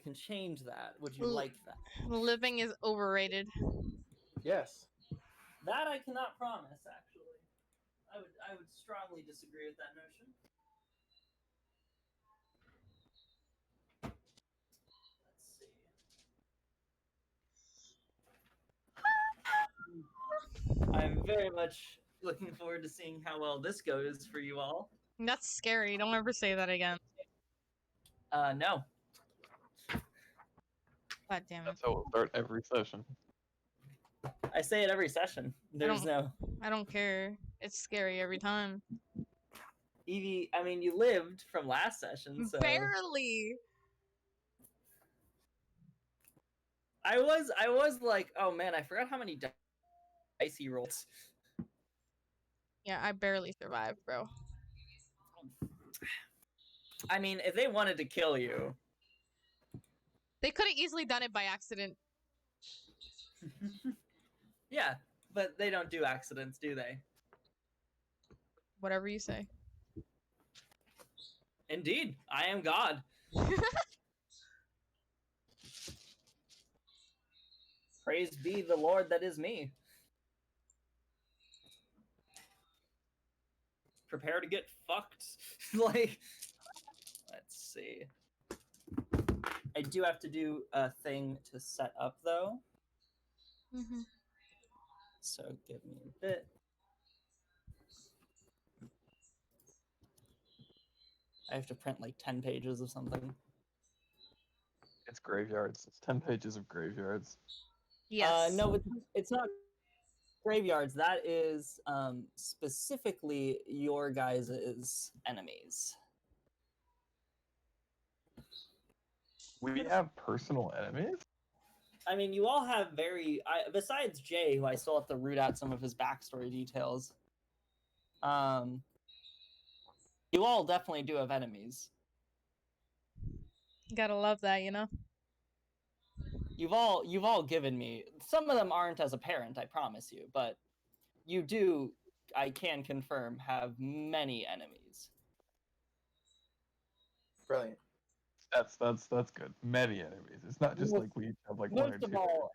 can change that. Would you like that? Living is overrated. Yes. That I cannot promise, actually. I would strongly disagree with that notion. Let's see. I'm very much looking forward to seeing how well this goes for you all. That's scary. Don't ever say that again. No. God damn it. That's how we'll start every session. I say it every session. I don't care. It's scary every time. Evie, I mean, you lived from last session, so... Barely! I was like, oh man, I forgot how many dice he rolled. Yeah, I barely survived, bro. I mean, if they wanted to kill you... They could have easily done it by accident. Yeah, but they don't do accidents, do they? Whatever you say. Indeed, I am God. Praise be the Lord that is me. Prepare to get fucked. Like, let's see. I do have to do a thing to set up, though. Mm-hmm. So give me a bit. I have to print like 10 pages of something. It's graveyards. It's 10 pages of graveyards. Yes. No, it's not graveyards. That is specifically your guys' enemies. We have personal enemies? I mean, you all have besides Jay, who I still have to root out some of his backstory details. You all definitely do have enemies. Gotta love that, you know? You've all given me. Some of them aren't as apparent, I promise you, but you do, I can confirm, have many enemies. Brilliant. That's good. Many enemies. It's not just like we each have like one or Most two. of all,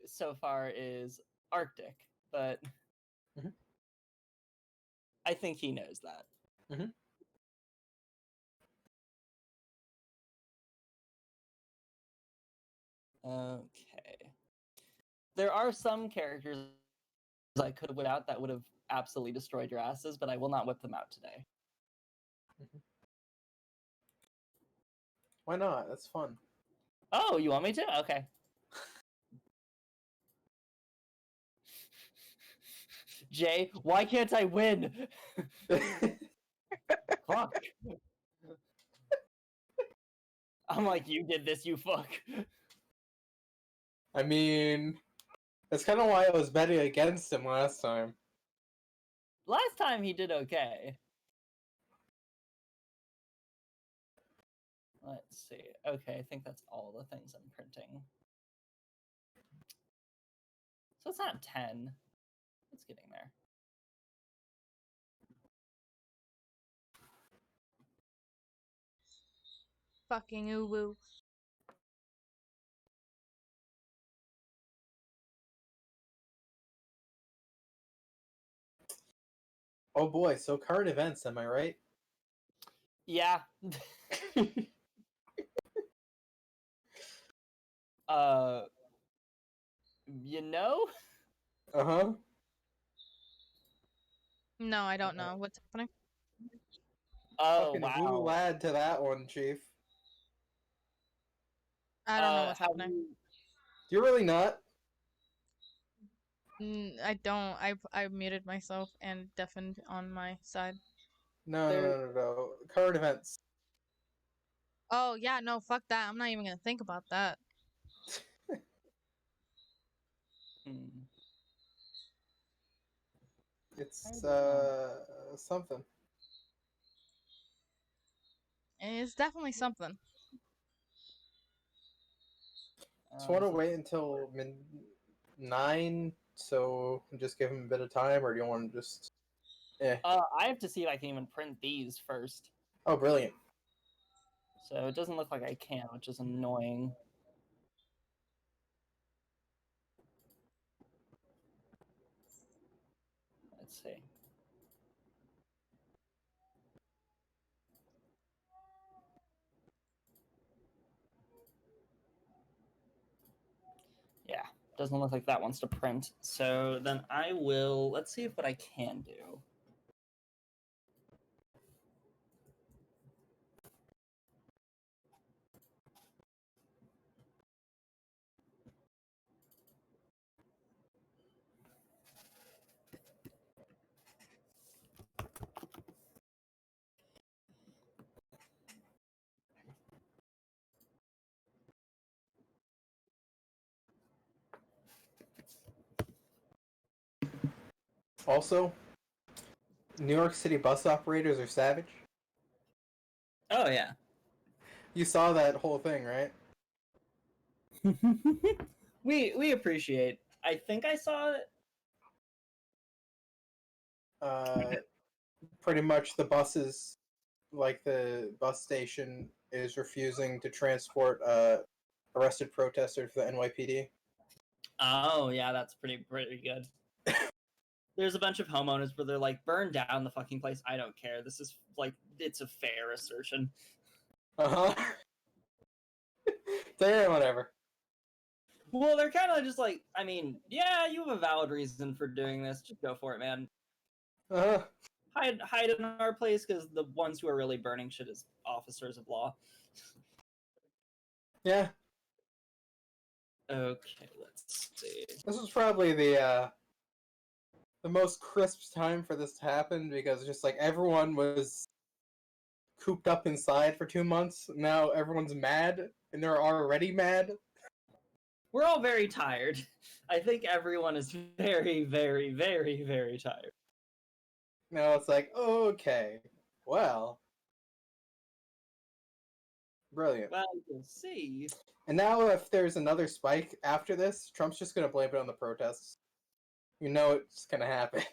so far is Arctic, but I think he knows that. Mm-hmm. Okay. There are some characters I could have whipped out that would have absolutely destroyed your asses, but I will not whip them out today. Mm-hmm. Why not? That's fun. Oh, you want me to? Okay. Jay, why can't I win? Fuck. I'm like, you did this, you fuck. I mean, that's kind of why I was betting against him last time. Last time he did okay. Let's see. Okay, I think that's all the things I'm printing. So it's not 10. It's getting there. Fucking uwu. Oh boy, so current events, am I right? Yeah. You know? Uh-huh. No, I don't know. What's happening? Oh, Fucking wow. woo lad to that one, Chief. I don't know what's happening. You're really not? I don't. I muted myself and deafened on my side. No. Current events. Oh, yeah, no, fuck that. I'm not even gonna think about that. It's, something. It's definitely something. Just want to wait until 9, so just give him a bit of time, or do you want to just... I have to see if I can even print these first. Oh, brilliant. So it doesn't look like I can, which is annoying. Let's see. Yeah, doesn't look like that wants to print. So then I will, let's see what I can do. Also, New York City bus operators are savage. Oh, yeah. You saw that whole thing, right? we appreciate. I think I saw it. Pretty much the buses, like the bus station, is refusing to transport arrested protesters for the NYPD. Oh, yeah, that's pretty good. There's a bunch of homeowners where they're like, burn down the fucking place. I don't care. This is like, it's a fair assertion. Uh-huh. Yeah, whatever. Well, they're kind of just like, I mean, yeah, you have a valid reason for doing this. Just go for it, man. Uh-huh. Hide in our place, because the ones who are really burning shit is officers of law. Yeah. Okay, let's see. This was probably the most crisp time for this to happen, because just like everyone was cooped up inside for 2 months. Now everyone's mad, and they're already mad. We're all very tired. I think everyone is very, very, very, very tired. Now it's like, okay, well, brilliant. Well, you'll see. And now if there's another spike after this, Trump's just gonna blame it on the protests. You know it's gonna happen.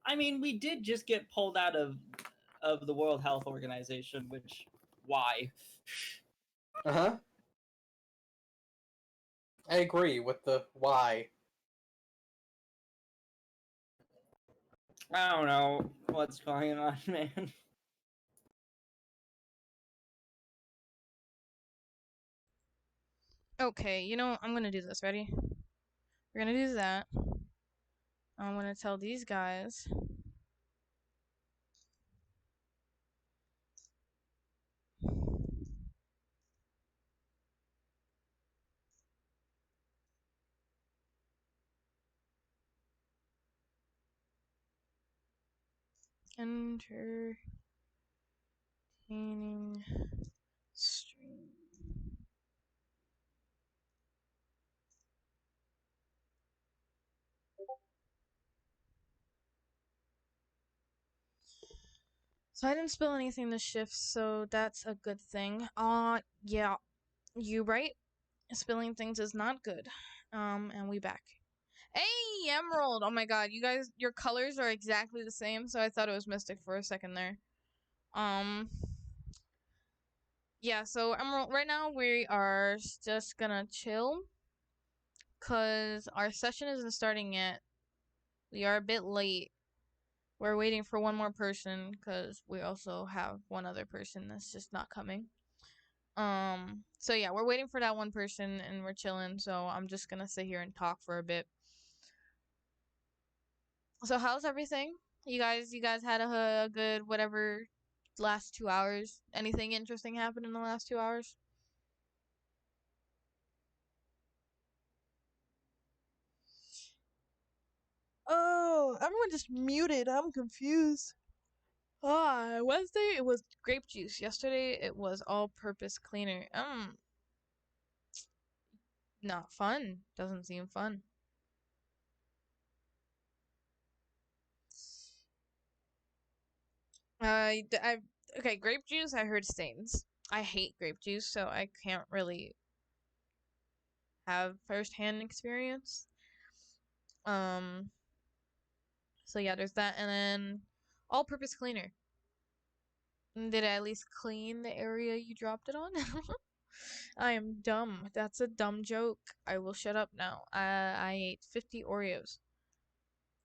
I mean, we did just get pulled out of the World Health Organization, which, why? Uh-huh. I agree with the why. I don't know what's going on, man. Okay, you know, I'm gonna do this. Ready? We're gonna do that. I'm gonna tell these guys. Entertaining stream. So I didn't spill anything this shift, so that's a good thing. Yeah, you right. Spilling things is not good. And we back. Hey, Emerald! Oh my god, you guys, your colors are exactly the same, so I thought it was Mystic for a second there. Yeah, so Emerald, right now we are just gonna chill, cause our session isn't starting yet. We are a bit late. We're waiting for one more person, cause we also have one other person that's just not coming. So yeah, we're waiting for that one person, and we're chilling, so I'm just gonna sit here and talk for a bit. So how's everything? You guys had a good whatever last 2 hours? Anything interesting happened in the last 2 hours? Oh, everyone just muted. I'm confused. Wednesday it was grape juice. Yesterday it was all-purpose cleaner. Not fun. Doesn't seem fun. Okay, grape juice. I heard stains. I hate grape juice, so I can't really have first-hand experience. So yeah, there's that, and then all-purpose cleaner. Did I at least clean the area you dropped it on? I am dumb. That's a dumb joke. I will shut up now. I ate 50 Oreos.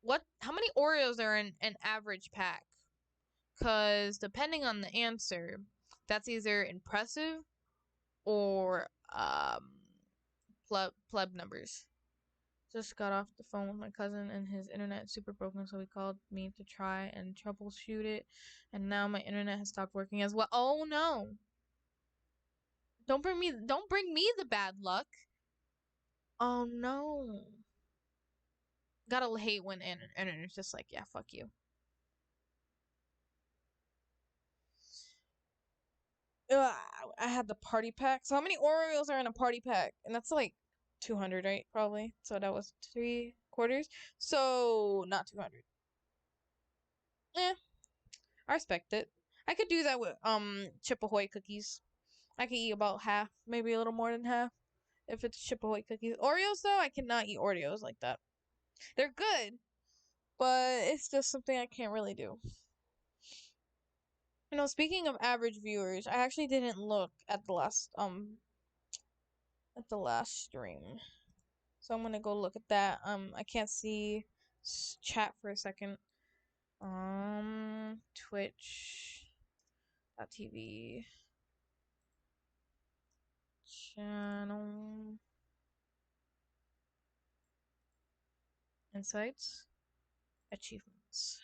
What? How many Oreos are in an average pack? Because depending on the answer, that's either impressive or pleb numbers. Just got off the phone with my cousin and his internet is super broken, so he called me to try and troubleshoot it. And now my internet has stopped working as well. Oh no. Don't bring me the bad luck. Oh no. Gotta hate when internet's just like, yeah, fuck you. Ugh, I had the party pack. So how many Oreos are in a party pack? And that's like 200, right? Probably. So that was 3/4. So not 200. Eh, I respect it. I could do that with Chip Ahoy cookies. I could eat about half, maybe a little more than half, if it's Chip Ahoy cookies. Oreos though, I cannot eat Oreos like that. They're good, but it's just something I can't really do. You know, speaking of average viewers, I actually didn't look at the last stream. So I'm gonna go look at that. I can't see chat for a second. Twitch.tv channel insights achievements.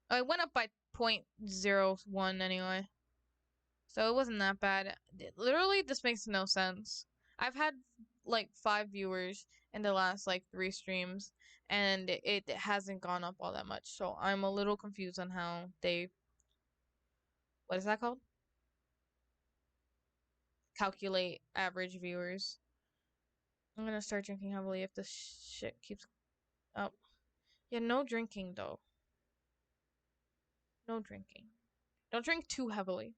Oh, it went up by 0.01 anyway. So it wasn't that bad. Literally, this makes no sense. I've had like 5 viewers in the last like 3 streams, and it hasn't gone up all that much. So I'm a little confused on how they, what is that called? Calculate average viewers. I'm gonna start drinking heavily if this shit keeps up. Yeah, no drinking though. No drinking. Don't drink too heavily.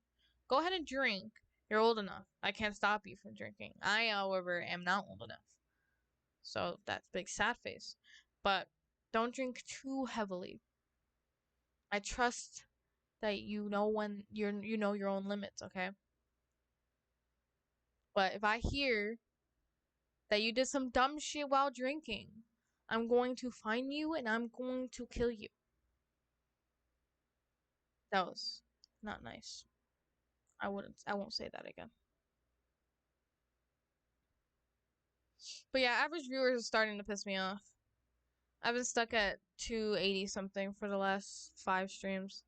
Go ahead and drink. You're old enough. I can't stop you from drinking. I, however, am not old enough. So that's big sad face. But don't drink too heavily. I trust that you know when you know your own limits, okay? But if I hear that you did some dumb shit while drinking, I'm going to find you and I'm going to kill you. That was not nice. I won't say that again. But yeah, average viewers are starting to piss me off. I've been stuck at 280 something for the last 5 streams.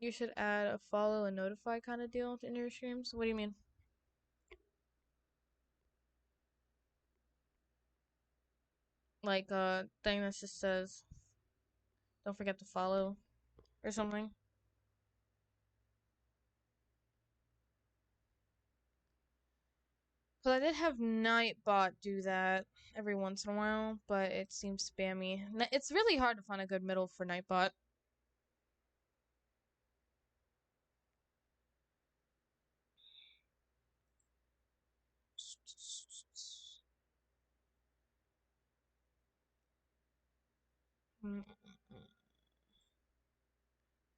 You should add a follow and notify kind of deal in your streams. What do you mean? Like a thing that just says, don't forget to follow or something. Because I did have Nightbot do that every once in a while, but it seems spammy. It's really hard to find a good middle for Nightbot.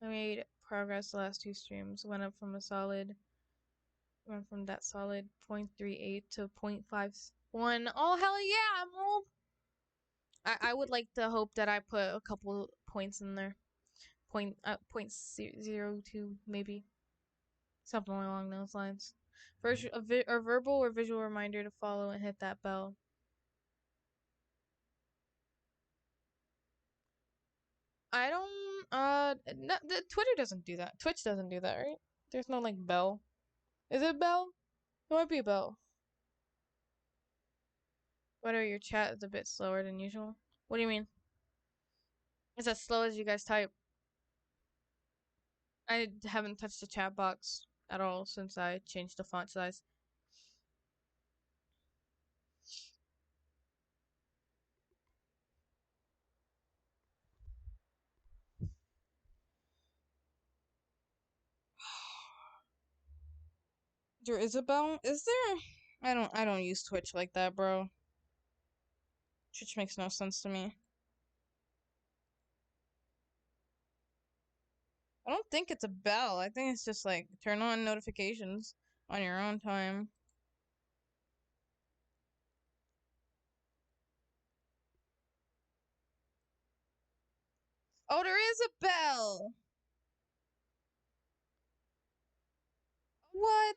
I made progress the last 2 streams. Went from that solid 0.38 to 0.51. Oh hell yeah, I'm old. I would like to hope that I put a couple points in there. 0.02 maybe. Something along those lines. First, a verbal or visual reminder to follow and hit that bell. I don't, no, the Twitter doesn't do that. Twitch doesn't do that, right? There's no, like, bell. Is it bell? It might be a bell. Whether your chat is a bit slower than usual. What do you mean? It's as slow as you guys type. I haven't touched the chat box at all since I changed the font size. There is a bell? Is there? I don't use Twitch like that, bro. Twitch makes no sense to me. I don't think it's a bell. I think it's just like turn on notifications on your own time. Oh, there is a bell. What?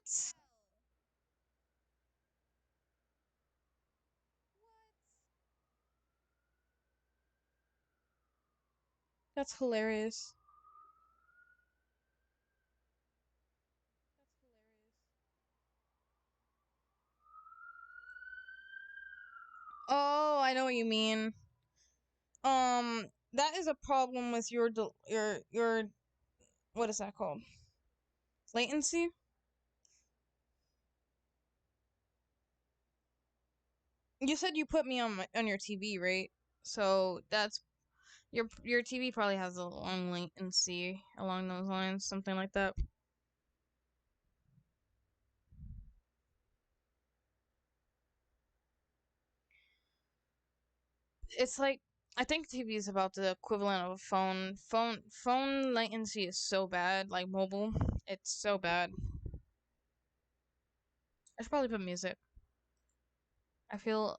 That's hilarious. Oh, I know what you mean. That is a problem with your what is that called? Latency? You said you put me on your TV, right? So that's your TV probably has a long latency along those lines, something like that. It's like I think TV is about the equivalent of a phone. Phone latency is so bad, like mobile. It's so bad. I should probably put music. I feel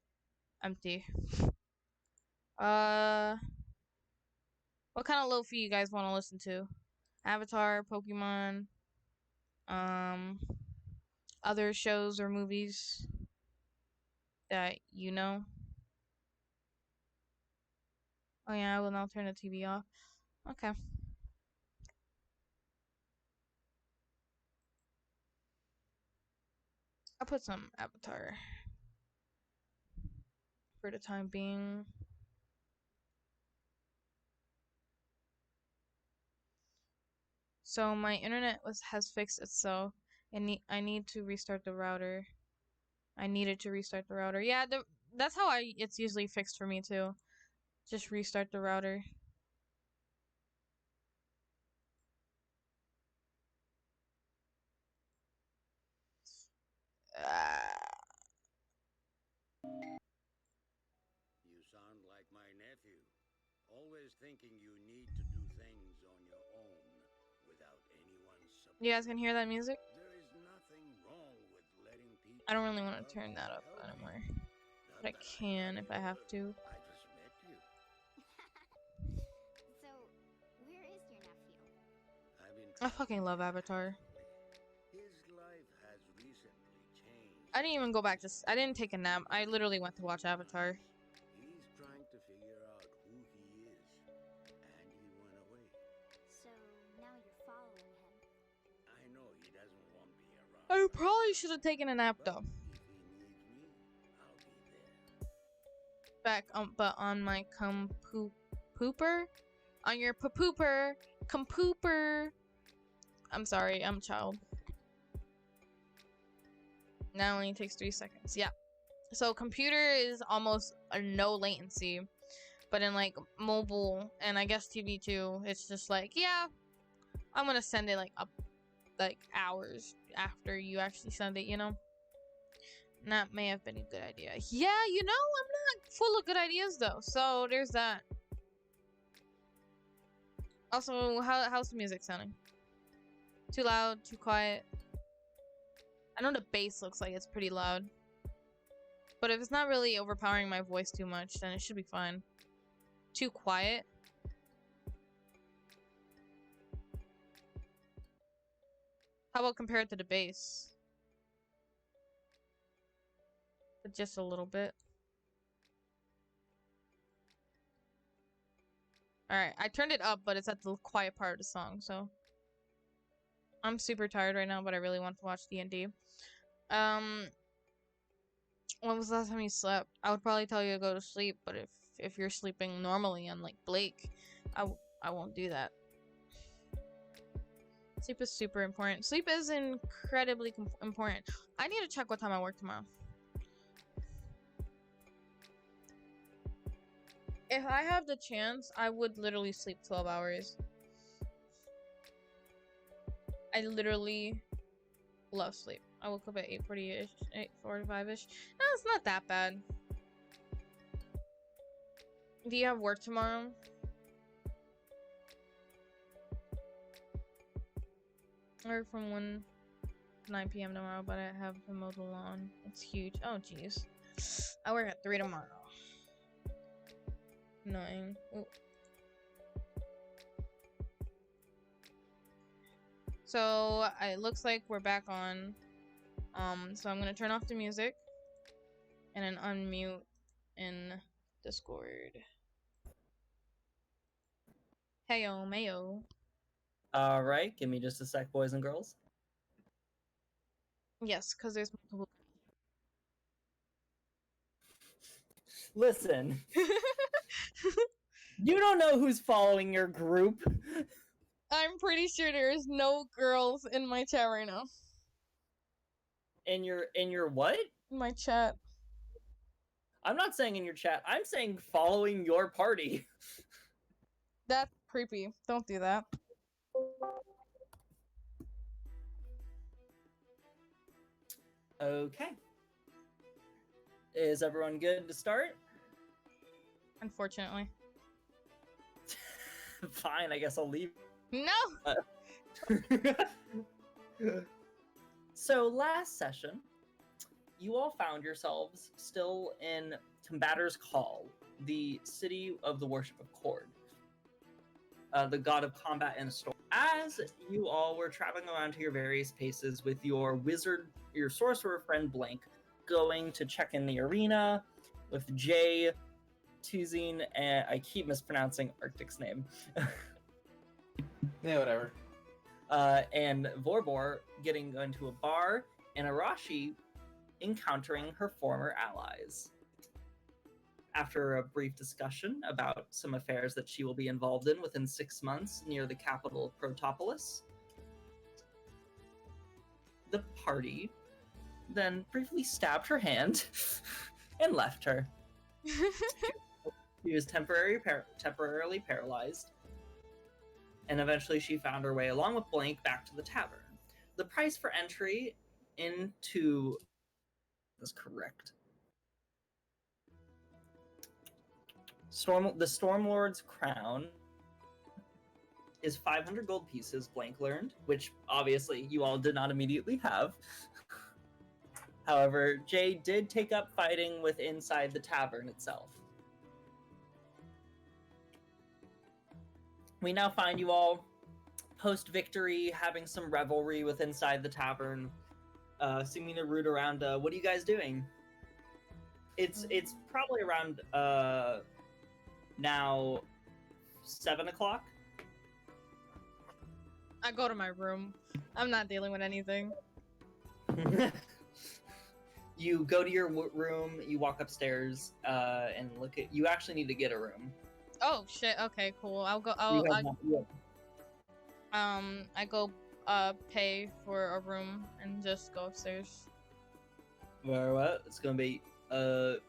empty. What kind of lo-fi you guys want to listen to? Avatar, Pokemon, other shows or movies that you know? Oh yeah, I will now turn the TV off. Okay. I'll put some Avatar for the time being. So my internet has fixed itself. I need to restart the router. I needed to restart the router. Yeah, that's how it's usually fixed for me too. Just restart the router. You sound like my nephew. Always thinking you need to do things on your own without anyone's support. You guys can hear that music? There is nothing wrong with letting people. I don't really want to turn that up anymore. But I can if I have to. I just met you. So, where is your nephew? I fucking love Avatar. His life has recently changed. I didn't even go back to. I didn't take a nap. I literally went to watch Avatar. He's trying to figure out who he is, and he went away. So, now you're following him. I know he doesn't want me around. I probably should have taken a nap though. If he needs me, I'll be there. Back but on my pooper, on your pooper, compooper. I'm sorry, I'm a child. Now only takes 3 seconds. Yeah. So computer is almost a no latency, but in like mobile and I guess TV too, it's just like, yeah, I'm gonna send it like up like hours after you actually send it, you know? And that may have been a good idea. Yeah, you know, I'm not full of good ideas though, so there's that. Also, how's the music sounding? Too loud, too quiet? I know the bass looks like it's pretty loud. But if it's not really overpowering my voice too much, then it should be fine. Too quiet? How about compared to the bass? But just a little bit. Alright, I turned it up, but it's at the quiet part of the song, so... I'm super tired right now, but I really want to watch DND. When was the last time you slept? I would probably tell you to go to sleep, but if you're sleeping normally, unlike Blake, I won't do that. Sleep is super important. Sleep is incredibly important. I need to check what time I work tomorrow. If I have the chance, I would literally sleep 12 hours. I literally love sleep. I woke up at 8:40-ish, 8:45-ish. No, it's not that bad. Do you have work tomorrow? I work from 9 p.m. tomorrow, but I have to mow the lawn. It's huge. Oh, jeez. I work at 3 tomorrow. Annoying. Ooh. So it looks like we're back on. So I'm gonna turn off the music and then unmute in Discord. Heyo, mayo. All right, give me just a sec, boys and girls. Yes, because there's multiple. Listen, you don't know who's following your group. I'm pretty sure there's no girls in my chat right now. In your what? My chat. I'm not saying in your chat. I'm saying following your party. That's creepy. Don't do that. Okay. Is everyone good to start? Unfortunately. Fine, I guess I'll leave. No! So last session, you all found yourselves still in Combatter's Call, the city of the worship of Cord, the god of combat and storm. As you all were traveling around to your various paces with your sorcerer friend Blank, going to check in the arena with Jay, Tuzine, and I keep mispronouncing Arctic's name. Yeah, whatever. And Vorbor getting into a bar, and Arashi encountering her former allies. After a brief discussion about some affairs that she will be involved in within 6 months near the capital of Protopolis, the party then briefly stabbed her hand and left her. She was temporarily paralyzed, and eventually she found her way along with Blank back to the tavern. The price for entry into... That's correct. The Stormlord's crown is 500 gold pieces, Blank learned, which obviously you all did not immediately have. However, Jay did take up fighting with inside the tavern itself. We now find you all post-victory having some revelry with inside the tavern, seeming to root around. What are you guys doing? It's probably around now 7 o'clock. I go to my room. I'm not dealing with anything. You go to your room, you walk upstairs, and look at... You actually need to get a room. Oh shit. Okay, cool. I'll go. I go pay for a room and just go upstairs. Very well. It's gonna be 3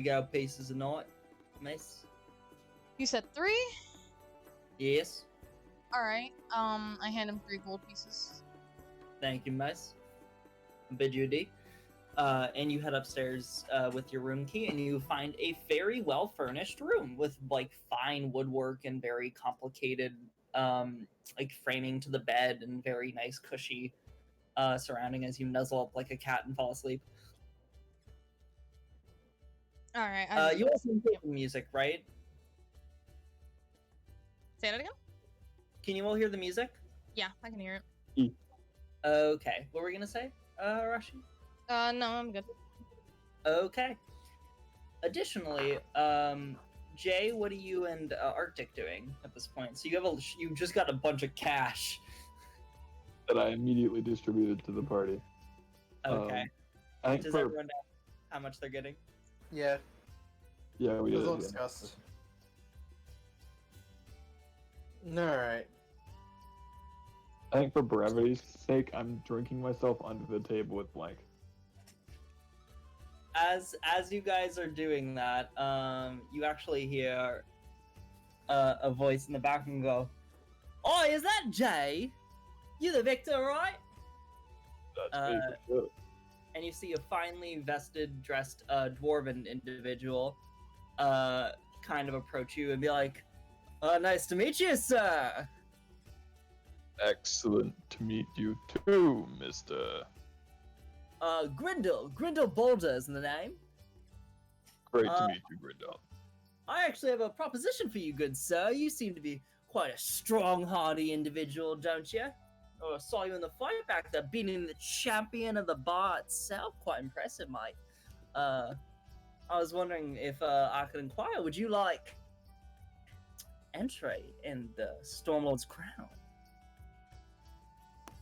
gold pieces a night, miss. You said 3? Yes. All right. I hand him 3 gold pieces. Thank you, miss. Bid you adieu. And you head upstairs with your room key, and you find a very well furnished room with like fine woodwork and very complicated like framing to the bed and very nice cushy surrounding as you nuzzle up like a cat and fall asleep. All right. You also hear the music, right? Say that again? Can you all hear the music? Yeah, I can hear it. Okay. What were we gonna say, Rashi? No, I'm good. Okay. Additionally, Jay, what are you and Arctic doing at this point? So you just got a bunch of cash that I immediately distributed to the party. Okay. I think Does everyone know how much they're getting? Yeah. Yeah, we It was did. all discussed. Alright. I think for brevity's sake, I'm drinking myself under the table with blank. As you guys are doing that, you actually hear a voice in the back and go, "Oh, is that Jay? You the Victor, right?" That's me for sure. And you see a finely vested, dressed dwarven individual kind of approach you and be like, "Nice to meet you, sir." Excellent to meet you too, Mr. Grindel Boulder is the name. Great to meet you, Grindel. I actually have a proposition for you, good sir. You seem to be quite a strong, hardy individual, don't you? Oh, I saw you in the fight back there, beating the champion of the bar itself. Quite impressive, mate. I was wondering if I could inquire, would you like entry in the Stormlord's crown?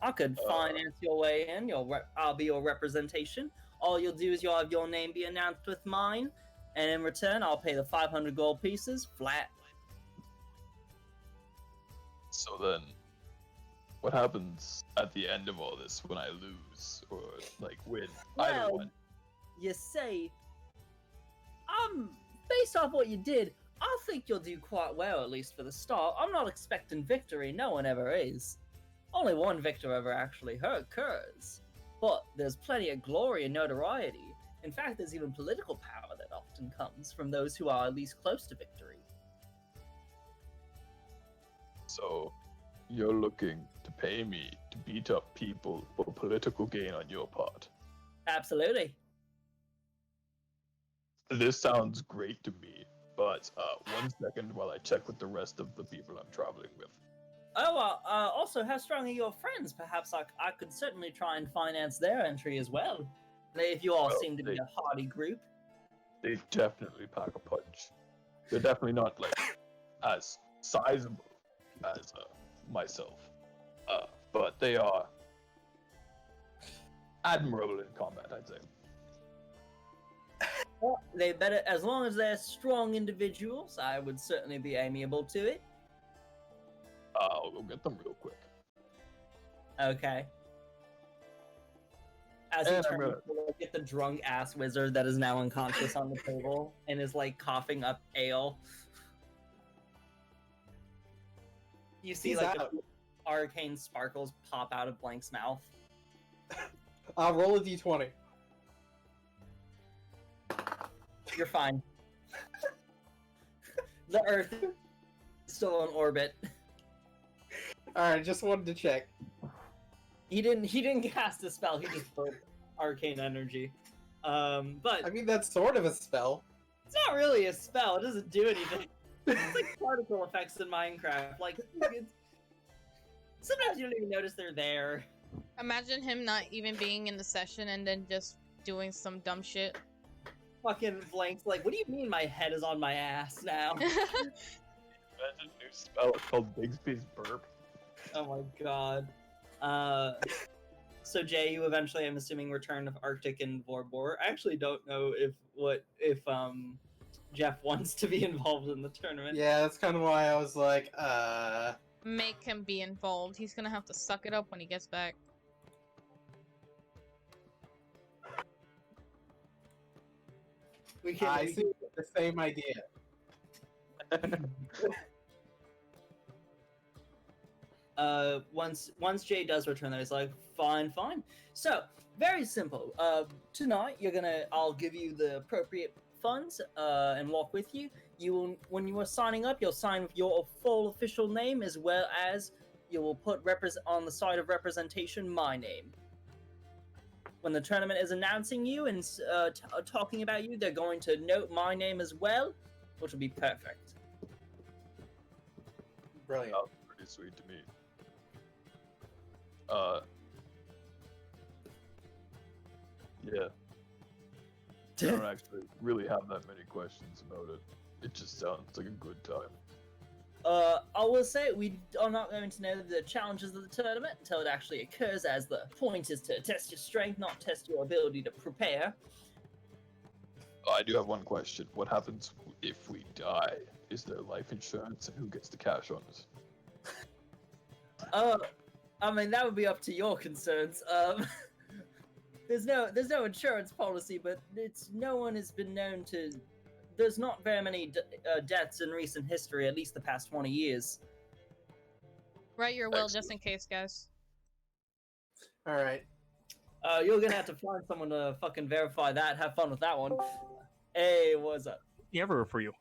I could finance your way in. I'll be your representation. All you'll do is you'll have your name be announced with mine, and in return, I'll pay the 500 gold pieces flat. So then, what happens at the end of all this when I lose or like win? Either Well, one. you see, based off what you did, I think you'll do quite well, at least for the start. I'm not expecting victory. No one ever is. Only one victor ever actually occurs. But there's plenty of glory and notoriety. In fact, there's even political power that often comes from those who are at least close to victory. So, you're looking to pay me to beat up people for political gain on your part. Absolutely. This sounds great to me, but 1 second while I check with the rest of the people I'm traveling with. Oh, also, how strong are your friends? Perhaps I could certainly try and finance their entry as well. If you all Well, seem to be a hardy group. They definitely pack a punch. They're definitely not like as sizable as myself, but they are admirable in combat, I'd say. Well, they better, as long as they're strong individuals, I would certainly be amiable to it. I'll go get them real quick. Okay. As you And I'm turn gonna- to look at the drunk ass wizard that is now unconscious on the table and is like coughing up ale. You see He's like out. the arcane sparkles pop out of Blank's mouth. I'll roll a d20. You're fine. The Earth is still in orbit. Alright, just wanted to check. He didn't cast a spell. He just broke arcane energy. But I mean, that's sort of a spell. it's not really a spell. It doesn't do anything. It's like particle effects in Minecraft. Like sometimes you don't even notice they're there. Imagine him not even being in the session and then just doing some dumb shit. Fucking Blank's like, what do you mean my head is on my ass now? Imagine a new spell called Bigsby's Burp. Oh my god. So Jay, you eventually, I'm assuming, return of Arctic and Vorbor. I actually don't know if Jeff wants to be involved in the tournament. Yeah, that's kind of why I was like, Make him be involved. He's gonna have to suck it up when he gets back. We can. I see the same idea. Once Jay does return, there, he's like, fine. So very simple. Tonight I'll give you the appropriate funds and walk with you. You will, when you are signing up, you'll sign with your full official name as well as you will put on the side of representation my name. When the tournament is announcing you and talking about you, they're going to note my name as well, which will be perfect. Brilliant. Sounds pretty sweet to me. Yeah. I don't actually really have that many questions about it. It just sounds like a good time. I will say we are not going to know the challenges of the tournament until it actually occurs, as the point is to test your strength, not test your ability to prepare. I do have one question. What happens if we die? Is there life insurance, and who gets the cash on us? I mean, that would be up to your concerns. There's no insurance policy, but no one has been known to. There's not very many deaths in recent history, at least the past 20 years. Write your will just in case, guys. All right. You're gonna have to find someone to fucking verify that. Have fun with that one. Hey, what's up? Never for you.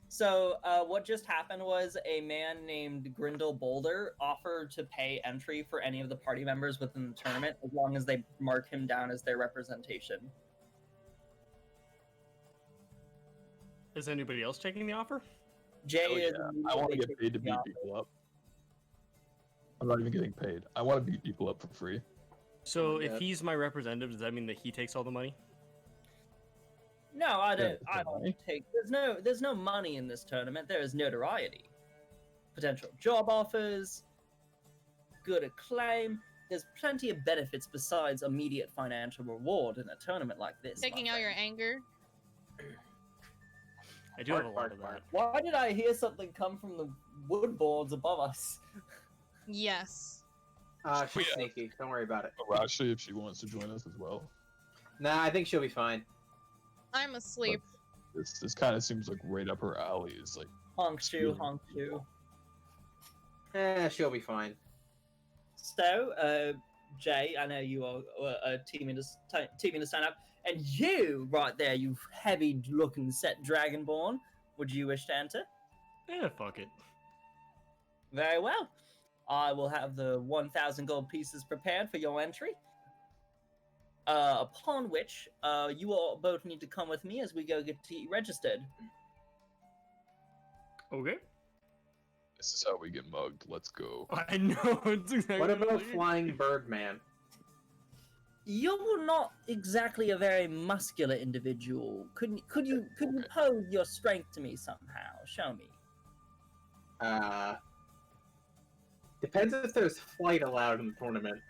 So, what just happened was a man named Grindel Boulder offered to pay entry for any of the party members within the tournament as long as they mark him down as their representation. Is anybody else taking the offer? Jay Oh, is. yeah. I want to get paid to beat people up. I'm not even getting paid. I want to beat people up for free. So Yeah. if he's my representative, does that mean that he takes all the money? No, I don't. Yeah, I don't take. There's no money in this tournament. There is notoriety, potential job offers, good acclaim. There's plenty of benefits besides immediate financial reward in a tournament like this. Taking my out your friend. anger. I do have a lot of that. Why did I hear something come from the wood boards above us? Yes. She's Yeah. sneaky. Don't worry about it. Arashi, if she wants to join us as well. Nah, I think she'll be fine. I'm asleep. This kind of seems like right up her alley. It's like Honk shoe, honk shoe. She'll be fine. So, Jay, I know you are teaming to sign up, and you right there, you heavy-looking set Dragonborn. Would you wish to enter? Yeah, fuck it. Very well. I will have the 1,000 gold pieces prepared for your entry. Upon which, you all both need to come with me as we go get registered. Okay. this is how we get mugged. Let's go. I know. It's exactly What about it is. Flying Birdman? You're not exactly a very muscular individual. Could you pose your strength to me somehow? Show me. Depends if there's flight allowed in the tournament.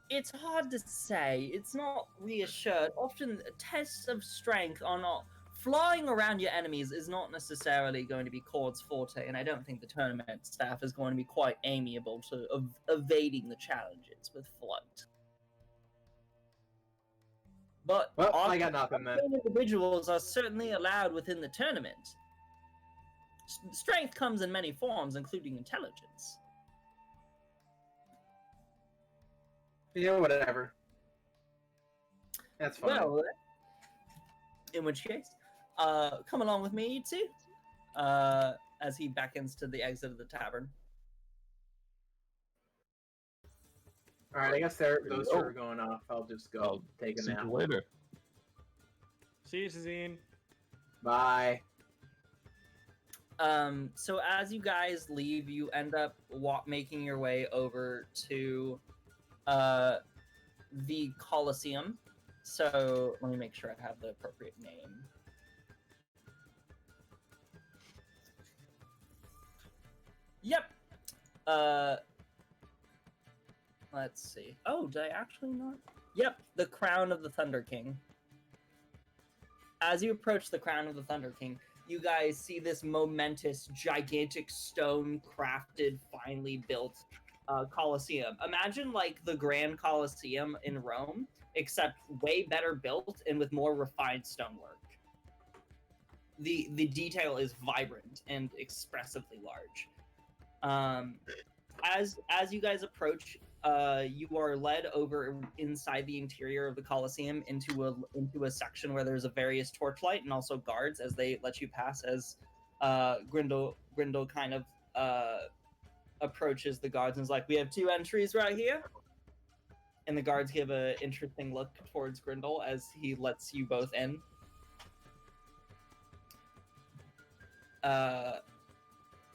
It's hard to say. It's not reassured. Often tests of strength are not. Flying around your enemies is not necessarily going to be Cord's forte, and I don't think the tournament staff is going to be quite amiable to evading the challenges with flight. But Well, I got nothing then. individuals are certainly allowed within the tournament. Strength comes in many forms, including intelligence. Yeah, whatever. That's fine. Well, in which case, come along with me, you two. As he beckons to the exit of the tavern. Alright, I guess those two are going off. I'll just go I'll take a see nap. you later. See you, Sazine. Bye. So as you guys leave, you end up making your way over to the Colosseum. So let me make sure I have the appropriate name. Yep. Let's see. Oh, did I actually not? Yep, the Crown of the Thunder King. As you approach the Crown of the Thunder King, you guys see this momentous, gigantic stone-crafted, finely built Colosseum. Imagine like the Grand Colosseum in Rome, except way better built and with more refined stonework. The detail is vibrant and expressively large. As you guys approach, you are led over inside the interior of the Colosseum into a section where there's a various torchlight and also guards as they let you pass. As Grindel kind of approaches the guards and is like, "We have 2 entries right here." And the guards give an interesting look towards Grindel as he lets you both in.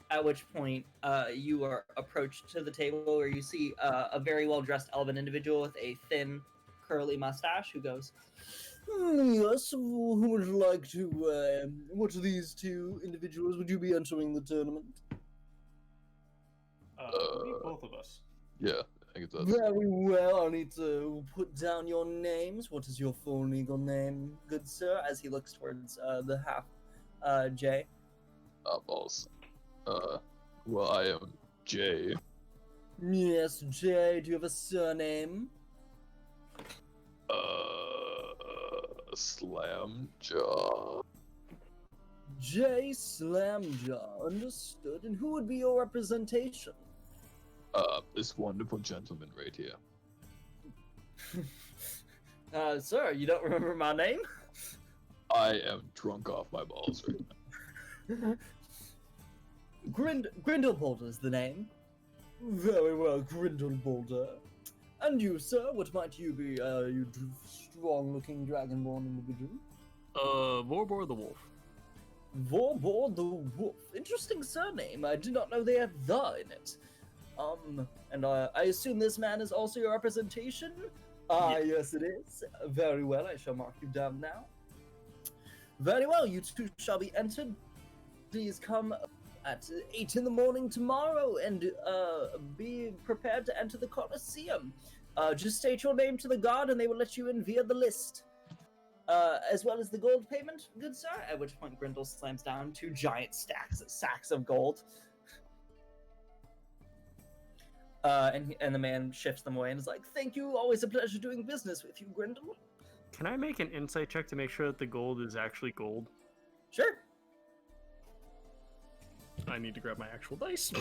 At which point, you are approached to the table where you see a very well-dressed elven individual with a thin, curly mustache who goes, "Yes, who would like to, which of these 2 individuals would you be entering the tournament?" Maybe both of us. Yeah, I think it's us. Very well, I need to put down your names. What is your full legal name, good sir? As he looks towards the half, Jay. Balls. Well, I am Jay. Yes, Jay, do you have a surname? Slamjaw. Jay Slamjaw, understood. And who would be your representation? This wonderful gentleman right here. Sir, you don't remember my name? I am drunk off my balls right now. Grindelbolter is the name. Very well, Grindelbolter. And you, sir, what might you be, you strong-looking dragonborn individual? Vorbor the Wolf. Vorbor the Wolf. Interesting surname. I did not know they had the in it. And I assume this man is also your representation? Yes it is. Very well, I shall mark you down now. Very well, you two shall be entered. Please come at 8 in the morning tomorrow and be prepared to enter the Colosseum. Just state your name to the guard and they will let you in via the list. As well as the gold payment, good sir. At which point Grindel slams down 2 giant sacks of gold. And the man shifts them away and is like, "Thank you, always a pleasure doing business with you, Grindel." Can I make an insight check to make sure that the gold is actually gold? Sure. I need to grab my actual dice.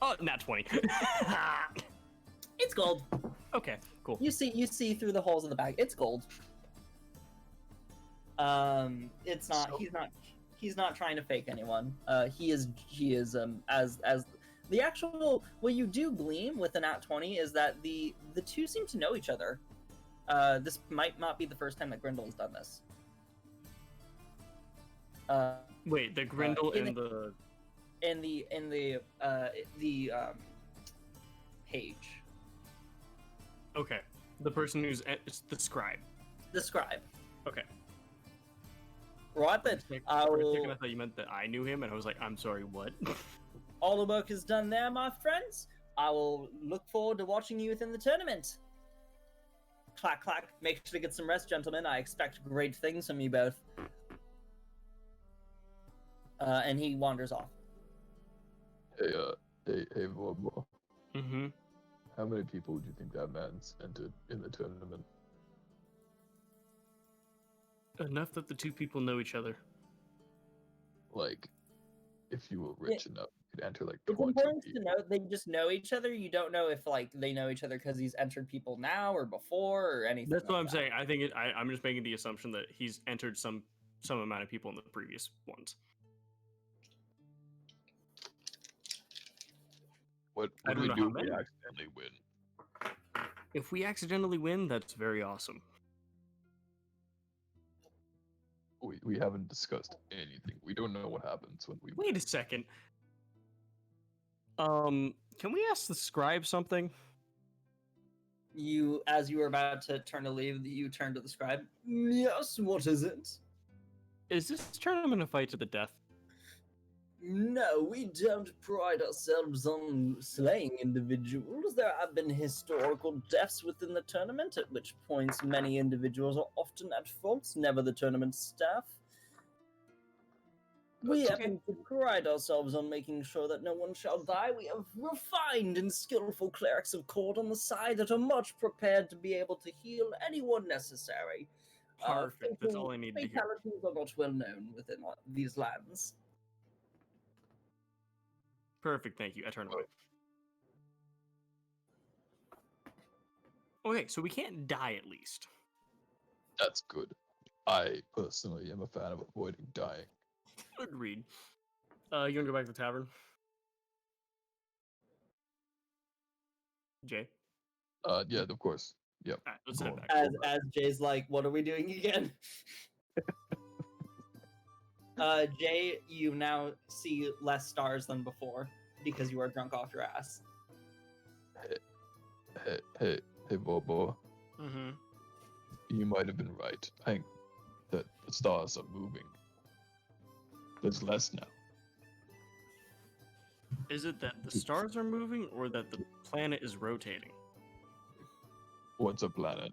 Oh, nat 20. It's gold. Okay, cool. You see through the holes in the bag. It's gold. It's not. He's not trying to fake anyone. He is as the actual. What you do glean with the nat 20 is that the two seem to know each other. This might not be the first time that Grindel has done this. Wait, the Grindel and the page. Okay, the person who's it's the scribe. The scribe. Okay. Right then, For a second, I thought you meant that I knew him, and I was like, I'm sorry, what? all the work is done there, my friends. I will look forward to watching you within the tournament. Clack, clack. Make sure to get some rest, gentlemen. I expect great things from you both. And he wanders off. Hey, Vorbor. Mm-hmm. How many people do you think that man's entered in the tournament? Enough that the two people know each other. Like, if you were rich enough, you could enter like It's 20 important people. to know they just know each other. You don't know if like they know each other because he's entered people now or before or anything. That's what like I'm that. saying. I think I'm just making the assumption that he's entered some amount of people in the previous ones. What I do don't we know do how if we many. accidentally win? If we accidentally win, that's very awesome. We haven't discussed anything. We don't know what happens when we Wait a second. Can we ask the scribe something? You, as you were about to turn to leave, you turn to the scribe. Yes, what is it? Is this tournament a fight to the death? No, we don't pride ourselves on slaying individuals. There have been historical deaths within the tournament, at which points many individuals are often at fault, never the tournament staff. We happen to pride ourselves on making sure that no one shall die. We have refined and skillful clerics of court on the side that are much prepared to be able to heal anyone necessary. Perfect. That's all I need to hear. Fatalities are not well known within these lands. Perfect. Thank you. I turn away. Okay, so we can't die at least. That's good. I personally am a fan of avoiding dying. Agreed. You want to go back to the tavern? Jay? Yeah, of course. Yep. Alright, let's Go head on. back. As Jay's like, what are we doing again? Jay, you now see less stars than before because you are drunk off your ass. Hey, Bobo. Mm-hmm. You might have been right. I think that the stars are moving. There's less now. Is it that the stars are moving or that the planet is rotating? What's a planet?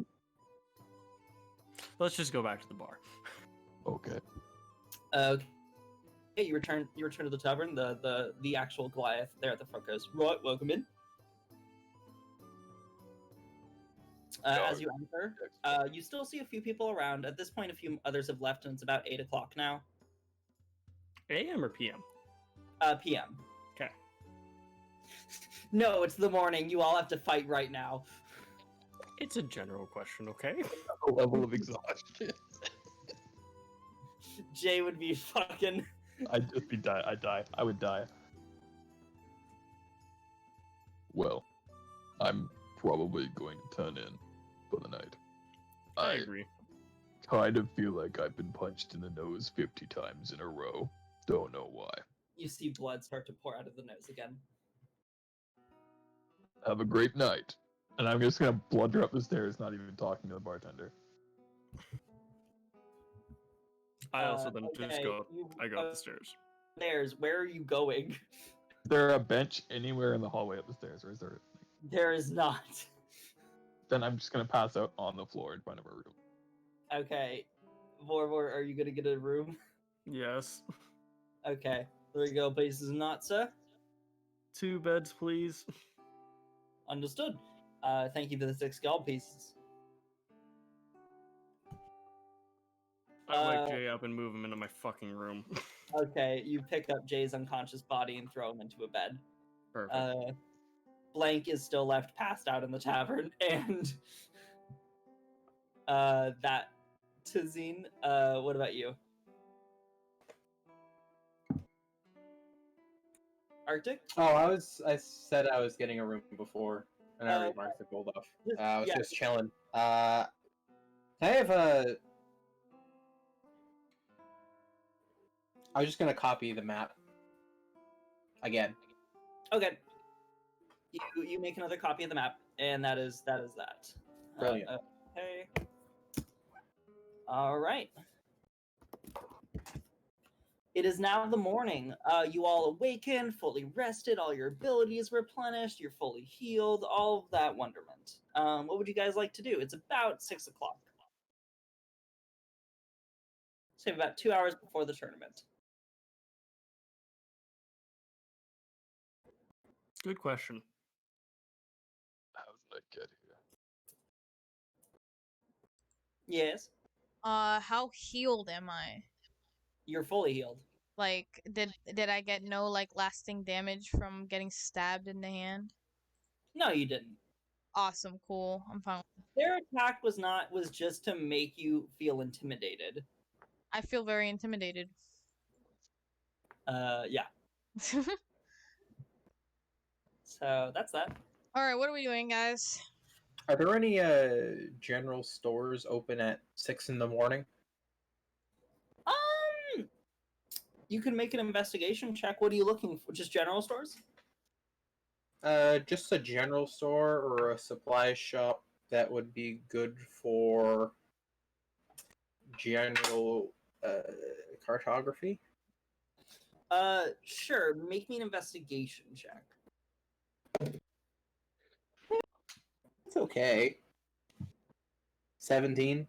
Let's just go back to the bar. Okay. Hey, you return to the tavern. The actual Goliath there at the front goes, right, welcome in. As you enter, you still see a few people around. At this point, a few others have left, and it's about 8 o'clock now. AM or PM? PM. Okay. No, it's the morning. You all have to fight right now. It's a general question, okay? A level of exhaustion. Jay would be fucking... I'd just be die. I'd die. I would die. Well, I'm probably going to turn in for the night. I agree. Kind of feel like I've been punched in the nose 50 times in a row. Don't know why. You see blood start to pour out of the nose again. Have a great night. And I'm just gonna blunder up the stairs, not even talking to the bartender. I also then just okay, go. I go up the stairs. Where are you going? Is there a bench anywhere in the hallway up the stairs, or is there? There is not. Then I'm just gonna pass out on the floor in front of a room. Okay. Vorvor, are you gonna get a room? Yes. Okay. There you go, places not, sir. 2 beds, please. Understood. Thank you for the 6 gold pieces. I wake Jay up and move him into my fucking room. Okay, you pick up Jay's unconscious body and throw him into a bed. Perfect. Blank is still left passed out in the tavern, and that Tazine, what about you? Arctic? Oh, I said I was getting a room before, and I already marked the gold off. I was yeah. just chilling. Can I have a... I was just gonna copy the map. Again. Okay. You make another copy of the map, and that is that. Brilliant. Okay. All right. It is now the morning. You all awaken, fully rested, all your abilities replenished, you're fully healed, all of that wonderment. What would you guys like to do? It's about 6 o'clock. So about 2 hours before the tournament. Good question. How did I get here? Yes, How healed am I? you're fully healed. Like, did I get no like lasting damage from getting stabbed in the hand? No, you didn't. Awesome, cool. I'm fine. Their attack was just to make you feel intimidated. I feel very intimidated. Yeah. So that's that. All right, what are we doing, guys? Are there any general stores open at 6 in the morning? You can make an investigation check. What are you looking for? Just general stores? Just a general store or a supply shop that would be good for general cartography. Sure. Make me an investigation check. It's okay. 17.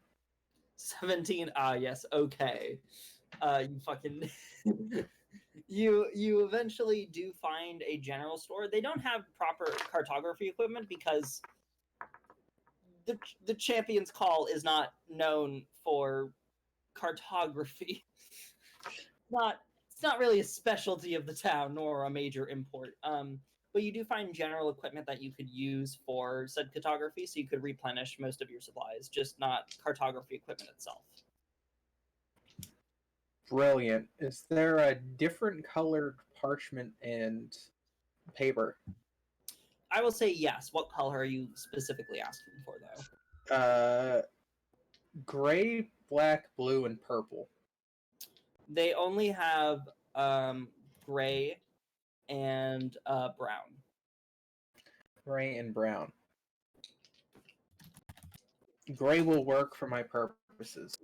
17. Yes. Okay. You fucking. you eventually do find a general store. They don't have proper cartography equipment because the Champion's Call is not known for cartography. It's not really a specialty of the town nor a major import. But you do find general equipment that you could use for said cartography, so you could replenish most of your supplies, just not cartography equipment itself. Brilliant. Is there a different colored parchment and paper? I will say yes. What color are you specifically asking for, though? Gray, black, blue, and purple. They only have gray and brown. Gray and brown. Gray will work for my purposes.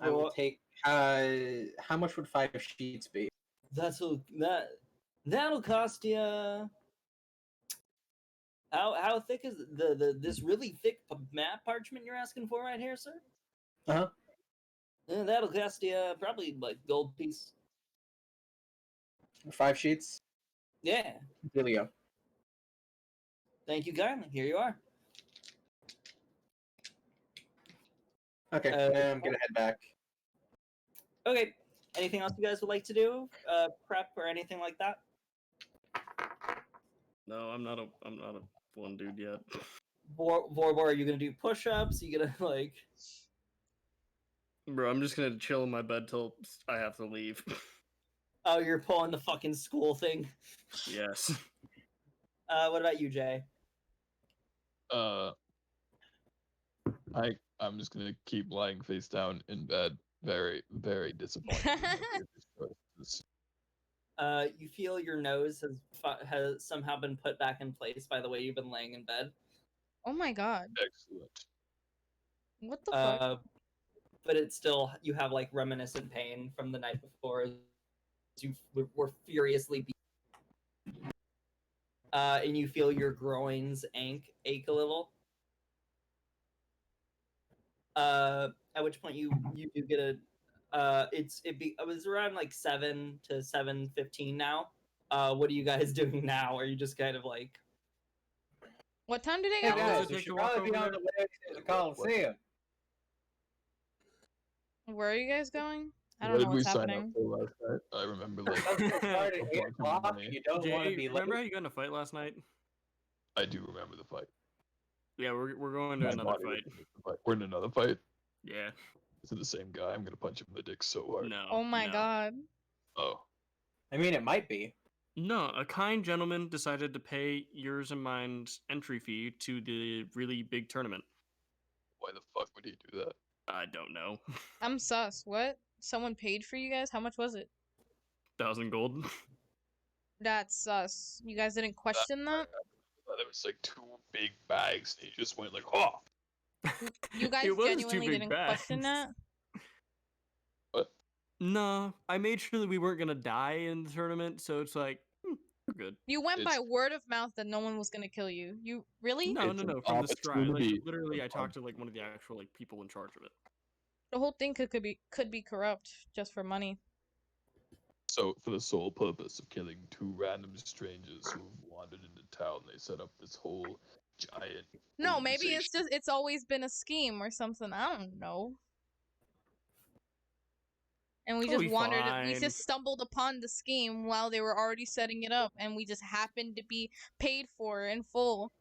I will take. How much would 5 sheets be? That'll cost you. How thick is this really thick map parchment you're asking for right here, sir? Uh-huh. That'll cost you probably like gold piece. 5 sheets. Yeah. There we go. Thank you kindly. Here you are. Okay, now I'm gonna head back. Okay. Anything else you guys would like to do? Prep or anything like that? No, I'm not a one dude yet. Vorbor, are you gonna do push-ups? You gonna like? Bro, I'm just gonna chill in my bed till I have to leave. Oh, you're pulling the fucking school thing. Yes. What about you, Jay? I'm just gonna keep lying face down in bed. Very, very disappointed. You feel your nose has somehow been put back in place by the way you've been laying in bed. Oh my god. Excellent. What the fuck? But it's still, you have like reminiscent pain from the night before. You were furiously beat. And you feel your groins ache a little. At which point you do get a it was around like 7 to 7:15 now. What are you guys doing now? Are you just kind of like, What time did it Hey go? How long guys, does it we take should to walk probably be over on there? the way to the Coliseum. Where are you guys going? I What don't know did we what's sign up happening. for last night? I remember like Let's get started at a 8 bunch of o'clock. money. You don't want to Jay, be late. remember how you got in a fight last night? I do remember the fight. Yeah, we're going to My another body was fight. in the fight. We're in another fight. Yeah. Is it the same guy? I'm gonna punch him in the dick so hard. No. Oh my no. god. Oh. I mean, it might be. No, a kind gentleman decided to pay yours and mine's entry fee to the really big tournament. Why the fuck would he do that? I don't know. I'm sus. What? Someone paid for you guys? How much was it? 1,000 gold. That's sus. You guys didn't question that? There was like 2 big bags, and he just went like, oh. You guys It was 2 genuinely big didn't question bags. that? No, I made sure that we weren't gonna die in the tournament, so it's like, we're good. You went by It's- word of mouth that no one was gonna kill you. You really? No, It's no, an no. From the scribe, like opportunity literally, for I talked fun. to like one of the actual like people in charge of it. The whole thing could be corrupt just for money. So, for the sole purpose of killing 2 random strangers who have wandered into town, they set up this whole giant. No, maybe organization. it's always been a scheme or something. I don't know. And we It'll just be wandered. We fine. just stumbled upon the scheme while they were already setting it up, and we just happened to be paid for in full.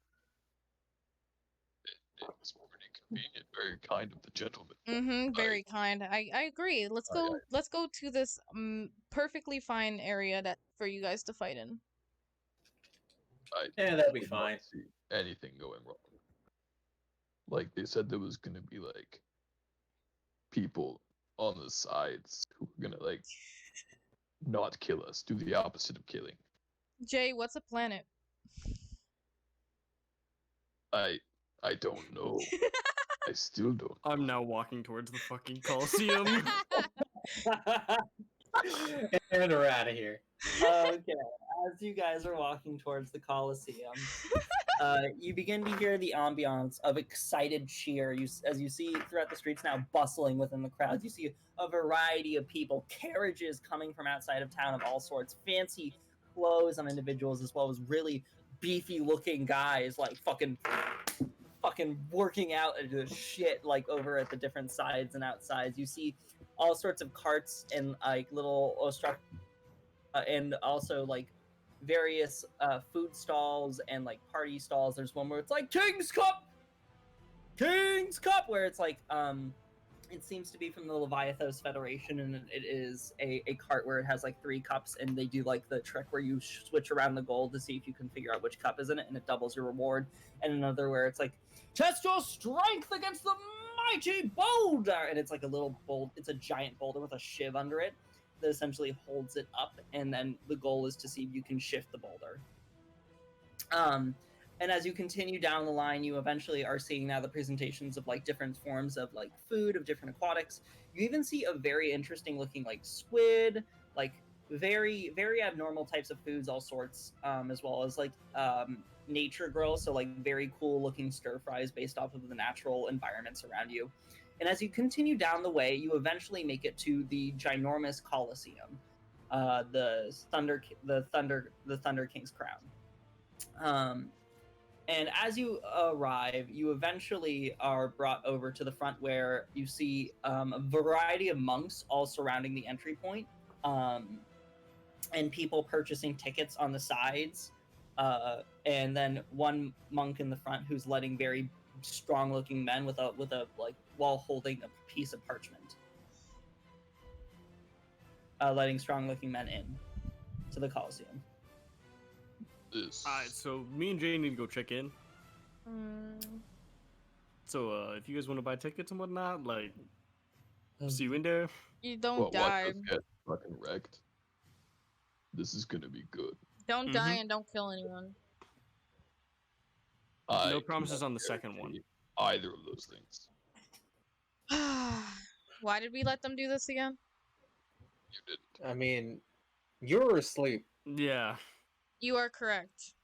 It was pretty convenient, very kind of the gentleman. Mm-hmm. Very kind. I agree. Let's I- go. Let's go to this perfectly fine area that for you guys to fight in. Yeah, that'll be would not fine. see anything going wrong. Like they said, there was gonna be like people on the sides who were gonna like not kill us, do the opposite of killing. Jay, what's a planet? I don't know. I still don't. I'm now walking towards the fucking Coliseum. And we're out of here. Okay, as you guys are walking towards the Coliseum, you begin to hear the ambiance of excited cheer. As you see throughout the streets now bustling within the crowds, you see a variety of people, carriages coming from outside of town of all sorts, fancy clothes on individuals, as well as really beefy-looking guys, like fucking working out and the shit like over at the different sides and outsides. You see all sorts of carts and like little and also like various food stalls and like party stalls. There's one where it's like King's Cup, where it's like it seems to be from the Leviathos Federation, and it is a cart where it has like 3 cups, and they do like the trick where you switch around the gold to see if you can figure out which cup is in it, and it doubles your reward. And another where it's like test your strength against the mighty boulder, and it's like a little it's a giant boulder with a shiv under it that essentially holds it up, and then the goal is to see if you can shift the boulder. And as you continue down the line, you eventually are seeing now the presentations of like different forms of like food, of different aquatics. You even see a very interesting looking like squid, like very, very abnormal types of foods, all sorts, as well as like nature grill, so like very cool looking stir fries based off of the natural environments around you. And as you continue down the way, you eventually make it to the ginormous Colosseum, the Thunder King's Crown. And as you arrive, you eventually are brought over to the front where you see a variety of monks all surrounding the entry point, and people purchasing tickets on the sides, and then one monk in the front who's letting very strong-looking men with a like while holding a piece of parchment, letting strong-looking men in to the Colosseum. Alright, so me and Jay need to go check in. So if you guys want to buy tickets and whatnot, like, see you in there. You don't die. Watch us get fucking wrecked. This is gonna be good. Don't die and don't kill anyone. No promises on the second one. Either of those things. Why did we let them do this again? You didn't. I mean, you were asleep. Yeah. You are correct.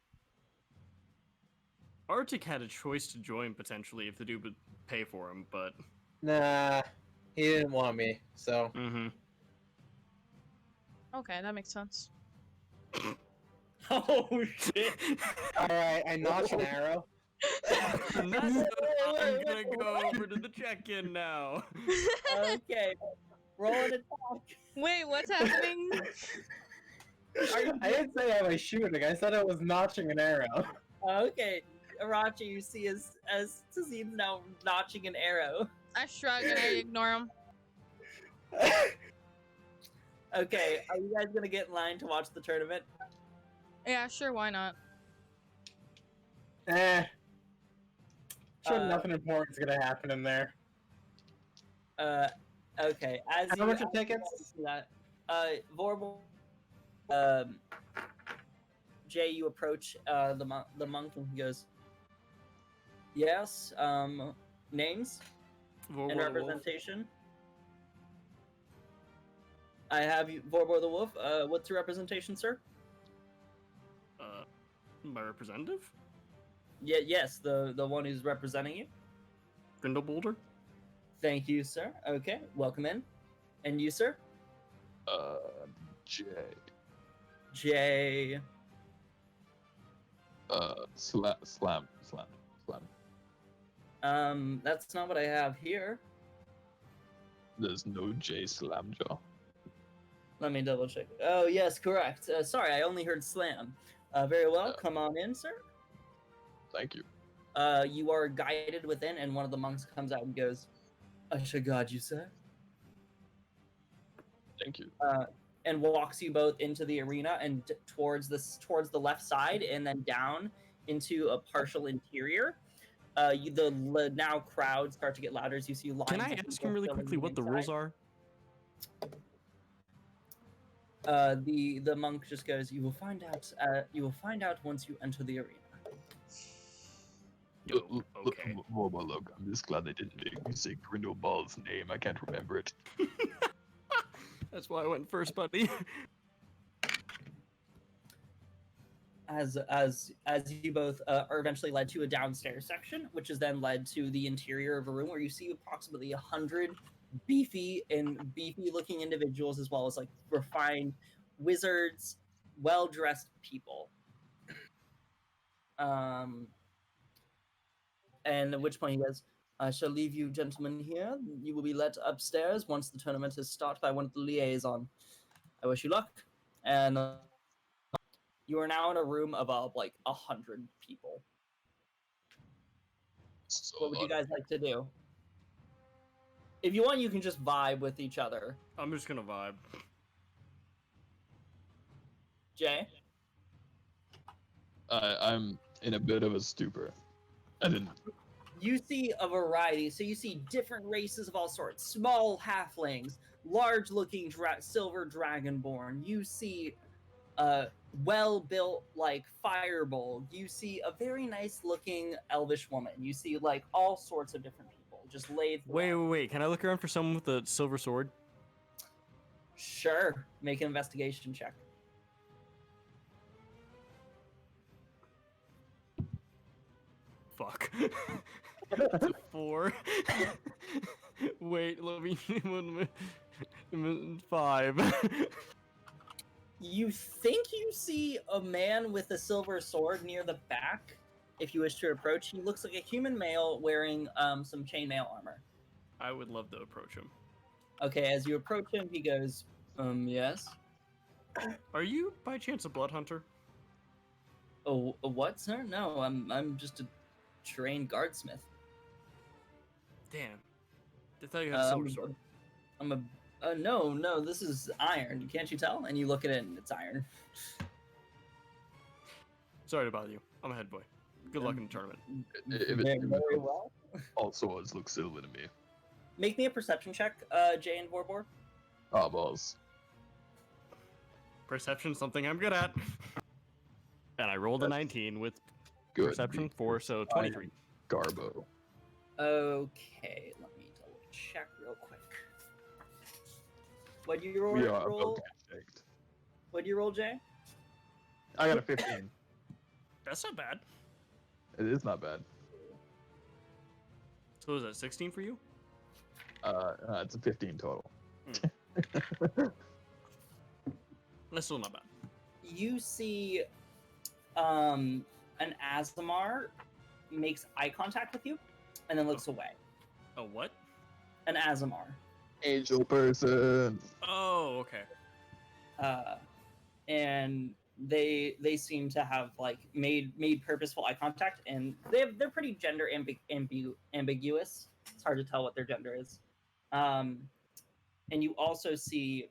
Arctic had a choice to join potentially if the dude would pay for him, but Nah, he didn't want me, so. Okay, that makes sense. Oh shit! Alright, I notched an arrow. I'm gonna go over to the check-in now. Okay, roll an attack. Wait, what's happening? I didn't say I was shooting, I said I was notching an arrow. Okay, Arachi, you see as Tazim's now notching an arrow. I shrug and I ignore him. Okay, are you guys gonna get in line to watch the tournament? Yeah, sure, why not? Sure, nothing important is gonna happen in there. Okay. How much are tickets? Vorbo, Jay, you approach the monk and he goes, "Yes, names and representation." I have you, Vorbor the Wolf. What's your representation, sir? My representative? Yeah, yes, the one who's representing you. Grindelboulder? Thank you, sir. Okay, welcome in. And you, sir? Jay. Jay. Slam. That's not what I have here. There's no J Slamjaw. Let me double check. Oh, yes, correct. Sorry, I only heard slam. Very well, come on in, sir. Thank you. You are guided within, and one of the monks comes out and goes, "I shall guard you, sir." Thank you. And walks you both into the arena and towards the left side, and then down into a partial interior. The now crowd start to get louder as you see lines. Can I ask him really quickly what the rules are? The monk just goes, "You will find out. You will find out once you enter the arena." Okay. Look, I'm just glad they didn't make me say Grindelwald's name. I can't remember it. That's why I went first, buddy. As you both are eventually led to a downstairs section, which is then led to the interior of a room where you see approximately 100 beefy looking individuals, as well as like refined wizards, well-dressed people. And at which point he goes, "I shall leave you gentlemen here. You will be led upstairs once the tournament is started by one of the liaison. I wish you luck." And you are now in a room of like 100 people. So What would you guys like to do? If you want, you can just vibe with each other. I'm just gonna vibe. Jay? I'm in a bit of a stupor. I didn't. You see a variety. So you see different races of all sorts. Small halflings, large-looking silver dragonborn. You see well-built, like, firebolt. You see a very nice-looking elvish woman. You see, like, all sorts of different people just laid throughout. Wait. Can I look around for someone with a silver sword? Sure. Make an investigation check. Fuck. It's a 4. Wait, let me. 5. You think you see a man with a silver sword near the back. If you wish to approach, he looks like a human male wearing some chainmail armor. I would love to approach him. Okay, as you approach him, he goes, yes. Are you by chance a blood hunter? Oh, a what, sir? No, I'm just a trained guardsmith. Damn. I thought you had a silver sword. No, this is iron. Can't you tell? And you look at it and it's iron. Sorry to bother you. I'm a head boy. Good luck in the tournament. Very well. All swords look silver to me. Make me a perception check, Jay and Vorbor. Ah, balls. Perception, something I'm good at. And I rolled a 19 with Good. perception 4, so 23. Garbo. Okay, let me double check real quick. What do you roll? We are about to get checked. What do you roll, Jay? I got a 15. That's not bad. It is not bad. So is that 16 for you? It's a 15 total. That's still not bad. You see, an Azamar makes eye contact with you, and then looks away. A what? An Azamar. Angel person. Oh, okay. And they seem to have like made purposeful eye contact, and they're pretty gender ambiguous. It's hard to tell what their gender is. And you also see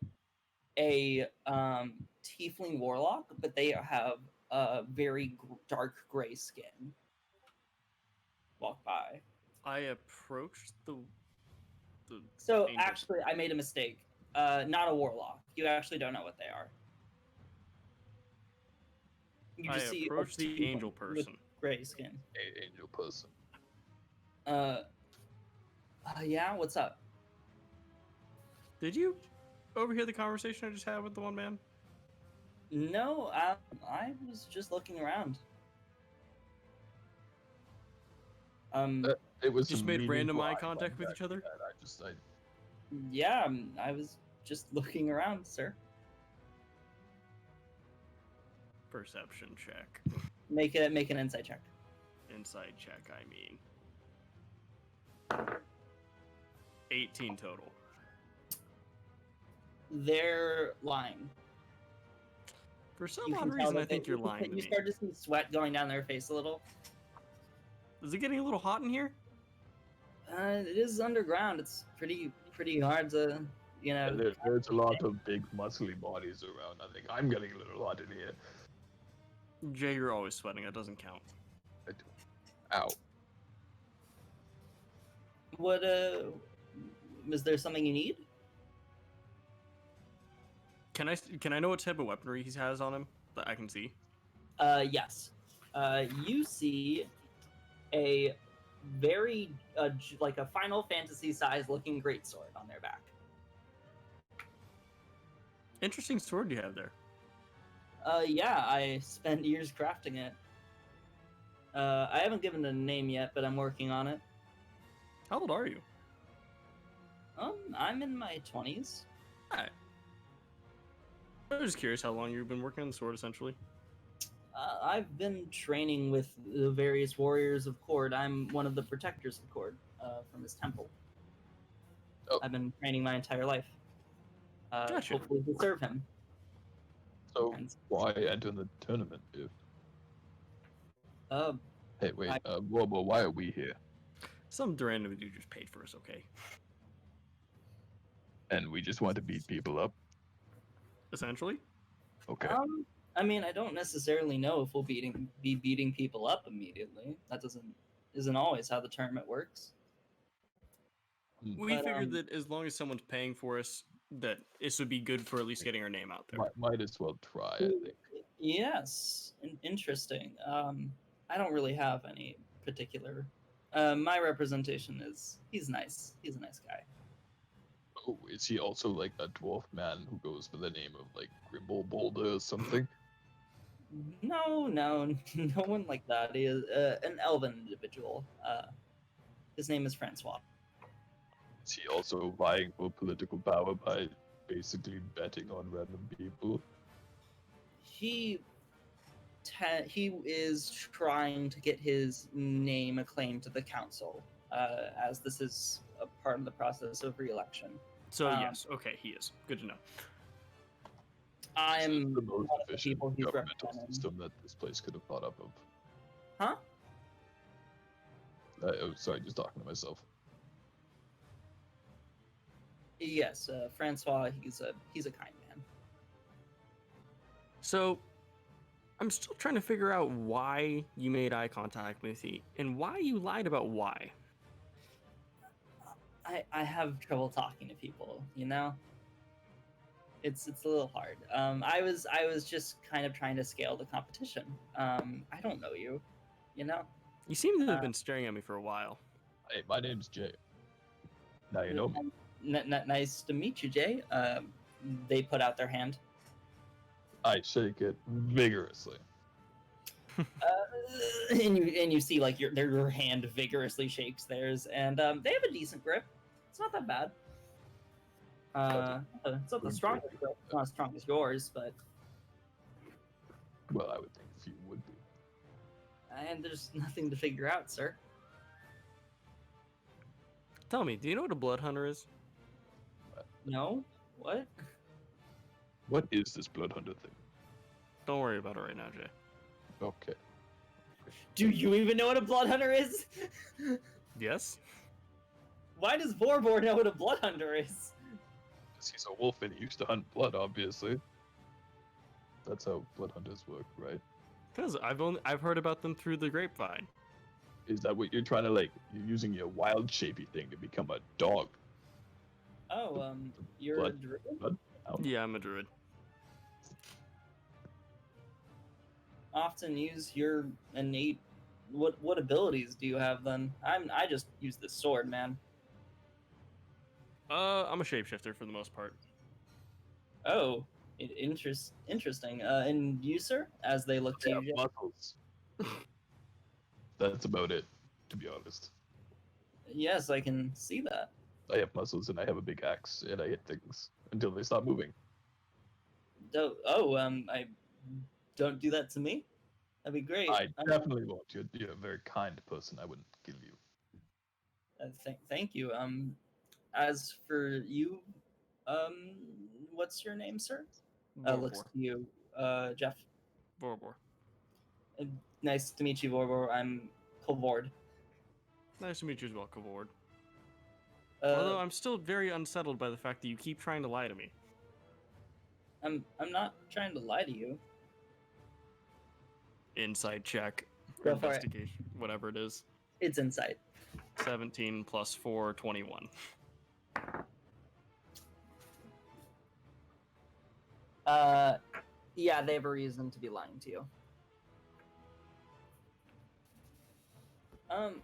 a tiefling warlock, but they have a very dark gray skin. Walk by. I approached the So angel. actually, I made a mistake. Not a warlock. You actually don't know what they are. You I just see a approached the tiefling angel with person. gray skin. Angel person. Yeah. What's up? Did you overhear the conversation I just had with the one man? No, I was just looking around. It was Just some made random meaningful eye contact with each other? I Yeah, I was just looking around, sir. Perception check. Make an insight check. Inside check, I mean. 18 total. They're lying. For some You odd can tell reason, I that think you're lying to You me. start to see sweat going down their face a little. Is it getting a little hot in here? It is underground. It's pretty hard to, you know. there's a lot of big muscly bodies around. I think I'm getting a little hot in here. Jay, you're always sweating. That doesn't count. Ow. What is there something you need? Can I know what type of weaponry he has on him that I can see? Yes. You see a very like a Final Fantasy size looking greatsword on their back. Interesting sword you have there. Yeah, I spent years crafting it. I haven't given it a name yet, but I'm working on it. How old are you? I'm in my 20s. Alright. I was just curious how long you've been working on the sword, essentially. I've been training with the various warriors of Cord. I'm one of the protectors of Cord from his temple. Oh. I've been training my entire life. Gotcha. Hopefully to serve him. So And, why enter the tournament if? Hey, wait. Well, why are we here? Some random dude just paid for us, okay? And we just want to beat people up. Essentially. Okay. I mean, I don't necessarily know if we'll be beating people up immediately. That isn't always how the tournament works. We But, figured that as long as someone's paying for us, that this would be good for at least getting our name out there. Might as well try, I think. Yes, interesting. I don't really have any particular. My representation is he's nice. He's a nice guy. Oh, is he also like a dwarf man who goes by the name of like Grimble Boulder or something? No one like that. He is an elven individual. His name is Francois. Is he also vying for political power by basically betting on random people? He is trying to get his name acclaimed to the council, as this is a part of the process of re-election. So yes, okay, he is. Good to know. I'm the most one of the efficient people he's governmental representing. system that this place could have thought up of. Huh? Oh, sorry, just talking to myself. Yes, Francois. He's a kind man. So, I'm still trying to figure out why you made eye contact with me and why you lied about why. I have trouble talking to people, you know. It's a little hard. I was just kind of trying to scale the competition. I don't know you, you know. You seem to have been staring at me for a while. Hey, my name's Jay. Now you know me. Nice to meet you, Jay. They put out their hand. I shake it vigorously. And you see like your hand vigorously shakes theirs, and they have a decent grip. It's not that bad. It's not the strongest grip. It's not as strong as yours, but Well, I would think a few would be. and there's nothing to figure out, sir. Tell me, do you know what a blood hunter is? No? What? What is this blood hunter thing? Don't worry about it right now, Jay. Okay. Do you even know what a blood hunter is? Yes? Why does Vorbor know what a blood hunter is? He's a wolf and he used to hunt blood, obviously. That's how blood hunters work, right? Because I've heard about them through the grapevine. Is that what you're trying to like? You're using your wild shapey thing to become a dog. Oh, you're a blood- druid? blood? Yeah, I'm a druid. Often use your innate. What abilities do you have then? I just use the sword, man. I'm a shapeshifter for the most part. Oh, interesting. And you, sir, as they look to I have you. Jay? muscles. That's about it, to be honest. Yes, I can see that. I have muscles and I have a big axe and I hit things until they stop moving. I don't do that to me. That'd be great. I definitely won't. You're a very kind person. I wouldn't kill you. Thank you. As for you, what's your name, sir? Looks to you, Jeff. Vorbor. Nice to meet you, Vorbor. I'm Colvord. Nice to meet you as well, Kavord. Although I'm still very unsettled by the fact that you keep trying to lie to me. I'm not trying to lie to you. Insight check. Or Go for it. investigation. Whatever it is. It's insight. 17 plus 4, 21. Yeah, they have a reason to be lying to you. I'm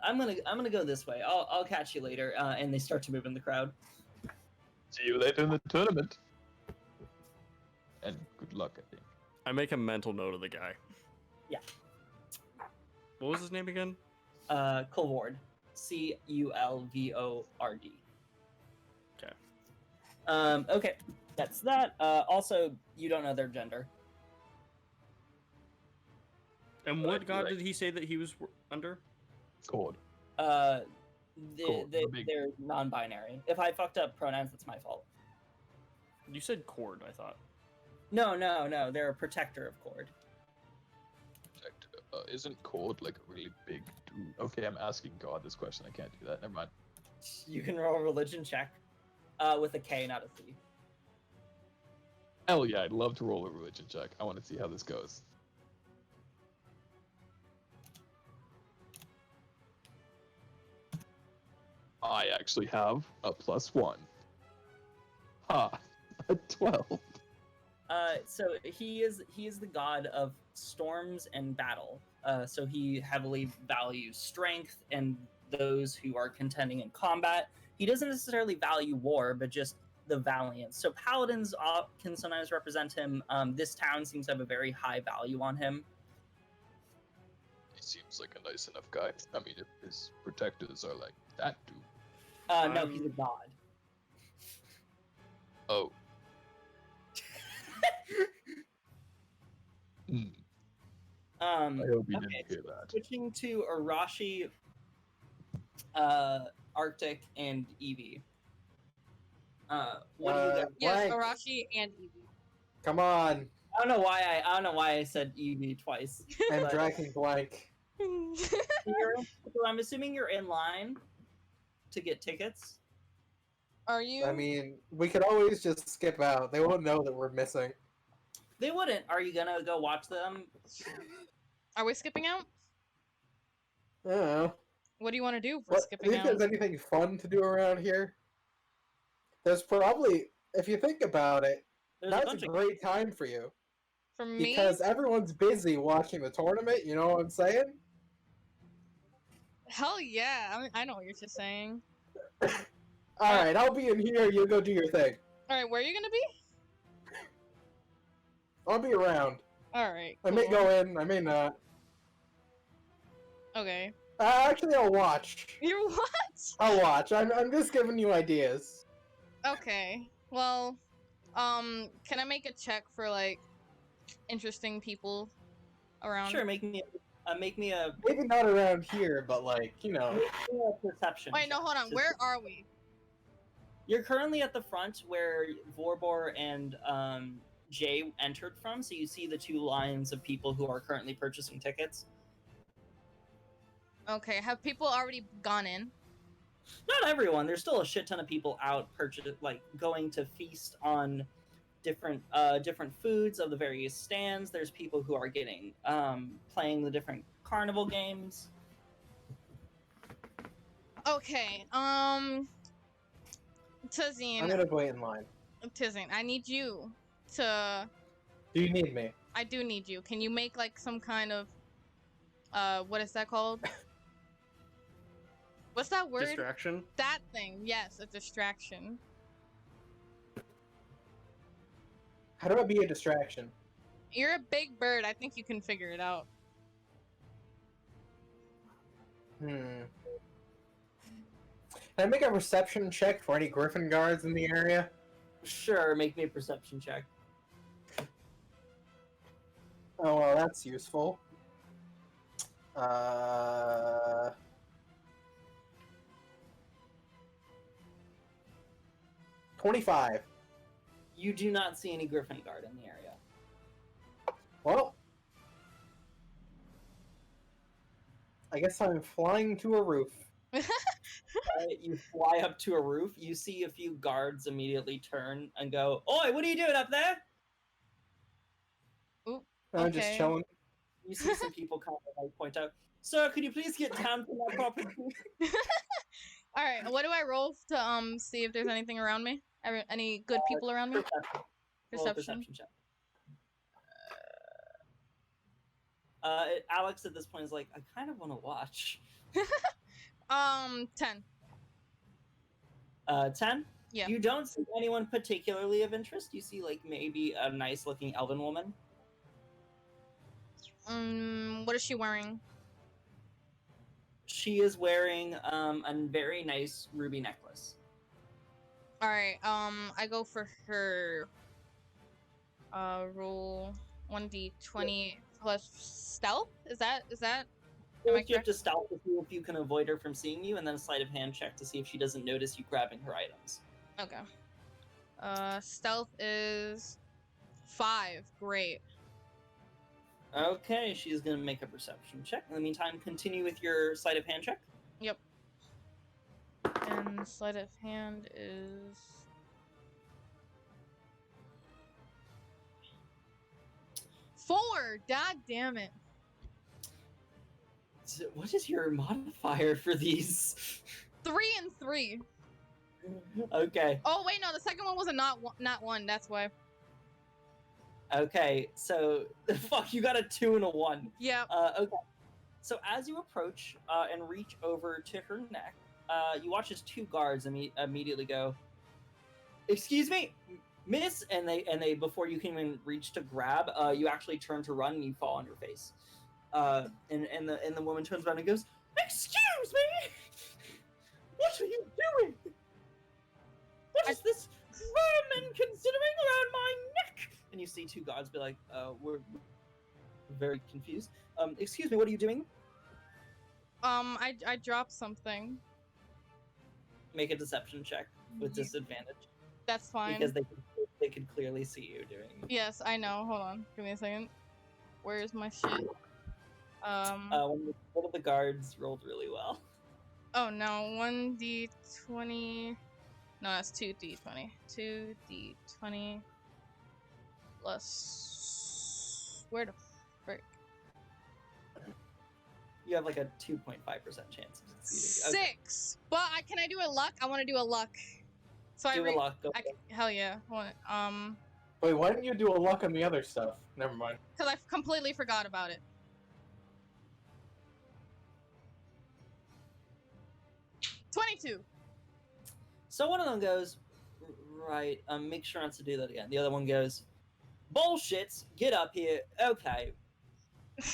gonna go this way. I'll catch you later. And they start to move in the crowd. See you later in the tournament. And good luck, I think. I make a mental note of the guy. Yeah. What was his name again? Colvord. Culvord. Okay. Okay, that's that. Also, you don't know their gender. And what god did he say that he was under? Cord. Cool. Big. They're non-binary. If I fucked up pronouns, that's my fault. You said cord, I thought. No. They're a protector of Cord. Isn't Cord like a really big dude? Okay, I'm asking God this question. I can't do that. Never mind. You can roll a religion check with a K, not a C. Hell yeah, I'd love to roll a religion check. I want to see how this goes. I actually have a +1. Ha! A 12. So he is the god of storms and battle. So he heavily values strength and those who are contending in combat. He doesn't necessarily value war, but just the valiant. So paladins can sometimes represent him. This town seems to have a very high value on him. seems like a nice enough guy. I mean, if his protectors are like that dude. No, he's a god. Oh. Hmm. I hope you Okay, didn't hear that. switching to Arashi, Arctic, and Eevee. What do you got? Yes, Blank. Arashi and Eevee. Come on. I don't know why I said Eevee twice. I'm but- dragging blank. So I'm assuming you're in line to get tickets. Are you? I mean, we could always just skip out. They won't know that we're missing. They wouldn't. Are you gonna go watch them? Are we skipping out? I don't know. What do you want to do for What, do skipping you think out? there's anything fun to do around here? There's probably, if you think about it, There's that's a bunch of great time for you. For me? Because everyone's busy watching the tournament, you know what I'm saying? Hell yeah. I know what you're just saying. Alright, I'll be in here, you go do your thing. Alright, where are you gonna be? I'll be around. Alright. I may cool. go in, I may not. Okay. Actually, I'll watch. You what? I'll watch. I'm just giving you ideas. Okay. Well, can I make a check for, like, interesting people around? Sure, make me a Maybe not around here, but like, you know. perception. Wait, no, check. hold on. Just- Where are we? You're currently at the front where Vorbor and Jay entered from, so you see the two lines of people who are currently purchasing tickets. Okay, have people already gone in? Not everyone. There's still a shit ton of people out going to feast on different foods of the various stands. There's people who are getting playing the different carnival games. Okay, Tazine, I'm gonna wait in line. I need you to... Do you need me? I do need you. Can you make, like, some kind of... what is that called? What's that word? Distraction. That thing. Yes, a distraction. How do I be a distraction? You're a big bird. I think you can figure it out. Can I make a reception check for any Griffin guards in the area? Sure, make me a perception check. Oh, well, that's useful. 25. You do not see any Griffin Guard in the area. Well, I guess I'm flying to a roof. You fly up to a roof. You see a few guards immediately turn and go, "Oi, what are you doing up there?" Oop. I'm just Okay. chilling. You see some people kind of like point out, "Sir, could you please get down from that property?" All right. What do I roll to see if there's anything around me? Any good people around me? Roll a Perception. check. Alex at this point is like, I kind of want to watch. 10. 10? Yeah. You don't see anyone particularly of interest. You see, like, maybe a nice-looking elven woman. What is she wearing? She is wearing a very nice ruby necklace. All right. I go for her. Roll 1d20 plus stealth. Is that? Am I You have to stealth to see if you can avoid her from seeing you, and then a sleight of hand check to see if she doesn't notice you grabbing her items. Okay. Stealth is 5. Great. Okay, she's gonna make a perception check. In the meantime, continue with your sleight of hand check. Yep. And sleight of hand is 4. God damn it. What is your modifier for these? 3 and 3. Okay. Oh wait, no, the second one was a not one. That's why. Okay, so fuck, you got a 2 and a 1. Yeah. Okay. So as you approach and reach over to her neck, you watch as 2 guards immediately go, "Excuse me, miss," and they before you can even reach to grab, you actually turn to run and you fall on your face. And the woman turns around and goes, "Excuse me! What are you doing? What is this vermin considering around my neck?" And you see two gods be like, we're very confused. Excuse me, what are you doing?" I dropped something. Make a deception check with disadvantage. That's fine. Because they could clearly see you doing. Yes, I know. Hold on. Give me a second. Where's my shit? One of the guards rolled really well. Oh no, 1d20. No, that's 2d20. 2d20 plus. Where the frick? You have like a 2.5% chance of succeeding. Okay. 6! But can I do a luck? I want to do a luck. So Do a luck. Go hell yeah. Wait, why didn't you do a luck on the other stuff? Never mind. Because I completely forgot about it. 22. So one of them goes, "Right, make sure not to do that again." The other one goes, "Bullshit, get up here." "Okay.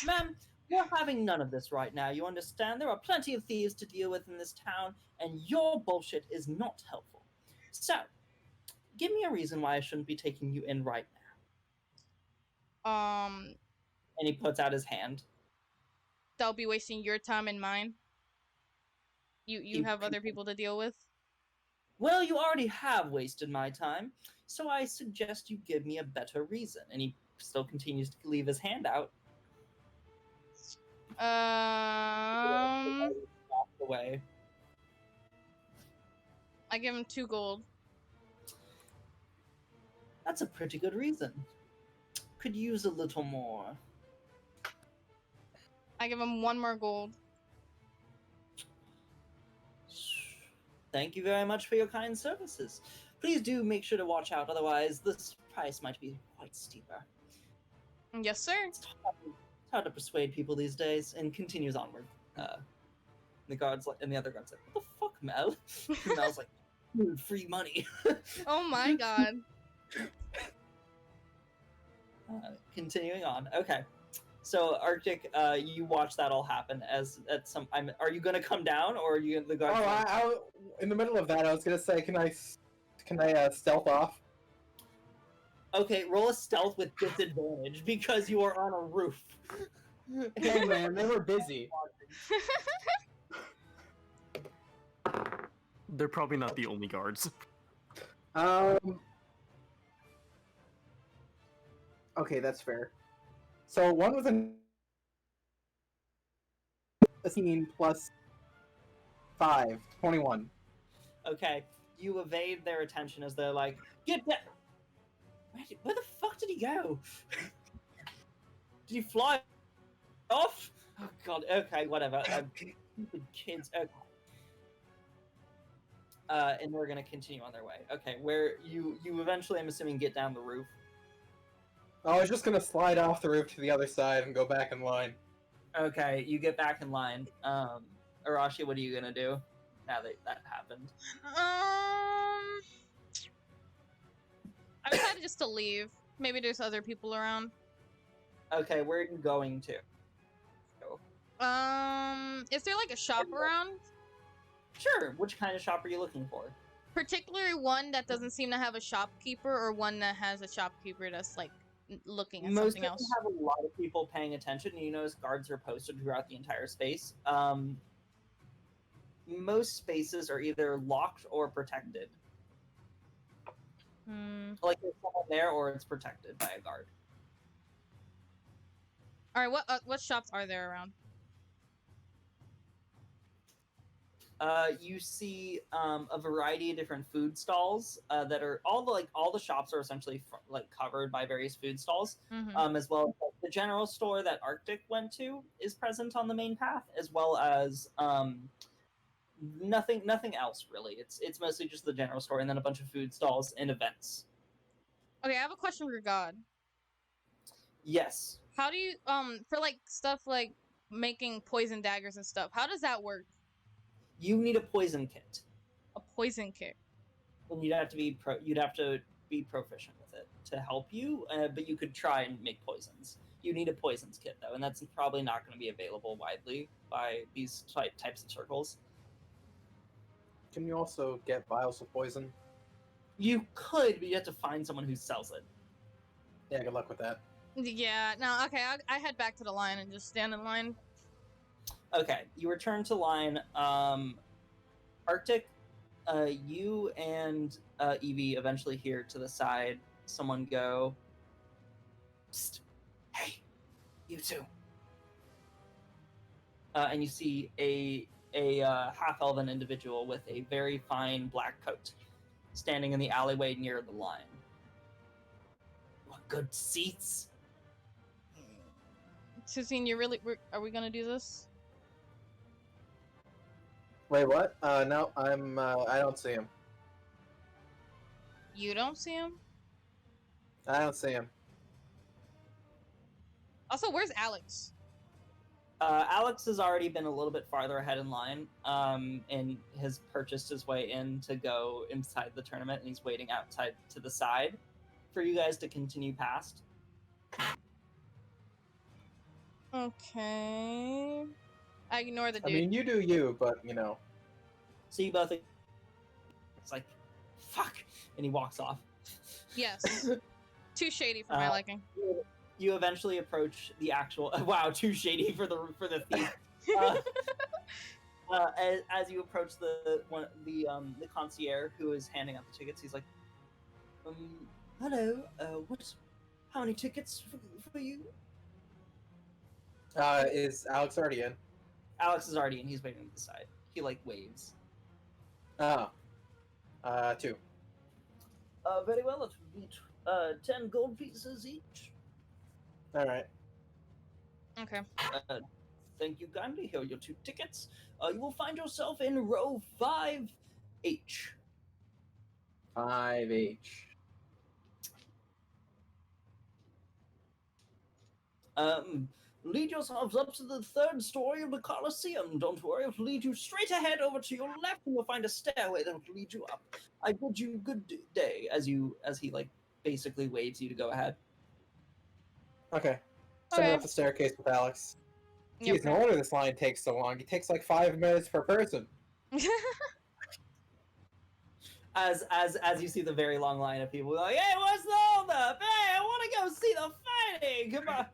Ma'am, we're having none of this right now, you understand? There are plenty of thieves to deal with in this town, and your bullshit is not helpful. So, give me a reason why I shouldn't be taking you in right now." And he puts out his hand. That'll be wasting your time and mine. You have other people to deal with? "Well, you already have wasted my time, so I suggest you give me a better reason." And he still continues to leave his hand out. Away. I give him 2 gold. "That's a pretty good reason. Could use a little more." I give him 1 more gold. "Thank you very much for your kind services. Please do make sure to watch out, otherwise this price might be quite steeper." Yes, sir. It's hard to persuade people these days. And continues onward. The guards and the other guards like, "What the fuck, Mel?" And Mel's like, "Dude, free money." Oh my god. Continuing on. Okay. So Arctic, you watch that all happen are you gonna come down, or are you the guards? Oh, in the middle of that, I was gonna say, can I stealth off? Okay, roll a stealth with disadvantage because you are on a roof. Hey man, they were busy. They're probably not the only guards. Okay, that's fair. So one was a 15 plus 5, 21. Okay, you evade their attention as they're like, "Get down!" Where the fuck did he go? Did he fly off? Oh god, okay, whatever. Stupid kids. Okay. And they're gonna continue on their way. Okay, where you eventually, I'm assuming, get down the roof. I was just gonna slide off the roof to the other side and go back in line. Okay, you get back in line. Arashi, what are you gonna do now that happened? I decided just to leave. Maybe there's other people around. Okay, where are you going to? Is there like a shop around? Sure. Which kind of shop are you looking for? Particularly one that doesn't seem to have a shopkeeper, or one that has a shopkeeper that's like looking at something else? Most of them have a lot of people paying attention. You notice guards are posted throughout the entire space. Most spaces are either locked or protected. Like there's someone there, or it's protected by a guard. All right, what shops are there around? You see a variety of different food stalls that are all the shops are essentially covered by various food stalls, as well as the general store that Arctic went to is present on the main path, as well as nothing else really. It's mostly just the general store and then a bunch of food stalls and events. Okay, I have a question for God. Yes. How do you for like stuff like making poison daggers and stuff? How does that work? You need a poison kit. A poison kit. And you'd have to be proficient with it to help you, but you could try and make poisons. You need a poisons kit though, and that's probably not going to be available widely by these types of circles. Can you also get vials of poison? You could, but you have to find someone who sells it. Yeah, good luck with that. Yeah, no, okay, I head back to the line and just stand in line. Okay, you return to line. Arctic, you and Evie eventually hear to the side someone go, "Psst, hey, you two." And you see a half-elven individual with a very fine black coat standing in the alleyway near the line. What good seats? Suzine, are we gonna do this? Wait, what? No, I don't see him. You don't see him? I don't see him. Also, where's Alex? Alex has already been a little bit farther ahead in line, and has purchased his way in to go inside the tournament, and he's waiting outside to the side for you guys to continue past. Okay. I ignore the dude. I mean, you do you, but you know. So you both, it's like, fuck, and he walks off. Yes. Too shady for my liking. You eventually approach the actual. Wow, too shady for the thief. As you approach the concierge who is handing out the tickets, he's like, "Hello, how many tickets for you?" Is Alex already in? Alex is already in. He's waiting to the side. He like waves. Oh. 2. Very well. It would be 10 gold pieces each. All right. Okay. Thank you kindly. Here are your 2 tickets. You will find yourself in row 5H. 5H. Lead yourselves up to the 3rd story of the Colosseum. Don't worry, it'll lead you straight ahead over to your left, and you'll find a stairway that will lead you up. I bid you good day, as he like basically waves you to go ahead. Okay. Send me Okay. up the staircase with Alex. Yep. Geez, no wonder this line takes so long. It takes like 5 minutes per person. As you see the very long line of people like, "Hey, what's the hold up? Hey, I want to go see the fighting. Come on."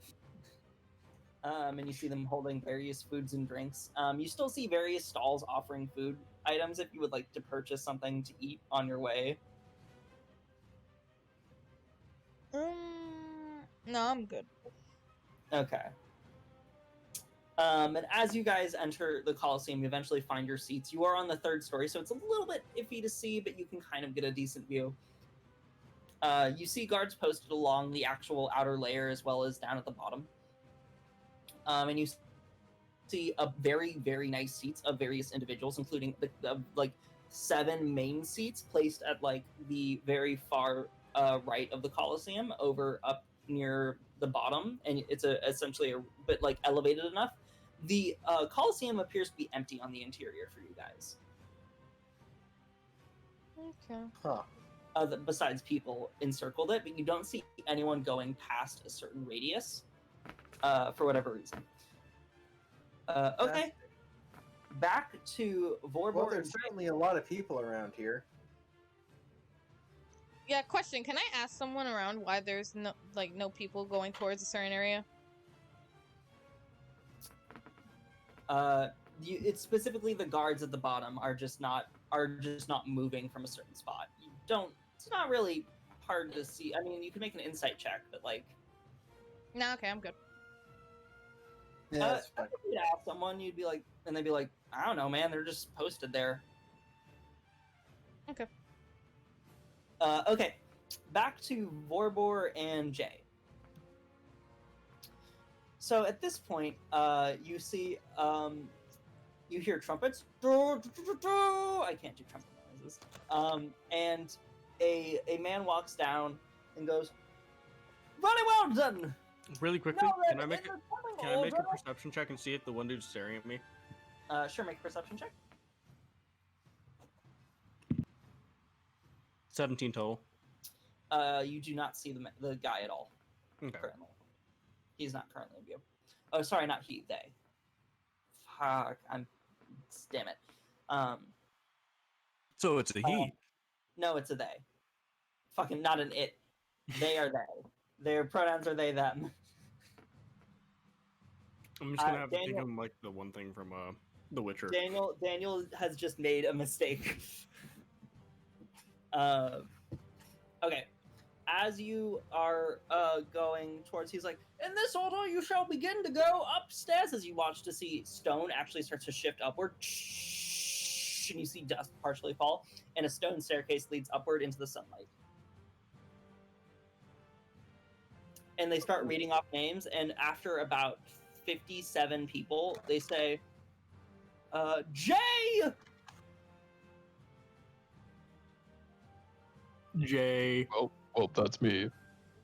And you see them holding various foods and drinks. You still see various stalls offering food items if you would like to purchase something to eat on your way. No, I'm good. Okay. And as you guys enter the Coliseum, you eventually find your seats. You are on the 3rd story, so it's a little bit iffy to see, but you can kind of get a decent view. You see guards posted along the actual outer layer as well as down at the bottom. And you see a very, very nice seats of various individuals, including the like 7 main seats placed at like the very far right of the Coliseum, over up near the bottom, and it's essentially a bit like elevated enough. The Coliseum appears to be empty on the interior for you guys. Okay. Huh. Besides people encircled it, but you don't see anyone going past a certain radius for whatever reason. Okay. Back to Vorbor. Well, there's certainly a lot of people around here. Yeah, question. Can I ask someone around why there's no people going towards a certain area? It's specifically the guards at the bottom are just not moving from a certain spot. It's not really hard to see. I mean, you can make an insight check, but like. No, okay, I'm good. Yeah, that's fine. If you'd ask someone, you'd be like, and they'd be like, "I don't know, man. They're just posted there." Okay. Okay. Back to Vorbor and Jay. So at this point, you see, you hear trumpets. I can't do trumpet noises. And a man walks down and goes, "Very well done." Really quickly, Now then, can I make in a the coming can I make a order- perception check and see if the one dude's staring at me? Sure, make a perception check. 17 total. You do not see the guy at all Okay. currently. He's not currently in view. Oh, sorry, not he. They. Fuck. Damn it. So it's a he. No, it's a they. Fucking not an it. They are they. Their pronouns are they, them. I'm just gonna have to think Daniel- of him like the one thing from The Witcher. Daniel has just made a mistake. Okay. As you are going towards, he's like, in this order you shall begin to go upstairs. As you watch to see stone actually starts to shift upward. And you see dust partially fall, and a stone staircase leads upward into the sunlight. And they start reading off names, and after about 57 people, they say, Jay! Jay. Well, that's me.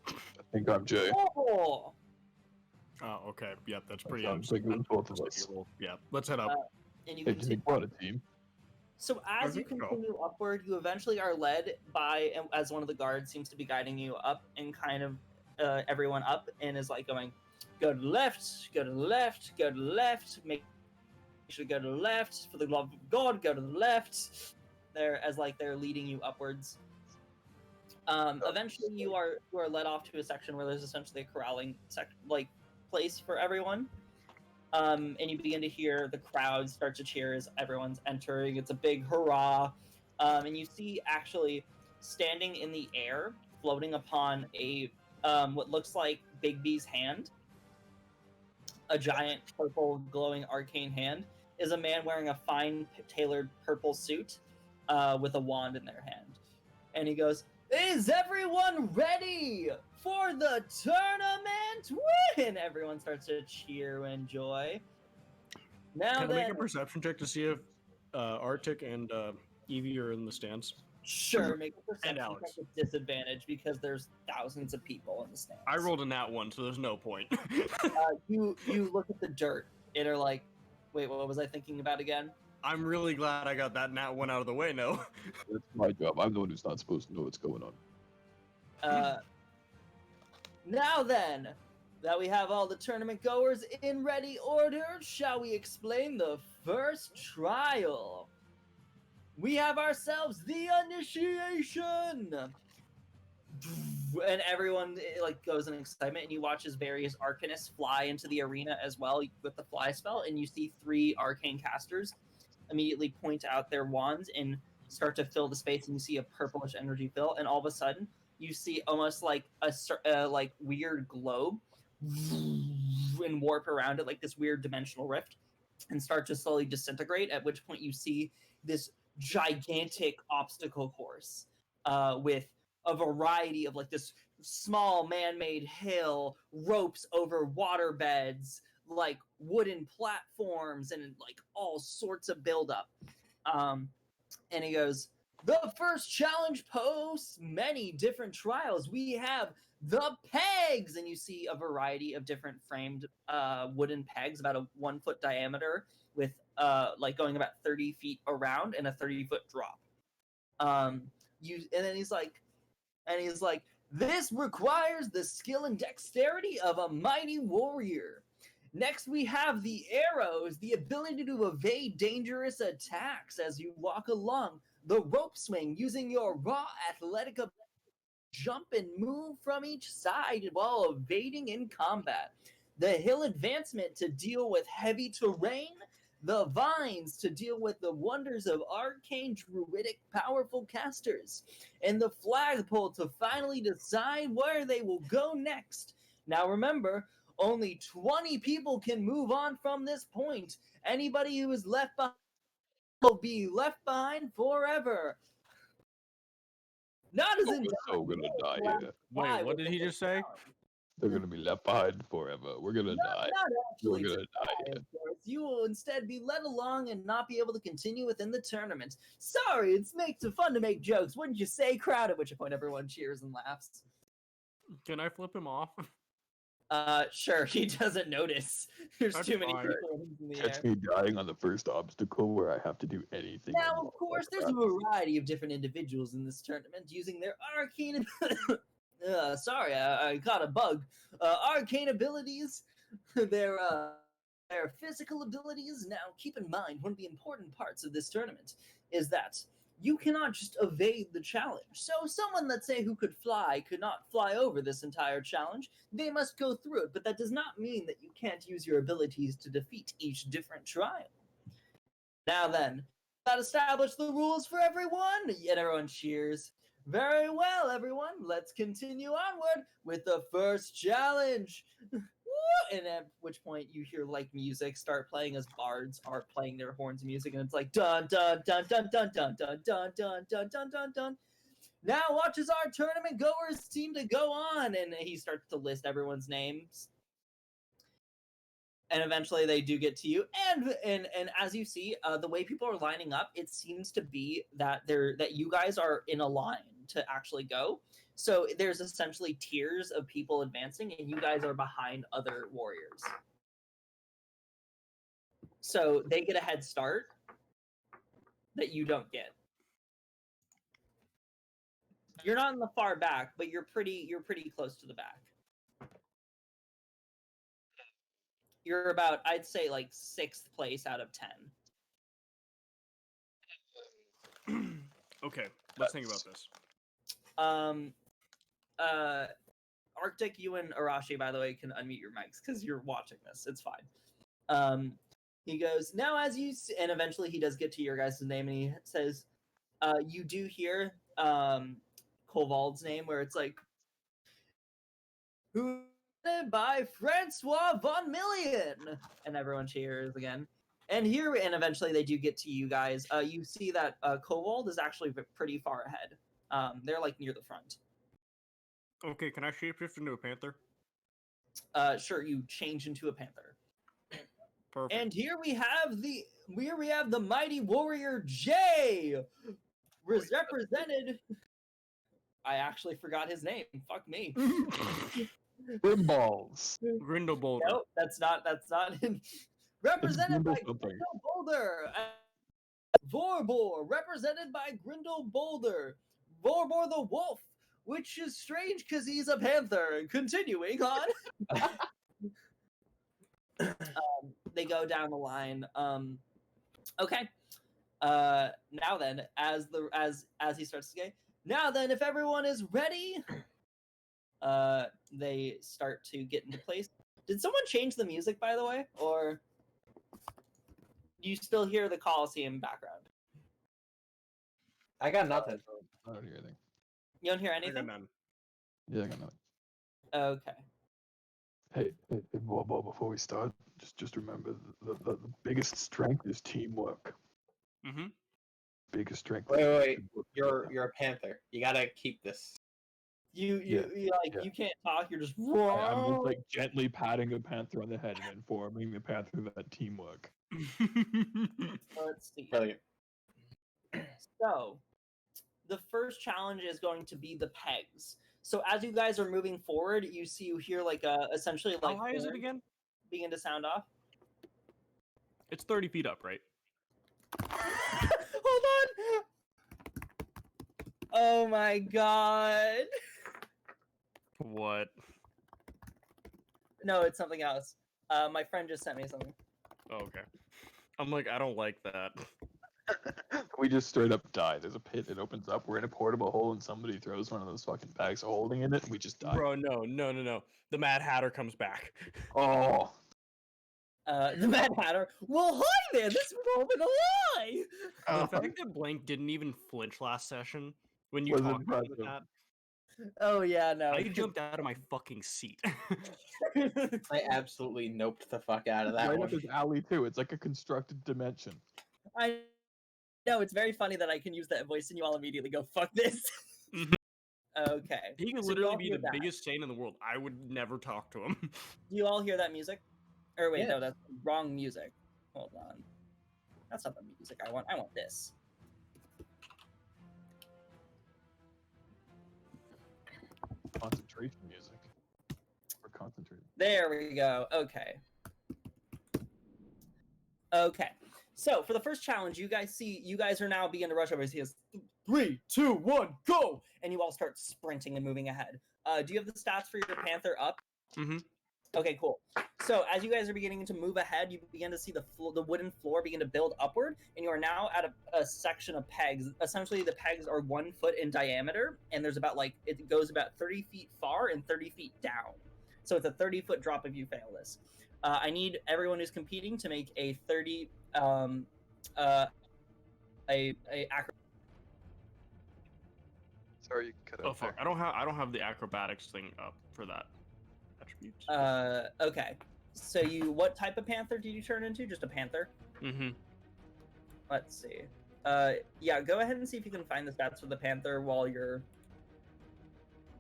I think I'm Jay. Oh! Oh, okay. Yep, that's pretty Sounds like it was both of us. Yeah, let's head up. And you Hey, can can see. you go on a team? So as you continue upward, you eventually are led by, as one of the guards seems to be guiding you up, and kind of everyone up, and is like going, go to the left, go to the left, go to the left, make sure to go to the left, for the love of God, go to the left. They're leading you upwards. Eventually you are led off to a section where there's essentially a corralling place for everyone. And you begin to hear the crowd start to cheer as everyone's entering. It's a big hurrah. And you see actually standing in the air, floating upon a what looks like Bigby's hand, a giant purple glowing arcane hand, is a man wearing a fine tailored purple suit with a wand in their hand. And he goes, is everyone ready for the tournament? Woo! And everyone starts to cheer and enjoy. Now Can I then, make a perception check to see if Arctic and Evie are in the stands? sure, make a perception check Alex. with disadvantage because there's thousands of people in the stands. I rolled a nat 1, so there's no point. You look at the dirt and are like, wait, what was I thinking about again? I'm really glad I got that nat 1 out of the way, no? That's my job. I'm the one who's not supposed to know what's going on. Now then, that we have all the tournament goers in ready order, shall we explain the first trial? We have ourselves the initiation! And everyone goes in excitement, and you watch as various arcanists fly into the arena as well with the fly spell, and you see 3 arcane casters immediately point out their wands and start to fill the space, and you see a purplish energy fill, and all of a sudden you see almost like a weird globe and warp around it like this weird dimensional rift and start to slowly disintegrate, at which point you see this gigantic obstacle course with a variety of this small man-made hill, ropes over water beds, wooden platforms, and all sorts of buildup. And he goes, the first challenge posts many different trials. We have the pegs, and you see a variety of different framed wooden pegs, about a 1 foot diameter, with going about 30 feet around and a 30-foot drop. And then he's like, this requires the skill and dexterity of a mighty warrior. Next, we have the arrows, the ability to evade dangerous attacks as you walk along. The rope swing, using your raw athletic ability to jump and move from each side while evading in combat. The hill advancement to deal with heavy terrain. The vines to deal with the wonders of arcane druidic powerful casters. And the flagpole to finally decide where they will go next. Now remember, only 20 people can move on from this point. Anybody who is left behind will be left behind forever. Not as in So gonna die here. Wait, what did he just say? They're gonna be left behind forever. We're gonna die. Not actually We're gonna to die die, here. of course. You will instead be led along and not be able to continue within the tournament. Sorry, it's fun to make jokes, wouldn't you say, crowd? At which point everyone cheers and laughs. Can I flip him off? Sure, he doesn't notice. There's That's too many fine. people in the air. Catch me dying on the first obstacle where I have to do anything. Now, anymore. of course, there's a variety of different individuals in this tournament using their arcane Sorry, I got a bug. Arcane abilities, their physical abilities. Now, keep in mind, one of the important parts of this tournament is that you cannot just evade the challenge. So someone, let's say, who could fly could not fly over this entire challenge. They must go through it, but that does not mean that you can't use your abilities to defeat each different trial. Now then, that established the rules for everyone, and everyone cheers. Very well, everyone. Let's continue onward with the first challenge. Woo! And at which point you hear like music start playing as bards are playing their horns and music, and it's like dun dun dun dun dun dun dun dun dun dun dun dun dun. Now watch as our tournament goers seem to go on, and he starts to list everyone's names. And eventually they do get to you, and as you see, the way people are lining up, it seems to be that you guys are in a line to actually go. So there's essentially tiers of people advancing, and you guys are behind other warriors. So they get a head start that you don't get. You're not in the far back, but you're pretty close to the back. You're about, I'd say, like 6th place out of 10. Okay, let's think about this. Arctic, you and Arashi, by the way, can unmute your mics because you're watching this. It's fine. He goes, now as you see, and eventually he does get to your guys' name, and he says, you do hear Koval's name, where it's like, who by Francois von Million, and everyone cheers again. And eventually they do get to you guys. You see that Koval is actually pretty far ahead. They're like near the front. Okay, can I shapeshift into a panther? Sure, you change into a panther. Perfect. And here we have the mighty warrior J, represented. I actually forgot his name. Fuck me. Grimballs. Grindelboulder. No, that's not represented by something. Grindelboulder. Vorbor, represented by Grindelboulder. Vorbor the wolf, which is strange because he's a panther. Continuing on. They go down the line. Okay. Now then, as he starts to get, now then, if everyone is ready, they start to get into place. Did someone change the music, by the way, or do you still hear the Coliseum background? I got nothing. I don't hear anything. You don't hear I got anything? none. Yeah, I got nothing. Okay. Hey, Bobo, before we start, just remember the biggest strength is teamwork. Mm-hmm. Biggest strength. Wait. You're a panther. You gotta keep this. You can't talk. You're just. I'm just like gently patting a panther on the head and informing the panther that teamwork. Let's see. Brilliant. So, the first challenge is going to be the pegs. So as you guys are moving forward, you hear like essentially like How high is it again? begin to sound off. It's 30 feet up, right? Hold on. Oh my god. What? No, it's something else. My friend just sent me something. Oh, okay. I'm like, I don't like that. We just straight up die. There's a pit. It opens up. We're in a portable hole, and somebody throws one of those fucking bags of holding in it. And we just die. Bro, no. The Mad Hatter comes back. Oh. The Mad Hatter. Well, hi there. This moment alive. The fact that Blank didn't even flinch last session when you Was talked about impressive. that, Oh yeah, no. I jumped out of my fucking seat. I absolutely noped the fuck out of that Right one. up his alley too. It's like a constructed dimension. I know, it's very funny that I can use that voice and you all immediately go, fuck this. Mhm. Okay. He can So you literally all be hear the that. biggest saint in the world. I would never talk to him. Do you all hear that music? Or wait, Yeah. no, that's wrong music. Hold on. That's not the music I want. I want this. Concentration music. We're concentrating. There we go. Okay. Okay. So for the first challenge, you guys are now beginning to rush over. He says, 3, 2, 1, go! And you all start sprinting and moving ahead. Do you have the stats for your Panther up? Mm-hmm. Okay, cool. So as you guys are beginning to move ahead, you begin to see the wooden floor begin to build upward, and you are now at a section of pegs. Essentially, the pegs are 1 foot in diameter, and there's about it goes about 30 feet far and 30 feet down. So it's a 30-foot drop if you fail this. I need everyone who's competing to make a 30 Sorry, you cut out. Oh fuck! there. I don't have the acrobatics thing up for that attribute. Okay. So what type of panther did you turn into? Just a panther? Mm-hmm. Let's see. Yeah, go ahead and see if you can find the stats for the panther while you're...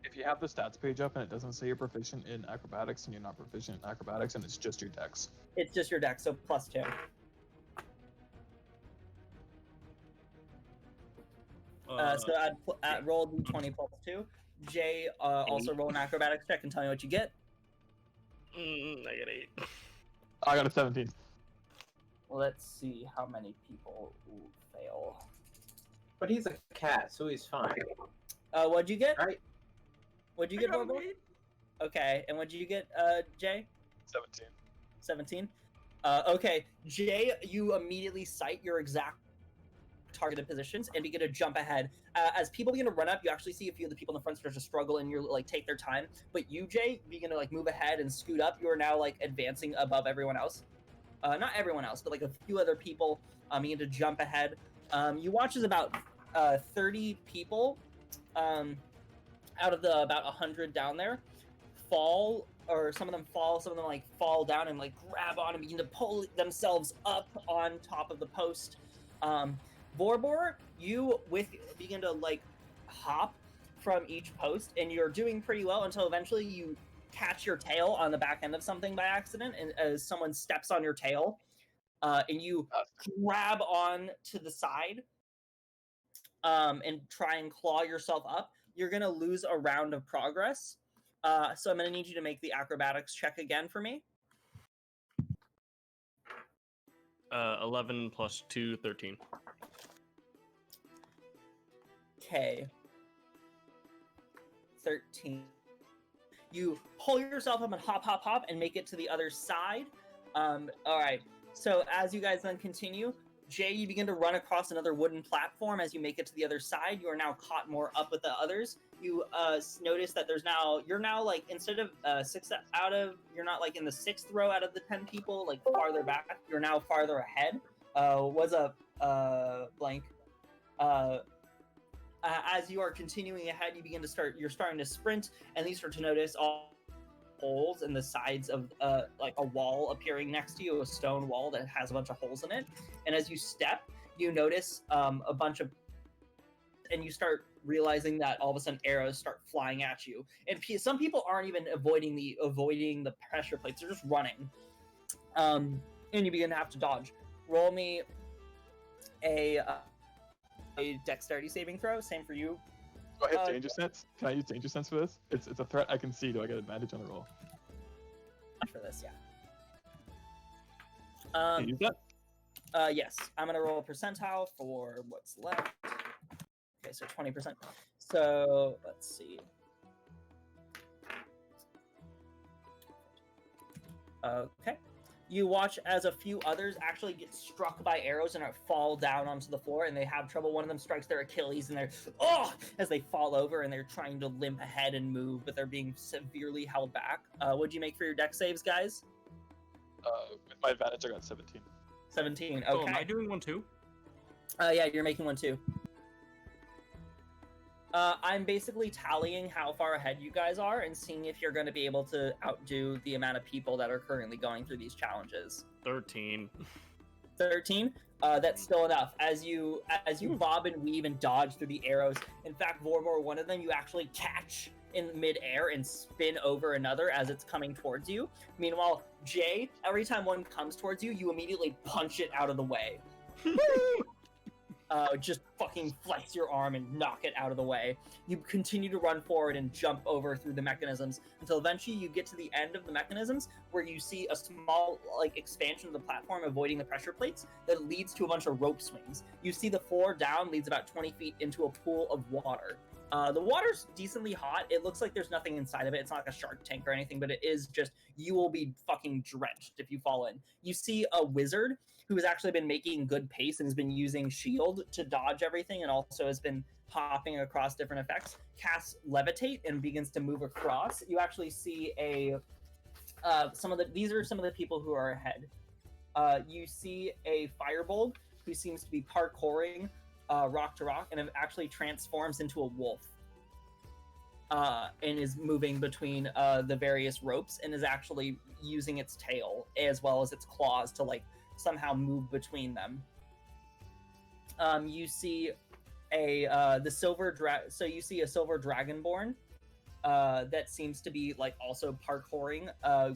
If you have the stats page up and it doesn't say you're proficient in acrobatics and you're not proficient in acrobatics and it's just your dex. It's just your dex, so +2. So add roll d20 +2. Jay, also roll an acrobatics check and tell me what you get. I get 8. I got a 17. Let's see how many people fail. But he's a cat, so he's fine. What'd you get? Right. What'd you get, Bobo? Okay, and what'd you get, Jay? 17. 17? Okay, Jay, you immediately cite your exact targeted positions and begin to jump ahead. As people begin to run up, you actually see a few of the people in the front start to struggle and you're take their time. But you, Jay, begin to move ahead and scoot up. You are now advancing above everyone else. Not everyone else, but a few other people begin to jump ahead. You watch as about 30 people out of the about 100 down there fall, or some of them fall, some of them fall down and grab on and begin to pull themselves up on top of the post. Borbor, you begin to hop from each post, and you're doing pretty well until eventually you catch your tail on the back end of something by accident, and as someone steps on your tail, and you grab on to the side, and try and claw yourself up. You're gonna lose a round of progress. So I'm gonna need you to make the acrobatics check again for me. 11 + 2, 13. Okay. 13. You pull yourself up and hop, and make it to the other side. All right. So as you guys then continue, Jay, you begin to run across another wooden platform. As you make it to the other side, you are now caught more up with the others. You notice that you're now instead of you're not in the 6th row out of the 10 people, farther back. You're now farther ahead. Was a blank. As you are continuing ahead, you're starting to sprint, and you start to notice all holes in the sides of a wall appearing next to you, a stone wall that has a bunch of holes in it. And as you step, you notice a bunch of, and you start realizing that all of a sudden arrows start flying at you. And some people aren't even avoiding the pressure plates; they're just running. And you begin to have to dodge. Roll me a dexterity saving throw. Same for you. Do I have danger sense? Can I use danger sense for this? It's a threat I can see. Do I get advantage on the roll? For this, yeah. Can you use that? Yes. I'm gonna roll a percentile for what's left. Okay, so 20%. So let's see. Okay. You watch as a few others actually get struck by arrows and fall down onto the floor, and they have trouble. One of them strikes their Achilles, and they're as they fall over, and they're trying to limp ahead and move, but they're being severely held back. What'd you make for your dex saves, guys? With my advantage, I got 17. 17. Okay. Oh, am I doing one too? Yeah, you're making one too. I'm basically tallying how far ahead you guys are and seeing if you're going to be able to outdo the amount of people that are currently going through these challenges. 13. 13? That's still enough. As you bob and weave and dodge through the arrows, in fact, Vormor, one of them you actually catch in midair and spin over another as it's coming towards you. Meanwhile, Jay, every time one comes towards you, you immediately punch it out of the way. Just fucking flex your arm and knock it out of the way. You continue to run forward and jump over through the mechanisms until eventually you get to the end of the mechanisms where you see a small expansion of the platform avoiding the pressure plates that leads to a bunch of rope swings. You see the floor down leads about 20 feet into a pool of water. The water's decently hot. It looks like there's nothing inside of it. It's not like a shark tank or anything, but it is just, you will be fucking drenched if you fall in. You see a wizard who has actually been making good pace and has been using shield to dodge everything, and also has been hopping across different effects, casts levitate and begins to move across. You actually see these are some of the people who are ahead. You see a firebolt who seems to be parkouring rock to rock, and it actually transforms into a wolf, and is moving between the various ropes, and is actually using its tail as well as its claws to like somehow move between them. You see you see a silver dragonborn that seems to be like also parkouring,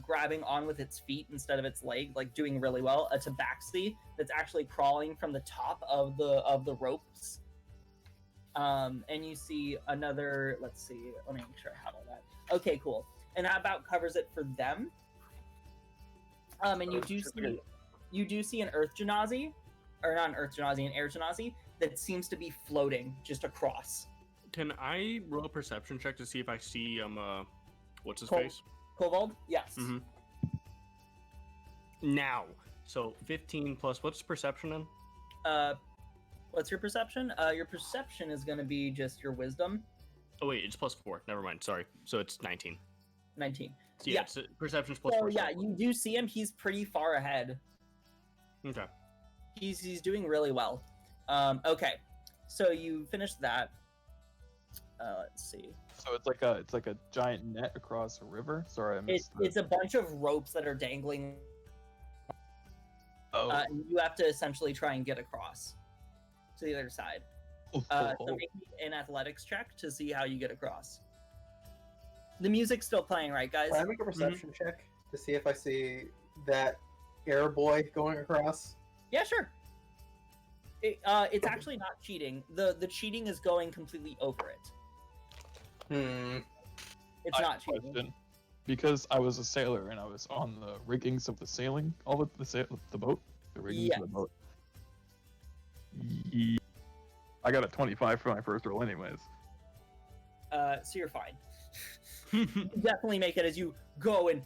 grabbing on with its feet instead of its leg, like doing really well. A tabaxi that's actually crawling from the top of the ropes. And you see another, let's see, let me make sure I have all that. Okay, cool. And that about covers it for them. And you do see an earth genasi, or not an earth genasi, an air genasi that seems to be floating just across. Can I roll a perception check to see if I see what's his Col- face? Kobold? Yes. Mm-hmm. Now, so 15 plus what's perception in? What's your perception? Your perception is going to be just your wisdom. Oh wait, it's +4. Never mind. Sorry. So it's 19. 19. So yeah, it's perception's +4. So yeah, you do see him. He's pretty far ahead. Okay. He's doing really well. Okay, so you finished that. Let's see. So it's like a giant net across a river. Sorry, I missed. It's a bunch of ropes that are dangling. Oh. And you have to essentially try and get across to the other side. So make me an athletics check to see how you get across. The music's still playing, right, guys? Can I make a perception check to see if I see that air boy going across? Yeah, sure. It's actually not cheating. The cheating is going completely over it. It's not cheating. Question. Because I was a sailor and I was on the riggings of the sailing, all of the boat, the riggings of the boat. I got a 25 for my first roll, anyways. So you're fine. You definitely make it as you go and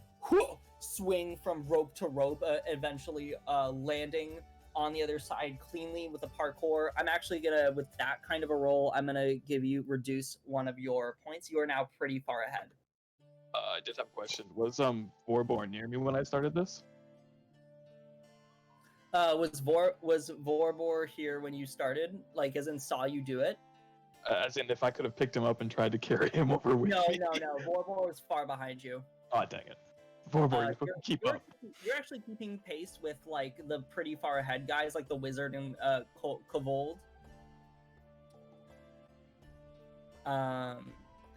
swing from rope to rope, eventually landing on the other side cleanly with the parkour. I'm actually gonna, with that kind of a roll, I'm gonna reduce one of your points. You are now pretty far ahead. I did have a question. Was Vorborn near me when I started this? Was Vorbor here when you started? Like, as in saw you do it? As in, if I could have picked him up and tried to carry him over with me. No. Vorbor was far behind you. Oh, dang it. Vorbor, you're supposed to keep up. You're actually keeping pace with, like, the pretty far ahead guys, like the Wizard and Kovold.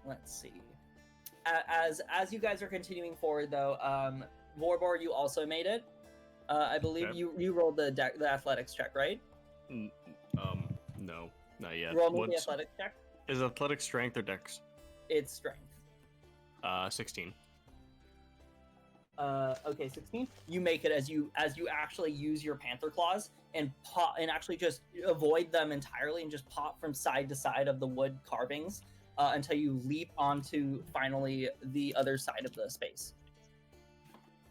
Let's see. As you guys are continuing forward, though, Vorbor, you also made it. I believe Okay. you rolled the athletics check, right? No, not yet. Roll me the athletics check. Is athletics strength or dex? It's strength. 16. Okay, 16. You make it as you actually use your panther claws and pop and actually just avoid them entirely and just pop from side to side of the wood carvings until you leap onto finally the other side of the space.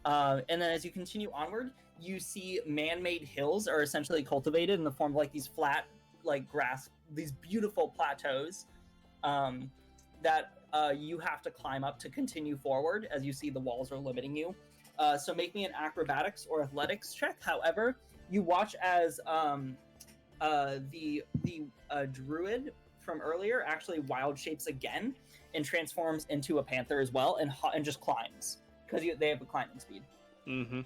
And then as you continue onward, you see man-made hills are essentially cultivated in the form of like these flat, like grass, these beautiful plateaus that you have to climb up to continue forward, as you see the walls are limiting you. So make me an acrobatics or athletics check. However, you watch as the druid from earlier actually wild shapes again and transforms into a panther as well, and just climbs because they have a climbing speed. Mm-hmm.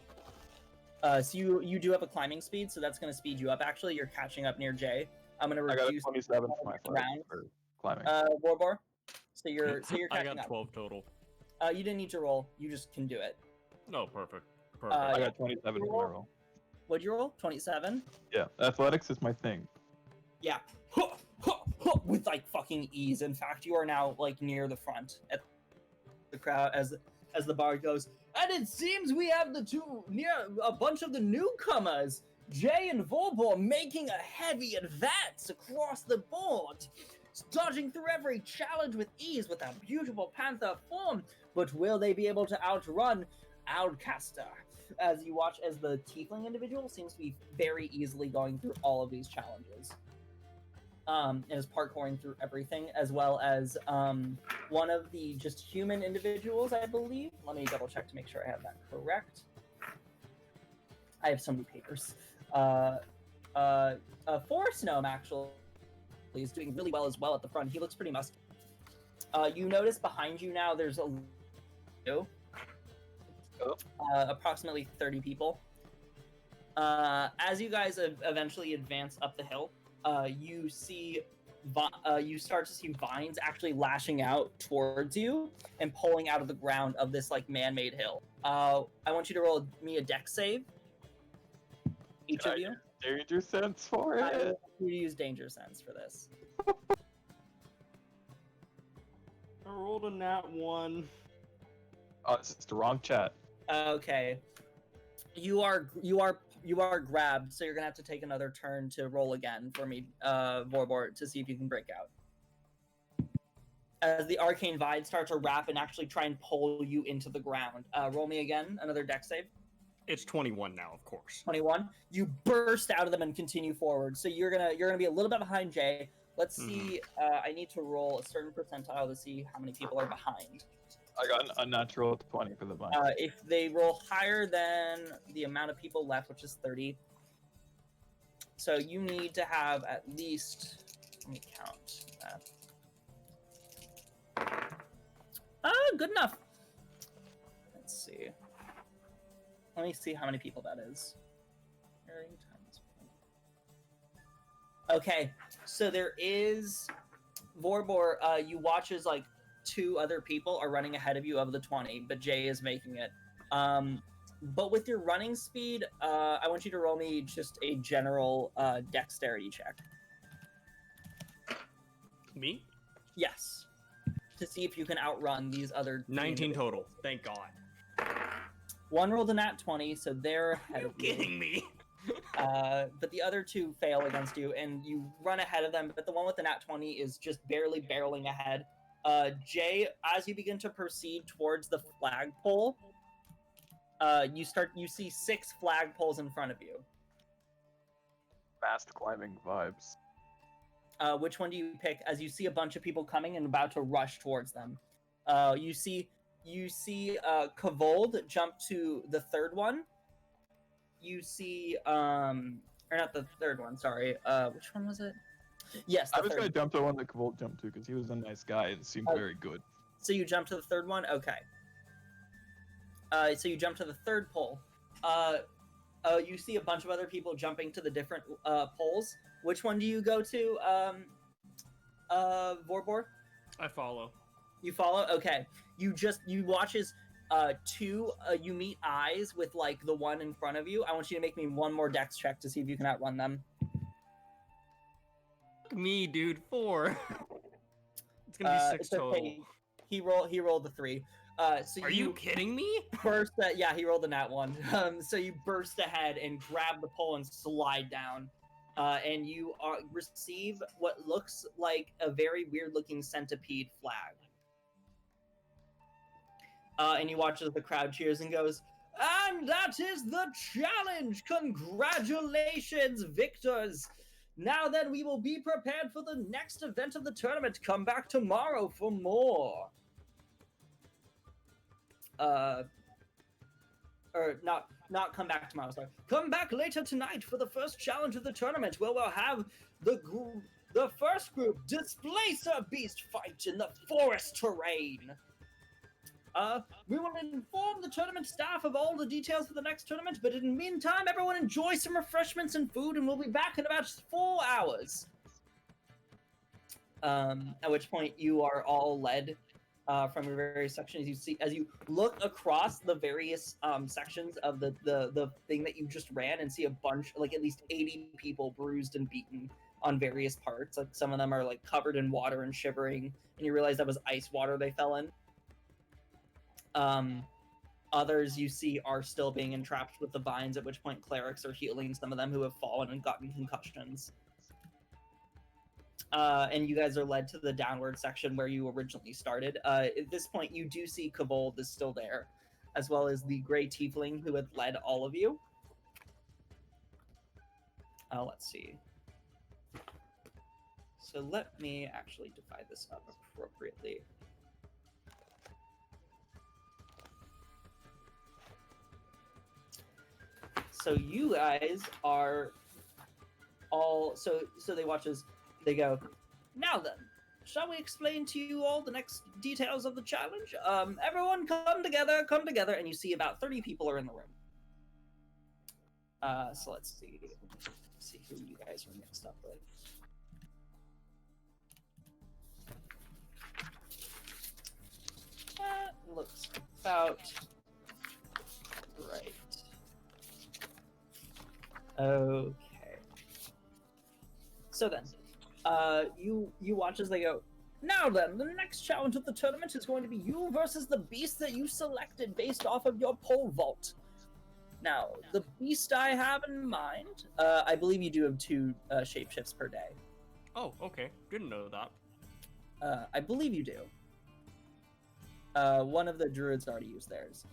So you do have a climbing speed, so that's going to speed you up. Actually, you're catching up near Jay. I'm going to reduce. I got a 27 for my round for climbing. Warbor. So you're I catching got up. 12 total. You didn't need to roll. You just can do it. No, perfect. I got 27 for my roll. What'd you roll? 27? Yeah, athletics is my thing. Yeah. With like fucking ease. In fact, you are now like near the front at the crowd as the bard goes, and it seems we have a bunch of the newcomers, Jay and Volbor, making a heavy advance across the board. dodging through every challenge with ease with that beautiful panther form. But will they be able to outrun Outcaster? As you watch as the tiefling individual seems to be very easily going through all of these challenges. And is parkouring through everything, as well as one of the just human individuals, I believe. Let me double check to make sure I have that correct. I have so many papers. Forest Gnome, actually, is doing really well as well at the front. He looks pretty muscular. You notice behind you now there's approximately 30 people. As you guys eventually advance up the hill, you start to see vines actually lashing out towards you and pulling out of the ground of this like man-made hill. I want you to roll me a dex save. Each of you. Danger sense for I it. will use danger sense for this. I rolled a nat 1. Oh, it's the wrong chat. Okay. You are grabbed, so you're gonna have to take another turn to roll again for me, Vorbor, to see if you can break out. As the arcane vines start to wrap and actually try and pull you into the ground. Roll me again, another dex save. It's 21 now, of course. 21. You burst out of them and continue forward. So you're gonna be a little bit behind Jay. Let's see. I need to roll a certain percentile to see how many people are behind. I got an unnatural 20 for the bunch. If they roll higher than the amount of people left, which is 30, so you need to have at least. Let me count that. Good enough. Let's see. Let me see how many people that is. Okay, so there is Vorbor. You watch as like 2 other people are running ahead of you of the 20, but Jay is making it. But with your running speed, I want you to roll me just a general dexterity check. Me? Yes. To see if you can outrun these other 19 total. Thank God. One rolled a nat 20, so they're ahead of you. Kidding me? But the other 2 fail against you, and you run ahead of them, but the one with the nat 20 is just barely barreling ahead. Jay, as you begin to proceed towards the flagpole, you see 6 flagpoles in front of you. Fast climbing vibes. Which one do you pick as you see a bunch of people coming and about to rush towards them? You see Kavold jump to the 3rd one. You see, or not the 3rd one, sorry. Which one was it? Yes, I was going to jump to the one that Kavolt jumped to because he was a nice guy and seemed very good. So you jump to the 3rd one? Okay. So you jump to the 3rd pole. You see a bunch of other people jumping to the different poles. Which one do you go to, Vorbor? I follow. You follow? Okay. You watch as you meet eyes with like the one in front of you. I want you to make me one more dex check to see if you can outrun them. Me, dude. 4. It's gonna be 6 total. Okay. He rolled the 3. So Are you kidding me? Burst yeah, he rolled the nat 1. So you burst ahead and grab the pole and slide down. And you receive what looks like a very weird-looking centipede flag. And you watch as the crowd cheers and goes, "And that is the challenge! Congratulations, victors! Now then, we will be prepared for the next event of the tournament. Come back tomorrow for more." Or not come back tomorrow, sorry. Come back later tonight for the first challenge of the tournament, where we'll have the first group Displacer Beast fight in the forest terrain. We will inform the tournament staff of all the details for the next tournament, but in the meantime, everyone enjoy some refreshments and food, and we'll be back in about 4 hours. At which point you are all led from your various sections. As you look across the various sections of the thing that you just ran, and see a bunch, like at least 80 people bruised and beaten on various parts. Like some of them are like covered in water and shivering, and you realize that was ice water they fell in. Others you see are still being entrapped with the vines, at which point clerics are healing some of them who have fallen and gotten concussions. and you guys are led to the downward section where you originally started. At this point, you do see Kobold is still there, as well as the gray tiefling who had led all of you. Let's see. So let me actually divide this up appropriately. So you guys are all so they watch as they go, now then, shall we explain to you all the next details of the challenge? Everyone come together, and you see about 30 people are in the room. So let's see who you guys are mixed up with. That looks about right. Okay. So then, you watch as they go, now then, the next challenge of the tournament is going to be you versus the beast that you selected based off of your pole vault. Now, the beast I have in mind, I believe you do have 2 shapeshifts per day. Oh, okay. Didn't know that. I believe you do. One of the druids already used theirs.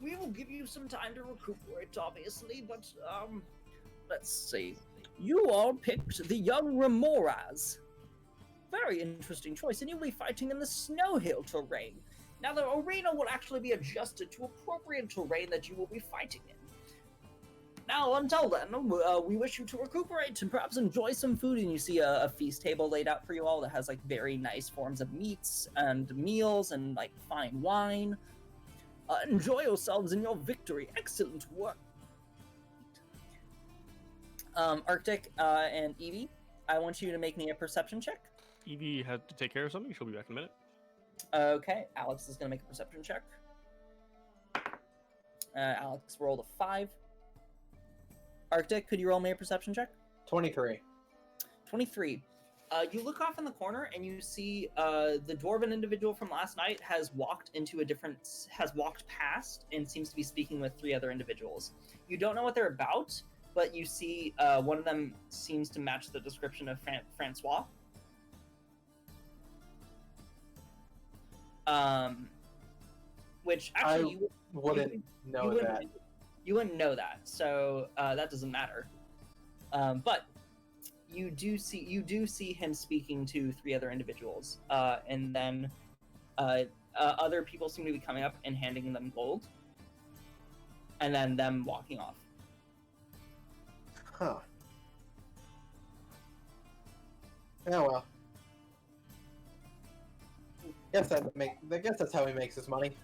We will give you some time to recuperate, obviously, but, let's see. You all picked the young Remoraz. Very interesting choice, and you'll be fighting in the snow hill terrain. Now, the arena will actually be adjusted to appropriate terrain that you will be fighting in. Now, until then, we wish you to recuperate and perhaps enjoy some food, and you see a feast table laid out for you all that has, like, very nice forms of meats and meals and, like, fine wine. Enjoy yourselves in your victory. Excellent work. Arctic and Evie, I want you to make me a perception check. Evie had to take care of something. She'll be back in a minute. Okay, Alex is going to make a perception check. Alex rolled a 5. Arctic, could you roll me a perception check? 23. 23. You look off in the corner and you see the dwarven individual from last night has walked past and seems to be speaking with 3 other individuals. You don't know what they're about, but you see one of them seems to match the description of Francois. Which actually you wouldn't know that. You wouldn't know that, so that doesn't matter. But you do see him speaking to 3 other individuals, and then other people seem to be coming up and handing them gold, and then them walking off. Huh. Oh well. I guess that's how he makes his money.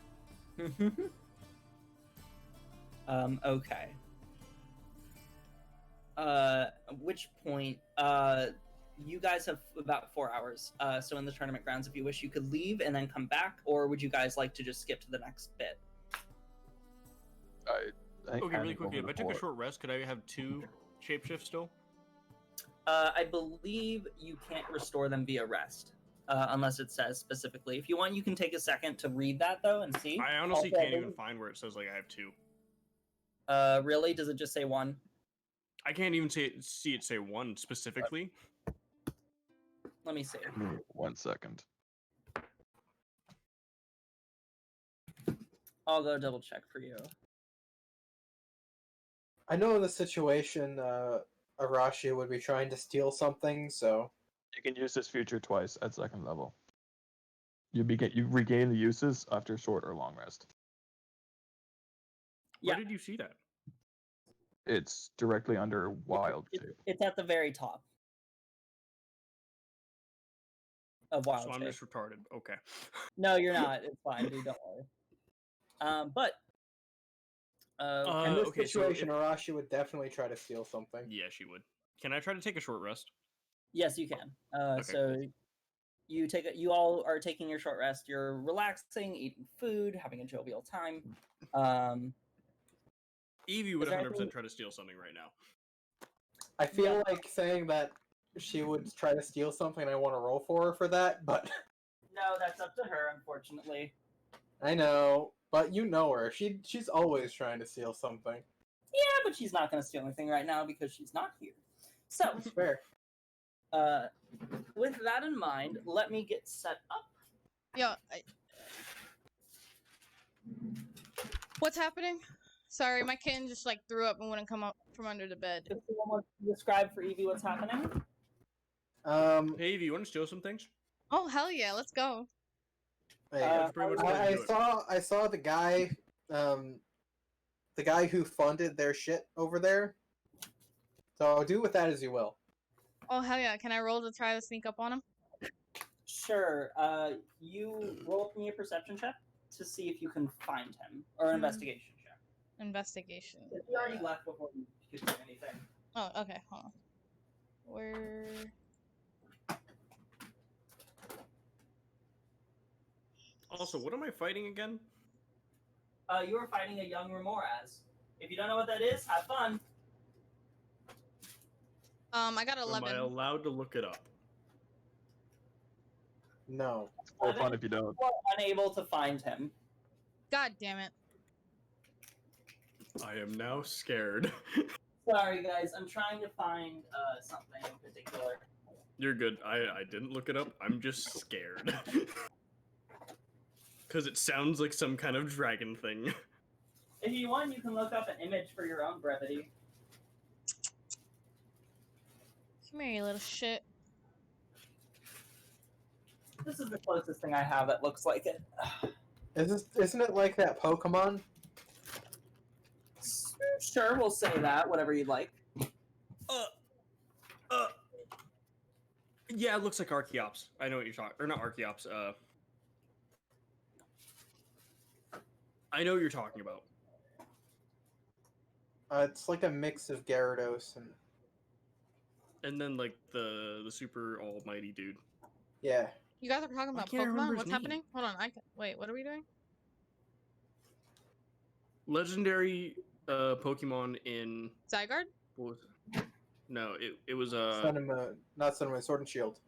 Okay. At which point, you guys have about 4 hours. So in the tournament grounds, if you wish, you could leave and then come back, or would you guys like to just skip to the next bit? Okay, really quickly, if I took a short rest, could I have 2 shapeshifts still? I believe you can't restore them via rest, unless it says specifically. If you want, you can take a second to read that, though, and see. I honestly can't even find where it says, like, I have 2. Really? Does it just say 1? I can't even see it say 1 specifically. Let me see. 1 second. I'll go double check for you. I know in this situation, Arashi would be trying to steal something, so... You can use this feature twice at 2nd level. You regain the uses after short or long rest. Where did you see that? It's directly under wild shape. It's at the very top of wild So I'm shape. just retarded. Okay. No, you're not. It's fine, dude. Don't worry. In this okay, situation, Arashi would definitely try to steal something. Yeah, she would. Can I try to take a short rest? Yes, you can. Okay, So you all are taking your short rest. You're relaxing, eating food, having a jovial time. Evie would Is there 100% anything- try to steal something right now. I feel like saying that she would try to steal something, I want to roll for her for that, but... No, that's up to her, unfortunately. I know, but you know her. She's always trying to steal something. Yeah, but she's not going to steal anything right now because she's not here. So, That's fair. with that in mind, let me get set up. Yeah. What's happening? Sorry, my kitten just like threw up and wouldn't come up from under the bed. If someone wants to describe for Evie what's happening. Hey, Evie, you want to steal some things? Oh hell yeah, let's go. Hey, That's pretty much what I do it. I saw the guy who funded their shit over there. So do with that as you will. Oh hell yeah, can I roll to try to sneak up on him? Sure. You roll me a perception check to see if you can find him, or an investigation check. Investigation. He already left before you could do anything. Oh, okay, hold on. Where? Also, what am I fighting again? You are fighting a young Remoraz. If you don't know what that is, have fun. I got 11. Am I allowed to look it up? No. More fun if you don't. You are unable to find him. God damn it. I am now scared. Sorry, guys. I'm trying to find something in particular. You're good. I didn't look it up. I'm just scared. Because it sounds like some kind of dragon thing. If you want, you can look up an image for your own brevity. Come here, you little shit. This is the closest thing I have that looks like it. Isn't it like that Pokemon? Sure, we'll say that. Whatever you'd like. Yeah, it looks like Archeops. I know what you're talking. Or not Archeops. I know what you're talking about. It's like a mix of Gyarados and then like the super almighty dude. yeah. You guys are talking about can't I remember Pokemon? his What's name? happening? Hold on, wait, what are we doing? Legendary Pokemon in Zygarde? what was it? No, it was Sun and Moon, not Sun and Moon, Sword and Shield.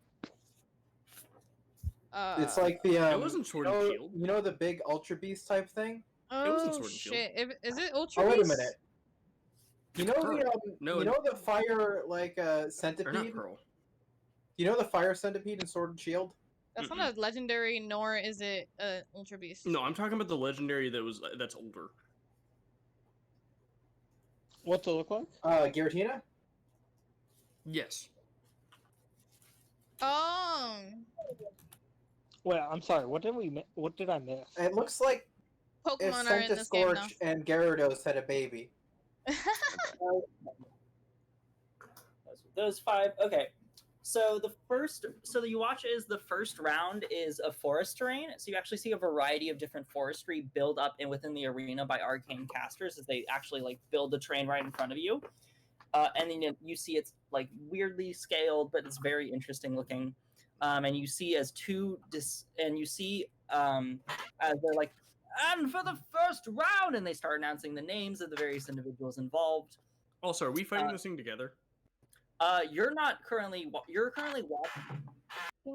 It's like the it wasn't Sword and Shield. You know the big Ultra Beast type thing? It wasn't Oh Sword and Shield. shit! Is it Ultra Oh wait a Beast? minute. You know No, you know the fire like Or not centipede? Pearl. You know the fire centipede in Sword and Shield? That's not a legendary, nor is it Ultra Beast. No, I'm talking about the legendary that's older. What's it look like? Giratina? Yes. Oh. Wait, I'm sorry. What did I miss? It looks like if Pokemon are in this game now. Centiskorch and Gyarados had a baby. Those five. Okay. So you watch as the first round is a forest terrain. So you actually see a variety of different forestry build up within the arena by arcane casters as they actually like build the terrain right in front of you. And then you see it's like weirdly scaled, but it's very interesting looking. And you see as as they're like, and for the first round, and they start announcing the names of the various individuals involved. Also, are we fighting this thing together? You're currently watching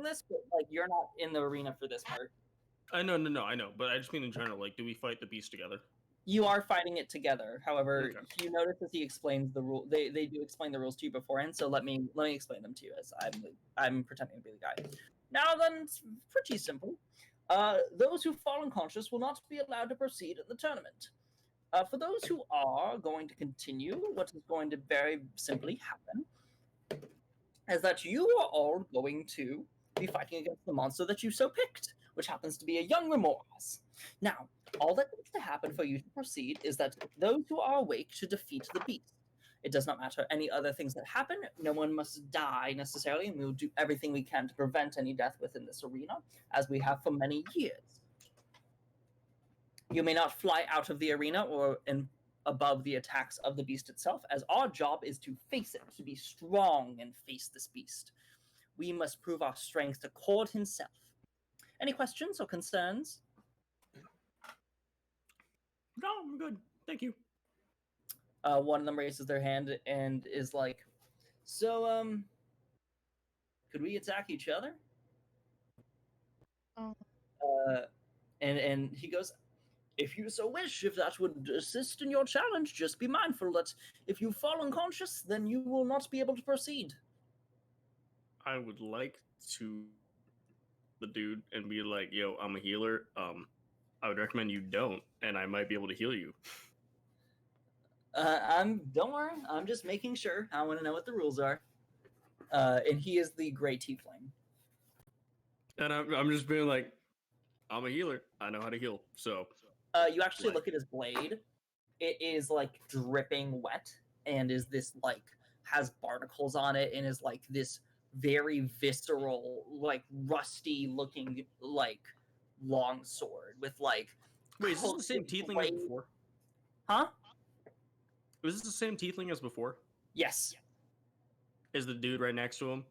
this, but like you're not in the arena for this part. I know, I know, but I just mean in general. Like, do we fight the beast together? You are fighting it together. However, Okay. you notice as he explains the rule, they do explain the rules to you beforehand. So let me explain them to you as I'm pretending to be the guy. Now then, it's pretty simple. Those who fall unconscious will not be allowed to proceed in the tournament. For those who are going to continue, what is going to very simply happen is that you are all going to be fighting against the monster that you so picked, which happens to be a young Remoraz. Now, all that needs to happen for you to proceed is that those who are awake should defeat the beast. It does not matter any other things that happen. No one must die necessarily, and we will do everything we can to prevent any death within this arena, as we have for many years. You may not fly out of the arena or above the attacks of the beast itself, as our job is to face it, to be strong and face this beast. We must prove our strength to Cord himself. Any questions or concerns? No, I'm good. Thank you. One of them raises their hand and is like, so, could we attack each other? Oh. And he goes, if you so wish, if that would assist in your challenge, just be mindful that if you fall unconscious, then you will not be able to proceed. I would like to the dude and be like, yo, I'm a healer. I would recommend you don't, and I might be able to heal you. Don't worry, I'm just making sure. I want to know what the rules are. And he is the Gray Tiefling. And I'm just being like, I'm a healer. I know how to heal. So you actually look at his blade. It is like dripping wet and is this like has barnacles on it and is like this very visceral, like rusty looking like long sword with like. Wait, is this the same tiefling as before? Huh? Was this the same tiefling as before? Yes. Is the dude right next to him?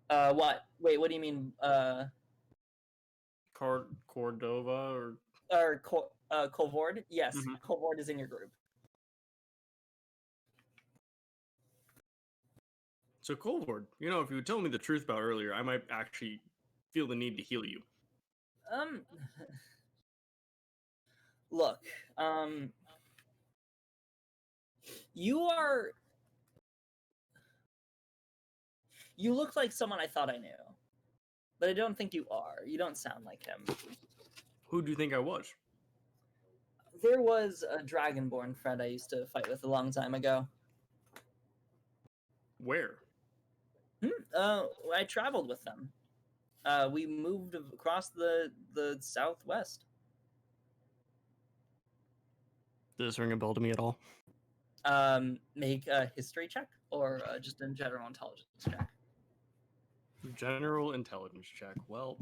What? Wait, what do you mean? Cordova or Colvord? Yes, Colvord is in your group. So Colvord, you know, if you would tell me the truth about earlier, I might actually feel the need to heal you. Look, you look like someone I thought I knew, but I don't think you are. You don't sound like him. Who do you think I was? There was a Dragonborn friend I used to fight with a long time ago. Where? I traveled with them. We moved across the southwest. Does this ring a bell to me at all? Make a history check or just a general intelligence check. General intelligence check. Well,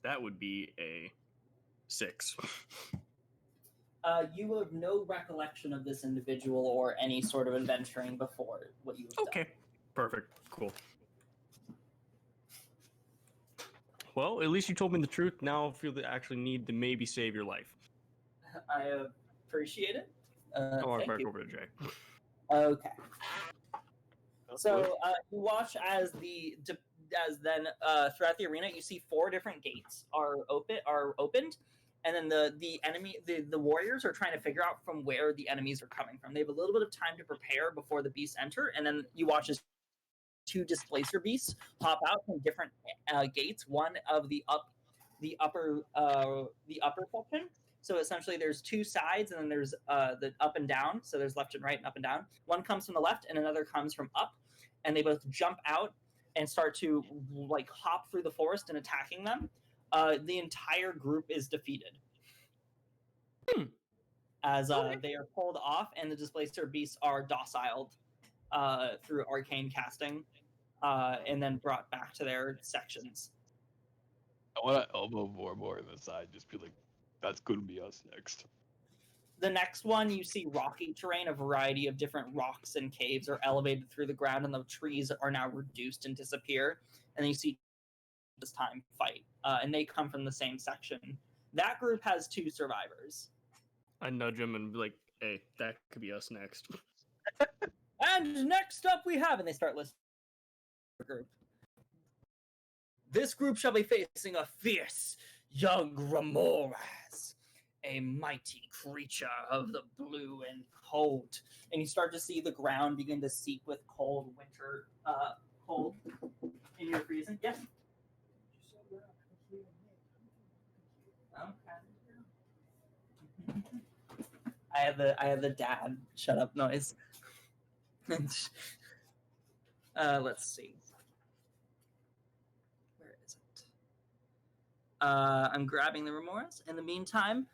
that would be a 6. You have no recollection of this individual or any sort of adventuring before what you've done. Okay, perfect, cool. Well, at least you told me the truth. Now I feel the actually need to maybe save your life. I appreciate it. I'll walk thank back you. over to Jay. Okay. So you watch as throughout the arena, you see 4 different gates are opened, and then the warriors are trying to figure out from where the enemies are coming from. They have a little bit of time to prepare before the beasts enter, and then you watch as 2 displacer beasts pop out from different gates. One of the upper section. So essentially, there's 2 sides, and then there's the up and down. So there's left and right and up and down. One comes from the left, and another comes from up, and they both jump out and start to like hop through the forest and attacking them. The entire group is defeated. As they are pulled off, and the displacer beasts are dociled through arcane casting, and then brought back to their sections. I want to elbow more in the side, just be like, that's going to be us next. The next one, you see rocky terrain. A variety of different rocks and caves are elevated through the ground, and the trees are now reduced and disappear. And then you see this time fight, and they come from the same section. That group has 2 survivors. I nudge him and be like, hey, that could be us next. And next up we have, and they start listing the group. This group shall be facing a fierce young Ramoras, a mighty creature of the blue and cold. And you start to see the ground begin to seep with cold winter, cold. And you're freezing? Yes. Okay. I have the dad shut up noise. Let's see. Where is it? I'm grabbing the Remoras. In the meantime,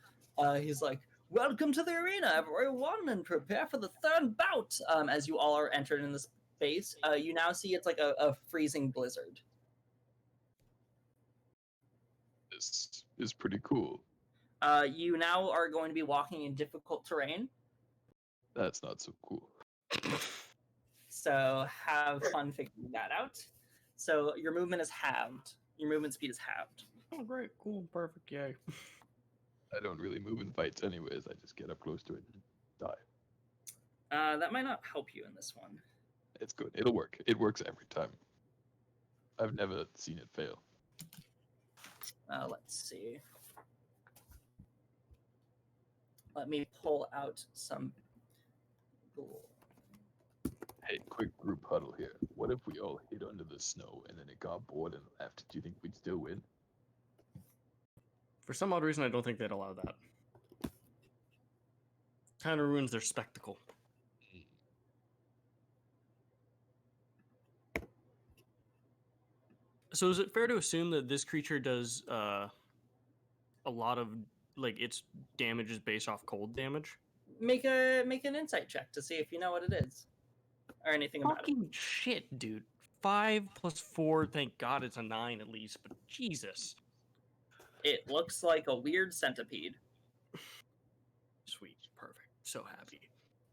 he's like, welcome to the arena, everyone, and prepare for the 3rd bout. As you all are entered in the space, you now see it's like a freezing blizzard. This is pretty cool. You now are going to be walking in difficult terrain. That's not so cool. So have fun figuring that out. So your movement is halved. Your movement speed is halved. Oh, great, cool, perfect, yay. I don't really move in fights anyways. I just get up close to it and die. That might not help you in this one. It's good. It'll work. It works every time. I've never seen it fail. Let's see. Let me pull out some. Hey, quick group huddle here. What if we all hid under the snow and then it got bored and left? Do you think we'd still win? For some odd reason, I don't think they'd allow that. Kind of ruins their spectacle. So is it fair to assume that this creature does a lot of like its damage is based off cold damage? Make an insight check to see if you know what it is or anything about it. Fucking shit, dude. 5 plus 4. Thank God it's a 9 at least. But Jesus. It looks like a weird centipede. Sweet, perfect. So happy.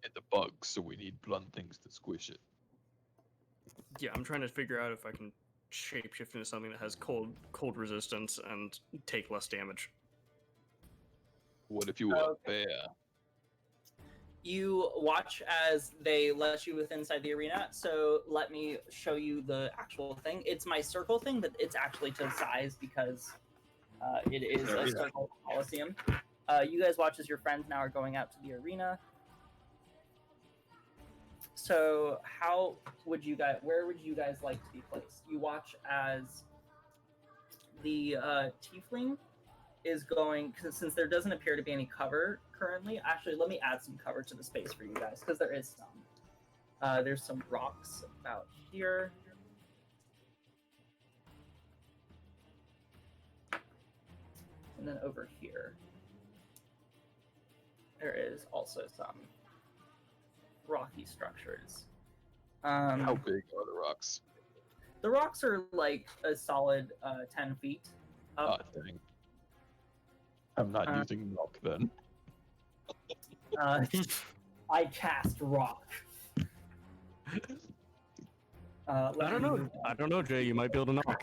It's a bug, so we need blunt things to squish it. Yeah, I'm trying to figure out if I can shapeshift into something that has cold resistance and take less damage. What if you were a bear? You watch as they let you inside the arena, so let me show you the actual thing. It's my circle thing, but it's actually to size because it is a circle coliseum. You guys watch as your friends now are going out to the arena. So where would you guys like to be placed? You watch as the tiefling is going, since there doesn't appear to be any cover currently. Actually, let me add some cover to the space for you guys, because there is some. There's some rocks about here. And then over here, there is also some rocky structures. How big are the rocks? The rocks are like a solid 10 feet up. Dang. I'm not using rock then. I cast rock. I don't know, Jay. You might be able to knock.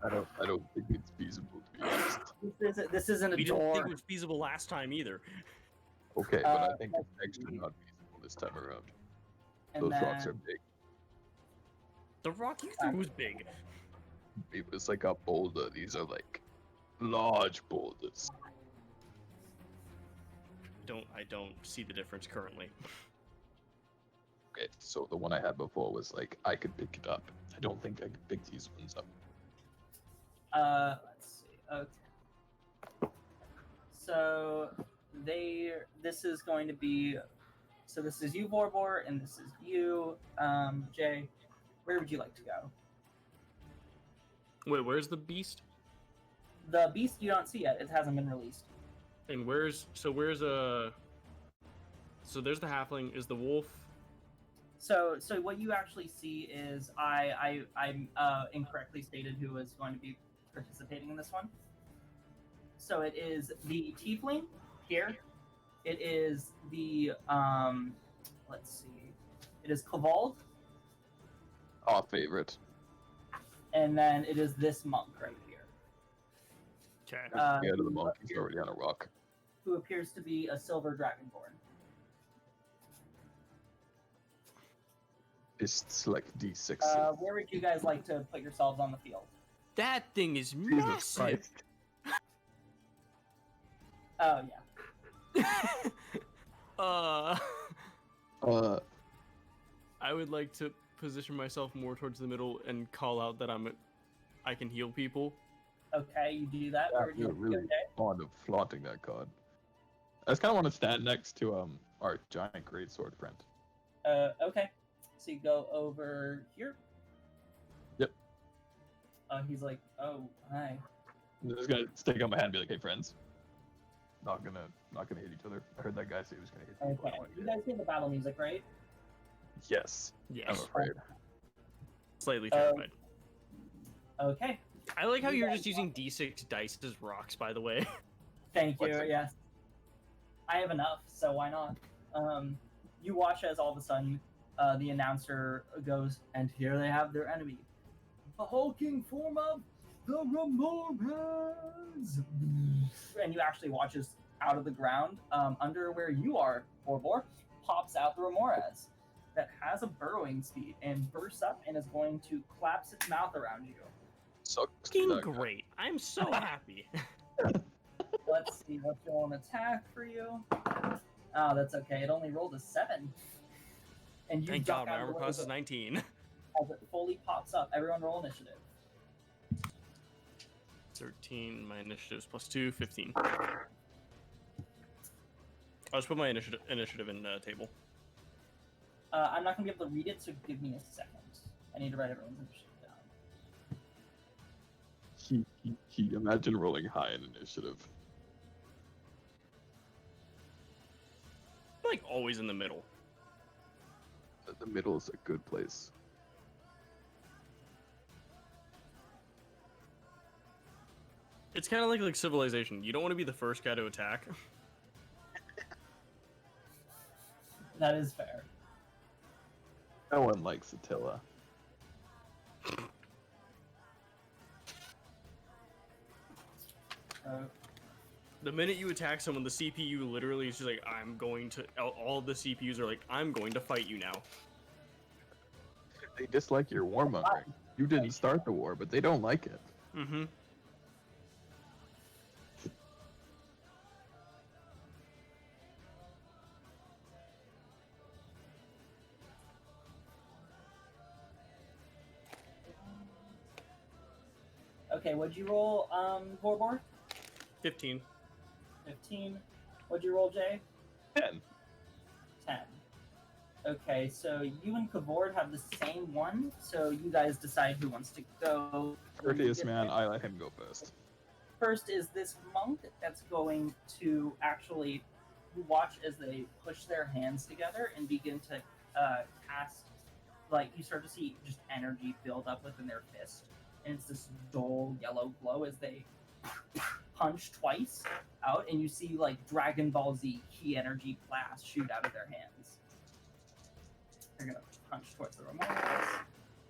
I don't think it's feasible, to be honest. This isn't a We didn't door. think it was feasible last time either. Okay, but I think it's extra not feasible this time around. And Those then, rocks are big. The rock you threw was big. It was like a boulder. These are like large boulders. I don't see the difference currently. Okay, so the one I had before was like I could pick it up. I don't think I could pick these ones up. let's see. Okay. So this is going to be, so this is you, Borbor, and this is you, Jay. Where would you like to go? Wait, where's the beast? The beast you don't see yet. It hasn't been released. And so there's the halfling. Is the wolf? So what you actually see is I incorrectly stated who was going to be participating in this one. So it is the tiefling here. It is the let's see. It is Kavald. Our favorite. And then it is this monk right here. Okay. Scared of the monk. He's already on a rock. Who appears to be a silver dragonborn. It's like D6. Where would you guys like to put yourselves on the field? That thing is Jesus massive. Christ. Oh yeah. I would like to position myself more towards the middle and call out that I can heal people. Okay, you do that. Where would you You're really okay? fond of flaunting that card. I just kind of want to stand next to our giant greatsword friend. Okay. So you go over here. Yep. He's like, oh, hi. I'm just gonna stick out my hand and be like, "Hey, friends." Not gonna hit each other. I heard that guy say he was gonna hit people. Okay. You guys hear the battle music, right? Yes. Yes. I'm afraid. Slightly terrified. Okay. I like how you're just using D6 dice as rocks, by the way. Thank you. What's it? Yes. I have enough, so why not? You watch as all of a sudden the announcer goes, and here they have their enemy. The hulking form of the Remoras! And you actually watch as out of the ground, under where you are, Borbor, pops out the Remoras that has a burrowing speed and bursts up and is going to collapse its mouth around you. Sucks. Fucking that guy. great. I'm so happy. Let's see what's going attack for you. Oh, that's okay. It only rolled a 7. And you Thank duck God, my out of the armor way class as is 19. it fully pops up. Everyone roll initiative. 13, my initiative's +2, 15. I'll just put my initiative in table. I'm not going to be able to read it, so give me a second. I need to write everyone's initiative down. Imagine rolling high in initiative. I'm like always in the middle. The middle is a good place. It's kind of like Civilization. You don't want to be the first guy to attack. That is fair. No one likes Attila. The minute you attack someone, the CPU literally is just like, I'm going to... All of the CPUs are like, I'm going to fight you now. They dislike your warmongering. You didn't start the war, but they don't like it. Mm-hmm. Okay, what'd you roll, Borbor? 15. 15. What'd you roll, Jay? 10. 10. Okay, so you and Kavord have the same one, so you guys decide who wants to go. Courteous man, I let him go first. First is this monk that's going to actually watch as they push their hands together and begin to cast, like, you start to see just energy build up within their fist. And it's this dull yellow glow as they punch twice out, and you see, like, Dragon Ball Z key energy blasts shoot out of their hands. They're gonna punch towards the Ramones.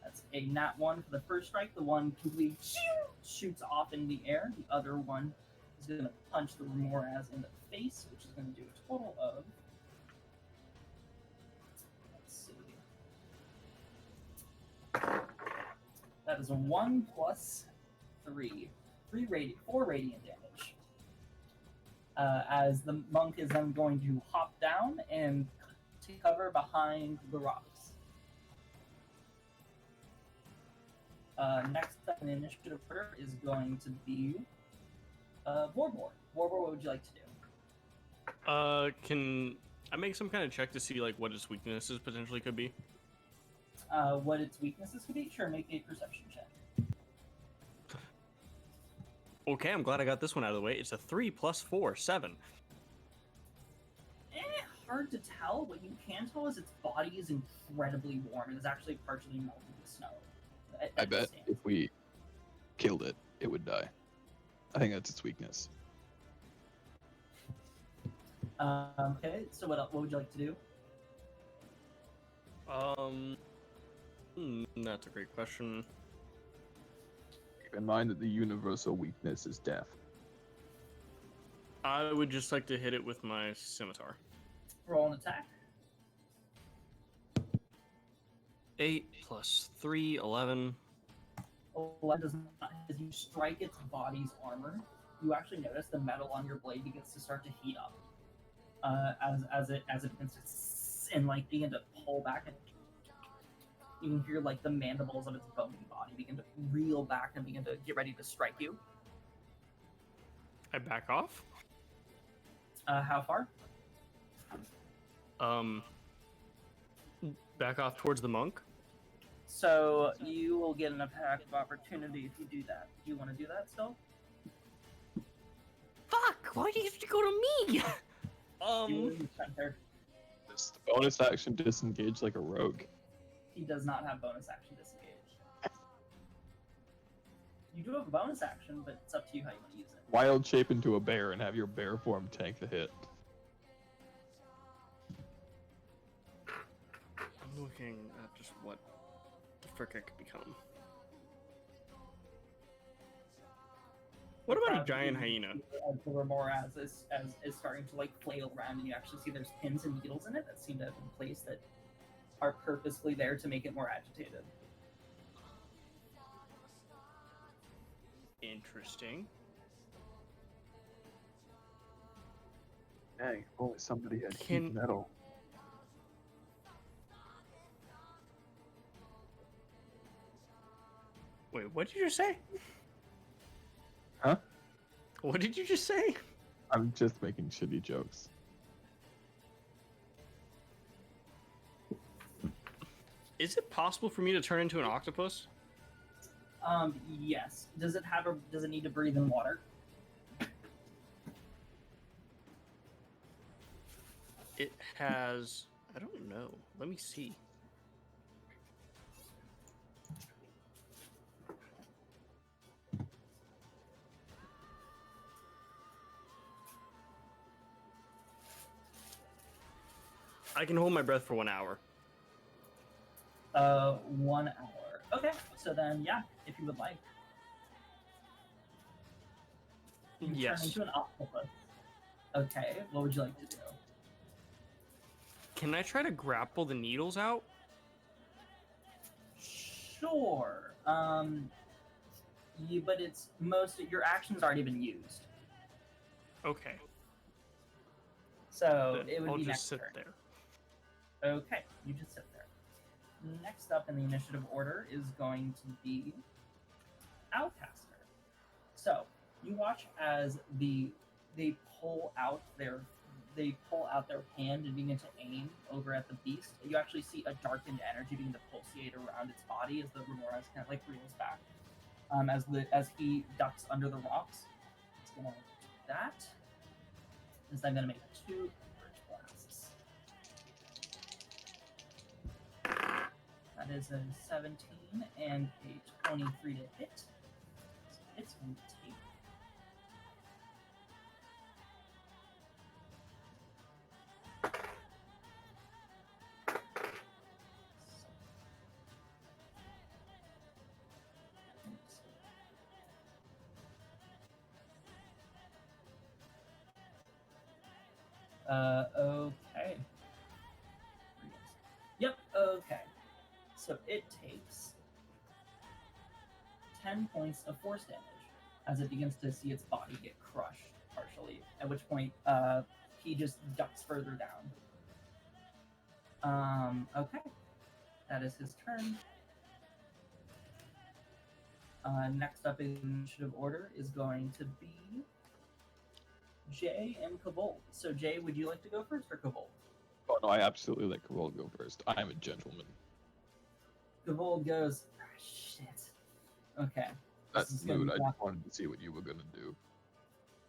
That's a nat 1 for the first strike. The one completely shoots off in the air. The other one is gonna punch the Ramones in the face, which is gonna do a total of... Let's see. That is a 1 plus 3. 4 radiant damage. As the monk is then going to hop down and take cover behind the rocks. Next up in the initiative order is going to be Borbor. Borbor, what would you like to do? Can I make some kind of check to see like what its weaknesses potentially could be? What its weaknesses could be? Sure, make a perception check. Okay, I'm glad I got this one out of the way. It's a 3 plus 4, 7. Hard to tell. What you can tell is its body is incredibly warm. It is actually partially melted with snow. I bet if we killed it, it would die. I think that's its weakness. Okay, so what would you like to do? That's a great question. Keep in mind that the universal weakness is death. I would just like to hit it with my scimitar. Roll an attack. 8 plus 3, 11. 11 does not. As you strike its body's armor, you actually notice the metal on your blade begins to start to heat up. As it begins to and like begin to pull back, and you can hear like the mandibles of its bony body begin to reel back and begin to get ready to strike you. I back off. How far? Back off towards the monk. So you will get an attack of opportunity if you do that. Do you want to do that still? Fuck! Why do you have to go to me? This bonus action disengage like a rogue. He does not have bonus action disengage. You do have a bonus action, but it's up to you how you want to use it. Wild shape into a bear and have your bear form tank the hit. I'm looking at just what the frick I could become. What about a giant hyena? The Ramoras is starting to like flail around, and you actually see there's pins and needles in it that seem to have been placed that are purposefully there to make it more agitated. Interesting. Dang, if only somebody had Can- heat metal. Wait, what did you just say? Huh? What did you just say? I'm just making shitty jokes. Is it possible for me to turn into an octopus? Yes. Does it need to breathe in water? It has... I don't know. Let me see. I can hold my breath for 1 hour. 1 hour. Okay, so then, yeah, if you would like. You can Yes. turn into an octopus. Okay, what would you like to do? Can I try to grapple the needles out? Sure. But it's your action's already been used. Okay. So Then it would I'll be just next sit turn. there. Okay, you just sit there. Next up in the initiative order is going to be Outcaster. So you watch as they pull out their hand and begin to aim over at the beast. You actually see a darkened energy begin to pulsate around its body as the Remoras kind of like reels back. As he ducks under the rocks. It's gonna do that. And so I'm gonna make 2 Urge Blasts. That is a 17 and a 23 to hit. So it's going to take. Okay. Yep, okay. So it takes 10 points of force damage as it begins to see its body get crushed partially, at which point he just ducks further down. Okay. That is his turn. Next up in initiative order is going to be Jay and Kavold. So Jay, would you like to go first or Kavold? Oh no, I absolutely let Kavold go first. I'm a gentleman. Kavold goes, "Ah, shit. Okay. That's mood. I just wanted to see what you were gonna do.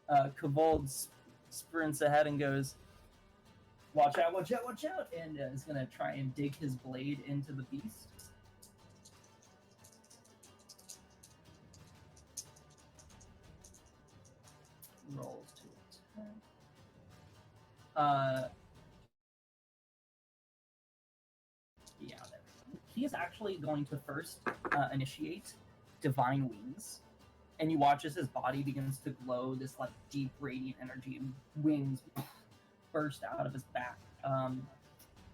Kavold sprints ahead and goes, watch out, watch out, watch out, and is going to try and dig his blade into the beast. Rolls to attack. Yeah, there. He is actually going to first initiate Divine Wings. And you watch as his body begins to glow this like deep radiant energy, and wings burst out of his back.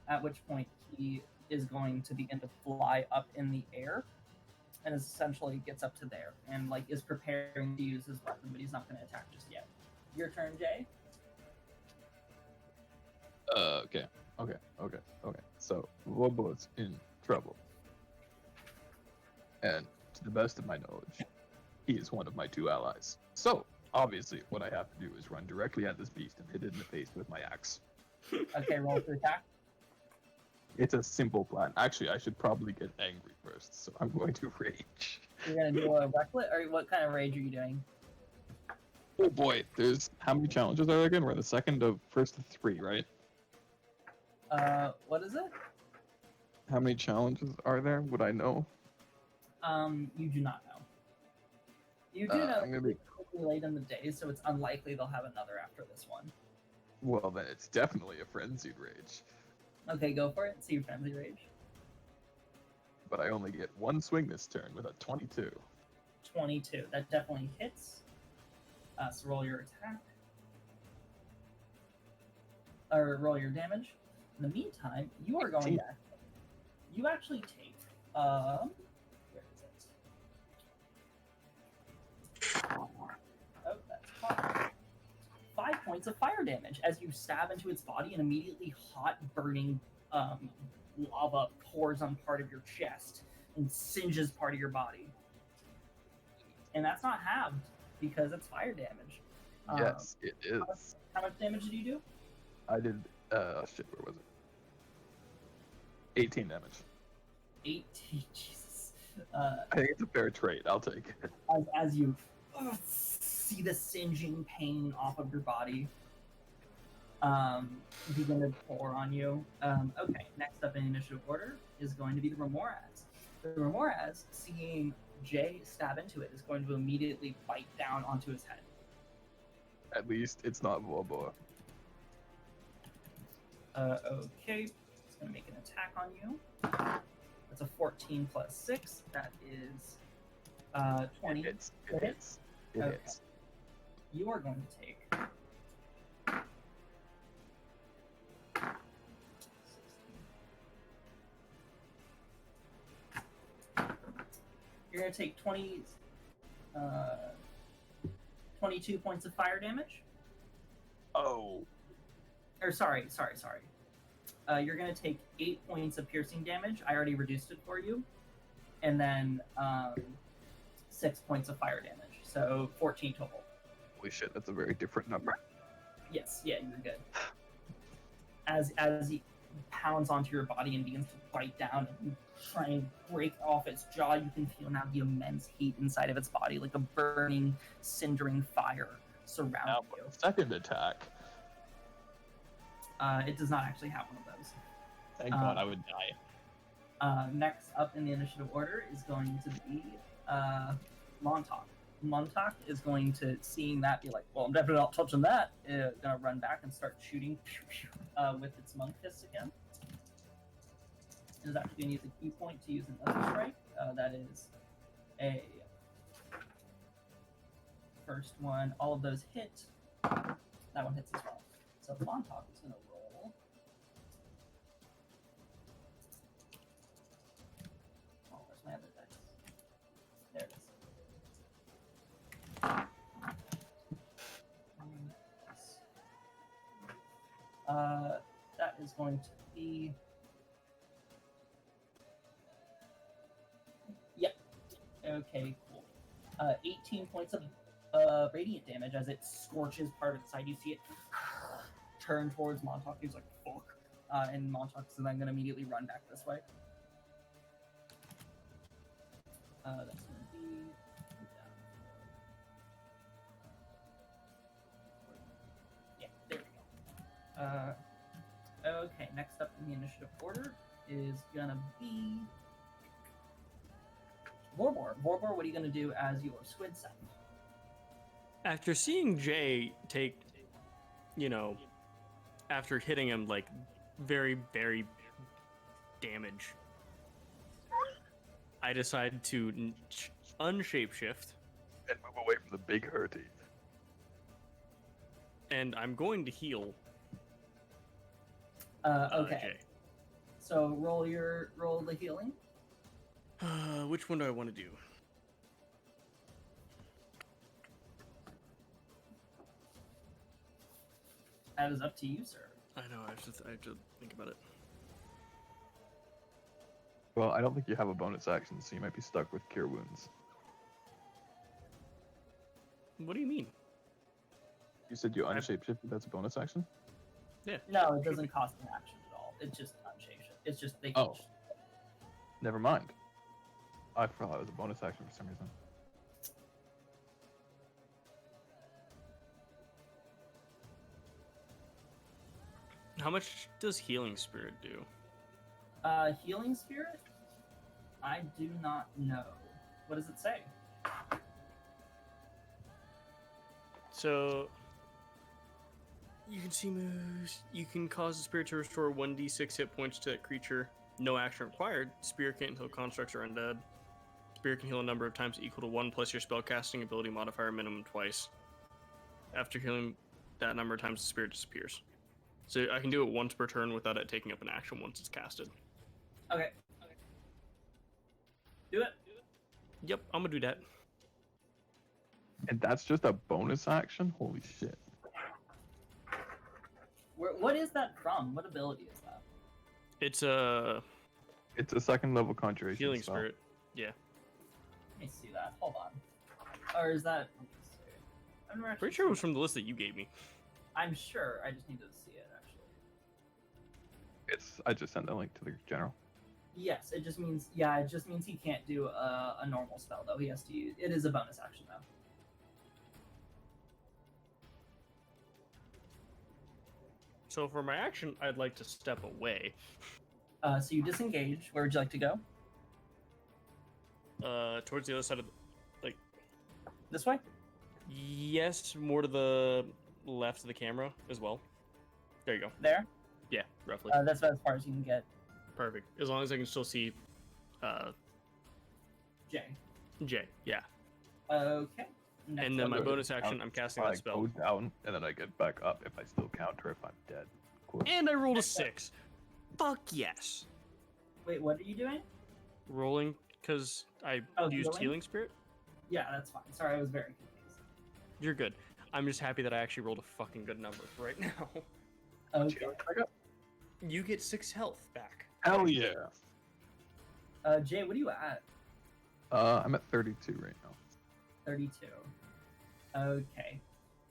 At which point he is going to begin to fly up in the air, and essentially gets up to there and like is preparing to use his weapon, but he's not going to attack just yet. Your turn, Jay. Okay. So Robo's in trouble, and to the best of my knowledge, he is one of my 2 allies. So, obviously, what I have to do is run directly at this beast and hit it in the face with my axe. Okay, roll to attack. It's a simple plan. Actually, I should probably get angry first, so I'm going to rage. You're going to do a reckless, or what kind of rage are you doing? Oh boy, there's... How many challenges are there again? We're the second of first of 3, right? What is it? How many challenges are there? Would I know? You do not know. You do know I'm gonna be... it's late in the day, so it's unlikely they'll have another after this one. Well, then it's definitely a frenzied rage. Okay, go for it. See your frenzy rage. But I only get 1 swing this turn with a 22. 22. That definitely hits. So roll your attack. Or roll your damage. In the meantime, you are going to... You actually take... Where is 5 points of fire damage as you stab into its body and immediately hot burning lava pours on part of your chest and singes part of your body. And that's not halved because it's fire damage. Yes, it is. How much damage did you do? I did. Shit. Where was it? 18 damage. 18. Jesus. I think it's a fair trade. I'll take it. As you see the singeing pain off of your body begin to pour on you. Okay, next up in initiative order is going to be the Remoraz. The Remoraz, seeing Jay stab into it, is going to immediately bite down onto his head. At least it's not Vorboa. Okay, it's going to make an attack on you. That's a 14 plus 6. That is 20. It hits. It hits. It Okay. hits. You are going to take 16. You're going to take 22 points of fire damage. Oh. Or sorry. You're going to take 8 points of piercing damage. I already reduced it for you. And then 6 points of fire damage. So 14 total. Holy shit, that's a very different number. Yes, yeah, you're good. As he pounds onto your body and begins to bite down and you try and break off its jaw, you can feel now the immense heat inside of its body, like a burning, cindering fire surrounding Now, you. second attack. It does not actually have one of those. Thank God I would die. Next up in the initiative order is going to be Montauk. Montauk is going to, seeing that, be like, well, I'm definitely not touching that. Gonna run back and start shooting with its monk fist again. It is actually going to use a key point to use another strike. That is a first one. All of those hit. That one hits as well. So Montauk is going to roll. Oh, where's my other dice? There it is. That is going to be... Yep. Okay, cool. 18 points of radiant damage as it scorches part of its side. You see it turn towards Montauk. He's like, fuck. And Montauk is then going to immediately run back this way. That's going to be... Yeah, there we go. Okay, next up in the initiative order is gonna be Vorbor. Vorbor, what are you gonna do as your squid self? After seeing Jay take, after hitting him like very, very damage, I decide to unshapeshift. And move away from the big hurty. And I'm going to heal. Okay. Jay. So roll the healing. Which one do I want to do? That is up to you, sir. I know, I have to think about it. Well, I don't think you have a bonus action, so you might be stuck with Cure Wounds. What do you mean? You said you unshapeshifted, that's a bonus action? Yeah. No, it doesn't cost an action at all. It's just unshaped. It's just they. Oh. Never mind. I forgot it was a bonus action for some reason. How much does Healing Spirit do? Healing Spirit? I do not know. What does it say? So you can see moves. You can cause the spirit to restore 1d6 hit points to that creature. No action required. Spirit can't heal constructs or undead. Spirit can heal a number of times equal to 1 plus your spellcasting ability modifier minimum twice. After healing that number of times, the spirit disappears. So I can do it once per turn without it taking up an action once it's casted. Okay. Do it. Yep, I'm gonna do that. And that's just a bonus action? Holy shit. What is that from? What ability is that? It's a It's a second level conjuration healing spell. spirit. Yeah. Let me see that. Hold on. Or is that? I'm not Pretty sure it was from the list that you gave me. I'm sure. I just need to see it actually. I just sent the link to the general. Yes, it just means it just means he can't do a normal spell though. He has to use it is a bonus action though. So for my action, I'd like to step away. So you disengage. Where would you like to go? Towards the other side of the, This way? yes, more to the left of the camera as well. There you go. There? Yeah, roughly. That's about as far as you can get. Perfect. As long as I can still see Jay. Jay. Yeah. Okay. Next And then up. my Good. bonus action, I'm casting I that spell. go down and then I get back up if I still counter if I'm dead. Cool. And I rolled a 6. Fuck yes. Wait, what are you doing? Rolling because I used healing? healing spirit. Yeah, that's fine. Sorry, I was very confused. You're good. I'm just happy that I actually rolled a fucking good number for right now. Okay. You get 6 health back. Hell yeah. Jay, what are you at? I'm at 32 right now. 32. Okay.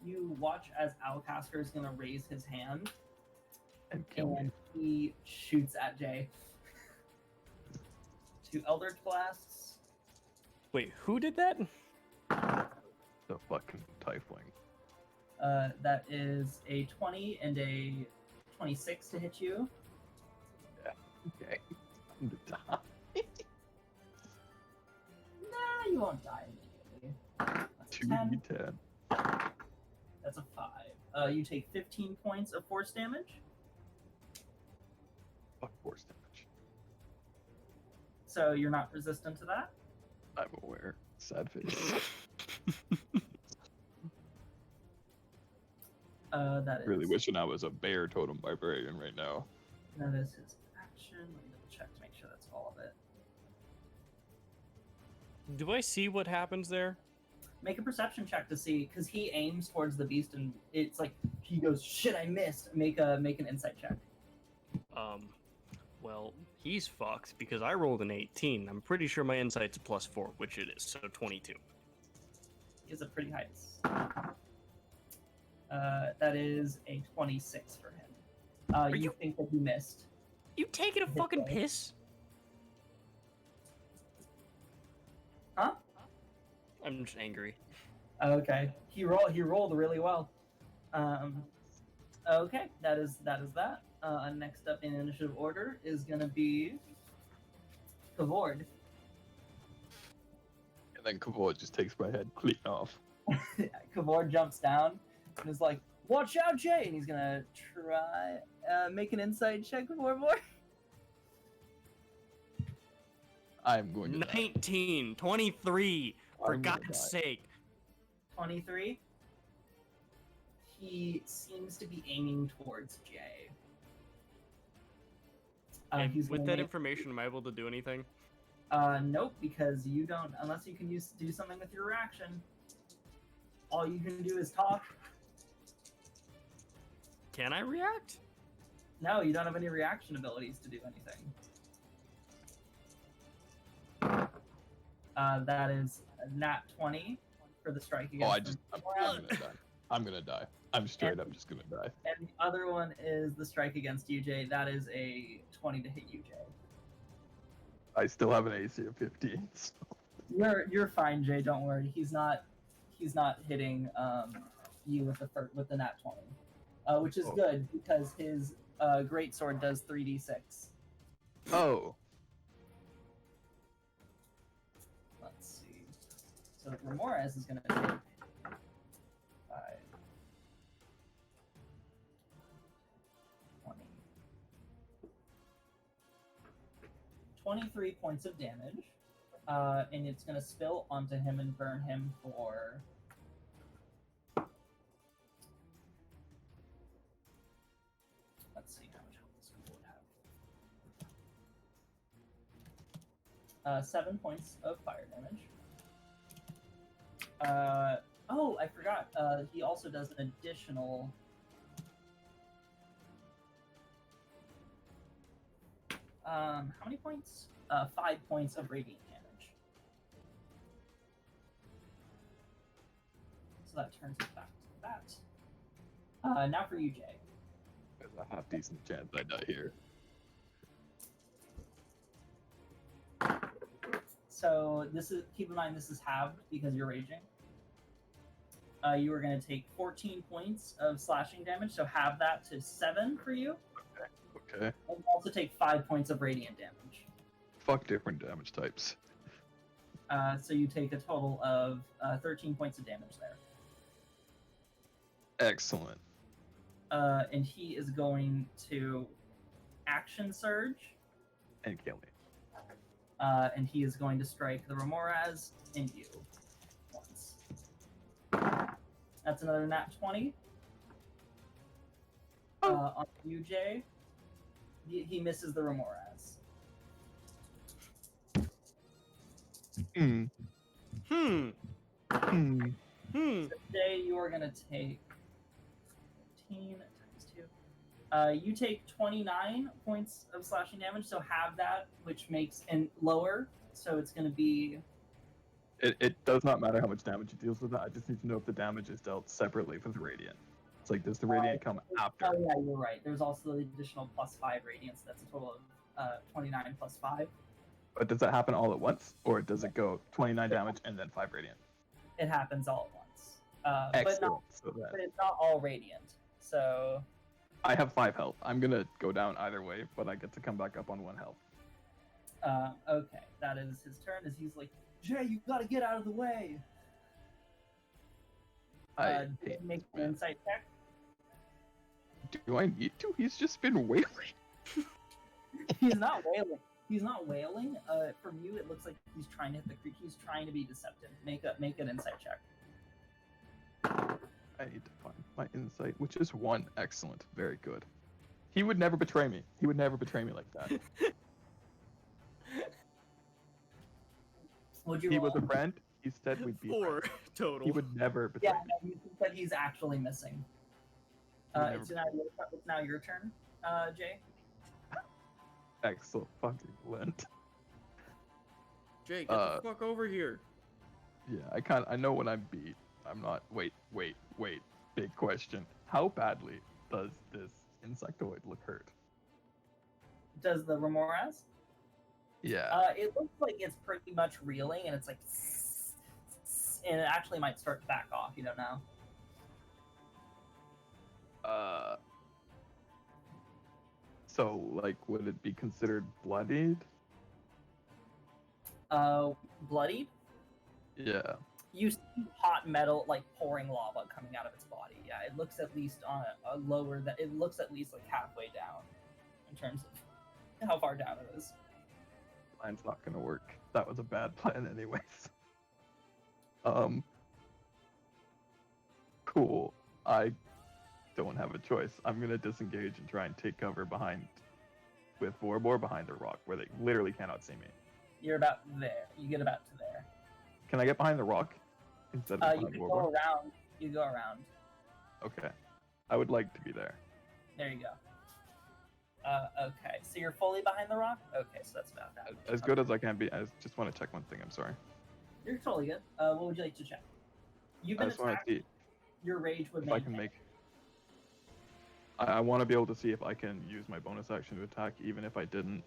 You watch as Alcaster is gonna raise his hand And kill me. and he shoots at Jay. 2 Eldritch Blasts. Wait, who did that? The fucking Tiefling. That is a 20 and a 26 to hit you. Okay. I'm gonna die. Nah, you won't die immediately. That's a 10. 2d10. That's a 5. You take 15 points of force damage. Fuck force damage. So you're not resistant to that. I'm aware. Sad face. That is Really wishing I was a bear totem barbarian right now. that is his action. Let me double check to make sure that's all of it. Do I see what happens there? Make a perception check to see, because he aims towards the beast and it's like he goes, "Shit, I missed." Make an insight check. Well, he's fucked because I rolled an 18. I'm pretty sure my insight's a +4, which it is, so 22. He has a pretty high. That is a 26 for him. You think that he missed? You taking a fucking piss? Huh? I'm just angry. Okay. He rolled really well. Okay, that is that. Next up in initiative order is gonna be Kavord. And then Kavod just takes my head clean off. Kavord jumps down and is like, "Watch out, Jay!" And he's gonna try make an insight check, Kavord. I'm going to die. 19, 23, for I'm gonna God's die. sake. 23. He seems to be aiming towards Jay. And He's with gonna that make- information, am I able to do anything? Nope, because you don't, unless you can do something with your reaction. All you can do is talk. Can I react? No, you don't have any reaction abilities to do anything. That is a nat 20 for the strike against Oh, I'm Moran. gonna die. I'm gonna die. I'm straight up just gonna die. And the other one is the strike against you, Jay. That is a 20 to hit you, Jay. I still have an AC of 15. So. You're fine, Jay. Don't worry. He's not hitting you with the nat 20, which is Oh. good because his great sword does 3d6. Oh. Let's see. So Ramirez is gonna take 5, 20, 23 points of damage, and it's gonna spill onto him and burn him for. Let's see how much health this guy would have. 7 points of fire damage. Oh, I forgot. He also does an additional how many points? 5 points of radiant damage. So that turns it back to that. Now for you, Jay. There's a half decent chance I die here. So keep in mind this is halved because you're raging. You are going to take 14 points of slashing damage, so halve that to 7 for you. Okay. And also take 5 points of radiant damage. Fuck different damage types. So you take a total of 13 points of damage there. Excellent. And he is going to action surge. And kill me. And he is going to strike the Remoraz and you once. That's another nat 20. On you, Jay. He misses the Remoraz. So Jay, you are going to take 15 times 2. You take 29 points of slashing damage, so halve that, which makes and lower. So it's going to be. It does not matter how much damage it deals with that. I just need to know if the damage is dealt separately for the radiant. It's like, does the radiant come after? Oh yeah, you're right. There's also the additional +5 radiance. That's a total of 29 plus 5. But does that happen all at once, or does it go 29 damage and then 5 radiant? It happens all at once. Excellent. But it's not all radiant. So. I have 5 health. I'm gonna go down either way, but I get to come back up on 1 health. Okay, that is his turn. As he's like, Jay, you gotta get out of the way. Make an insight check. Do I need to? He's just been wailing. He's not wailing. He's not wailing. From you, it looks like he's trying to hit the creek. He's trying to be deceptive. Make an insight check. I need to find my insight, which is 1. Excellent. Very good. He would never betray me. He would never betray me like that. He was a friend. He said we'd be 4 total. He would never betray me. Yeah, you think that he's actually missing. It's now your turn, Jay. Excellent fucking Lent. Jay, get the fuck over here. Yeah, I know when I'm beat. I'm not. Wait. Big question. How badly does this insectoid look hurt? Does the Remoraz? Yeah. It looks like it's pretty much reeling, and it's like, and it actually might start to back off. You don't know. So, like, would it be considered bloodied? Bloodied? Yeah. You see hot metal, like, pouring lava coming out of its body. Yeah, it looks at least on a lower, that it looks at least, like, halfway down in terms of how far down it is. Plan's not gonna work. That was a bad plan anyways. Cool. I don't have a choice. I'm gonna disengage and try and take cover with Vorbor behind the rock, where they literally cannot see me. You're about there. You get about to there. Can I get behind the rock instead of behind you can Vorbor? go around. You go around. Okay. I would like to be there. There you go. Okay, so you're fully behind the rock? Okay, so that's about that. As good as I can be. I just want to check one thing. I'm sorry. You're totally good. What would you like to check? You've been I just want to see your rage would if I can make. I want to be able to see if I can use my bonus action to attack, even if I didn't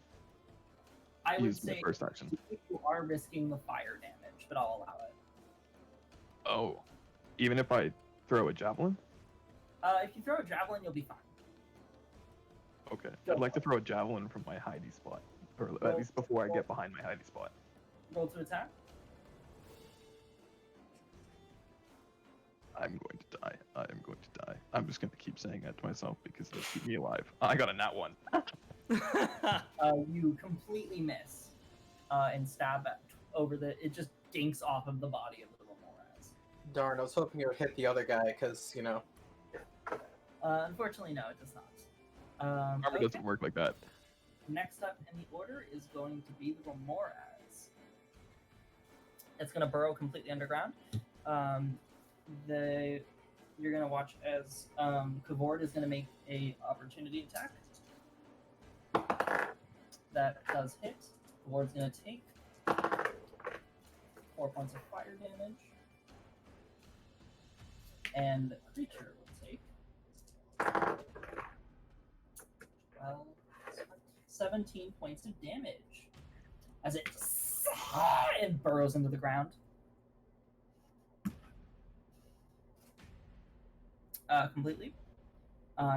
use my first action. You are risking the fire damage, but I'll allow it. Oh, even if I throw a javelin? If you throw a javelin, you'll be fine. Okay, I'd like to throw a javelin from my hidey spot, or at least before I get behind my hidey spot. Roll to attack. I'm going to die. I am going to die. I'm just going to keep saying that to myself because it'll keep me alive. I got a nat 1. You completely miss and stab over it just dinks off of the body of the Remoraz. Darn, I was hoping it would hit the other guy, because, you know. Unfortunately, no, it does not. Armor doesn't work like that. Next up in the order is going to be the Remoraz. It's going to burrow completely underground. You're going to watch as Kavord is going to make a opportunity attack. That does hit. The ward's going to take 4 points of fire damage. And the creature will take 12, 17 points of damage as it burrows into the ground. Completely.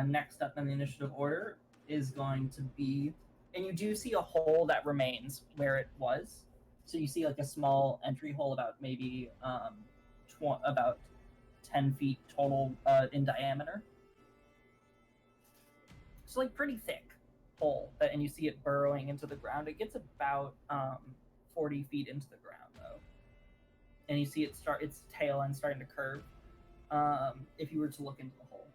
Next up in the initiative order is going to be, and you do see a hole that remains where it was. So you see like a small entry hole about maybe about 10 feet total in diameter. So like pretty thick hole, and you see it burrowing into the ground. It gets about 40 feet into the ground though, and you see its tail end starting to curve. If you were to look into the hole.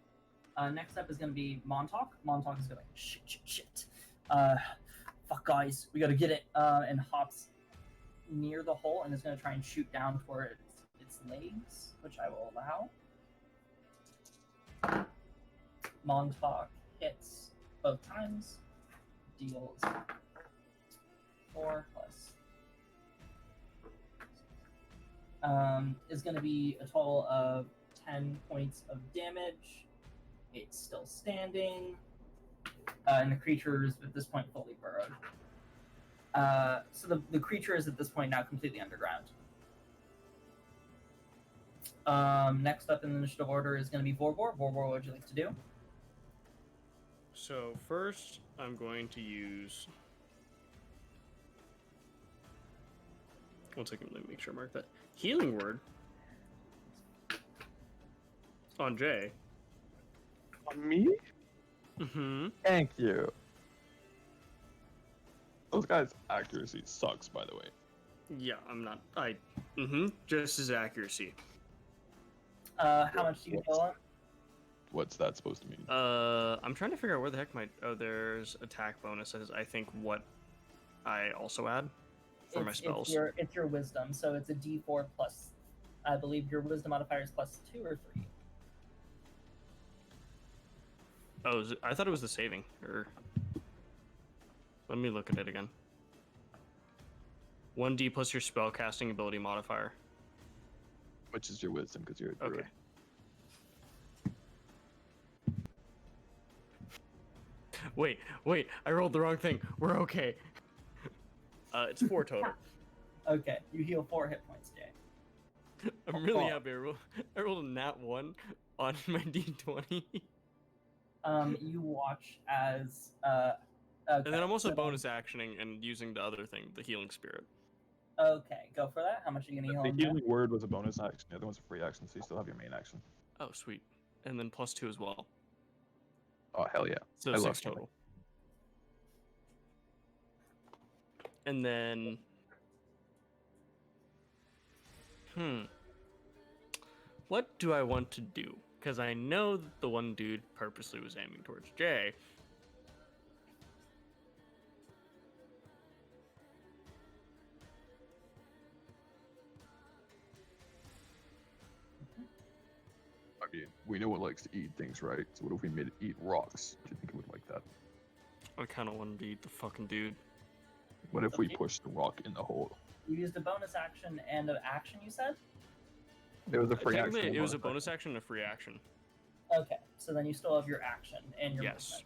Next up is going to be Montauk. Montauk is going shit. Fuck guys, we got to get it. And hops near the hole and is going to try and shoot down toward its legs, which I will allow. Montauk hits both times. Deals 4 plus. Is going to be a total of 10 points of damage. It's still standing. And the creature is at this point fully burrowed. So the creature is at this point now completely underground. Next up in the initiative order is going to be Vorbor. Vorbor, what would you like to do? So first, I'm going to use... One second, let me make sure I mark that. Healing Word on Jay. On me? Mm-hmm. Thank you. Those guys' accuracy sucks, by the way. Yeah, I'm not... just as accuracy. How much do you heal on? What's that supposed to mean? I'm trying to figure out where the heck my... Oh, there's attack bonuses. I think what I also add for my spells. It's your wisdom, so it's a D4 plus... I believe your wisdom modifier is plus 2 or 3. Oh, I thought it was the saving. Or... Let me look at it again. 1d plus your spellcasting ability modifier. Which is your wisdom, because you're a druid. Okay. Wait, I rolled the wrong thing. We're okay. It's 4 total. Okay, you heal 4 hit points, Jay. I'm really happy. I rolled a nat 1 on my d20. You watch as... And then I'm also bonus actioning and using the other thing, the healing spirit. Okay, go for that. How much are you going to heal? The healing word was a bonus action. The other one's a free action, so you still have your main action. Oh, sweet. And then plus 2 as well. Oh, hell yeah. So 6 total. And then... What do I want to do? Because I know that the one dude purposely was aiming towards Jay. I mean, we know it likes to eat things, right? So what if we made it eat rocks? Do you think it would like that? I kind of wanted to eat the fucking dude. What if we pushed the rock in the hole? You used a bonus action and an action, you said? It was a free action. It was a bonus action and a free action. Okay, so then you still have your action and your movement.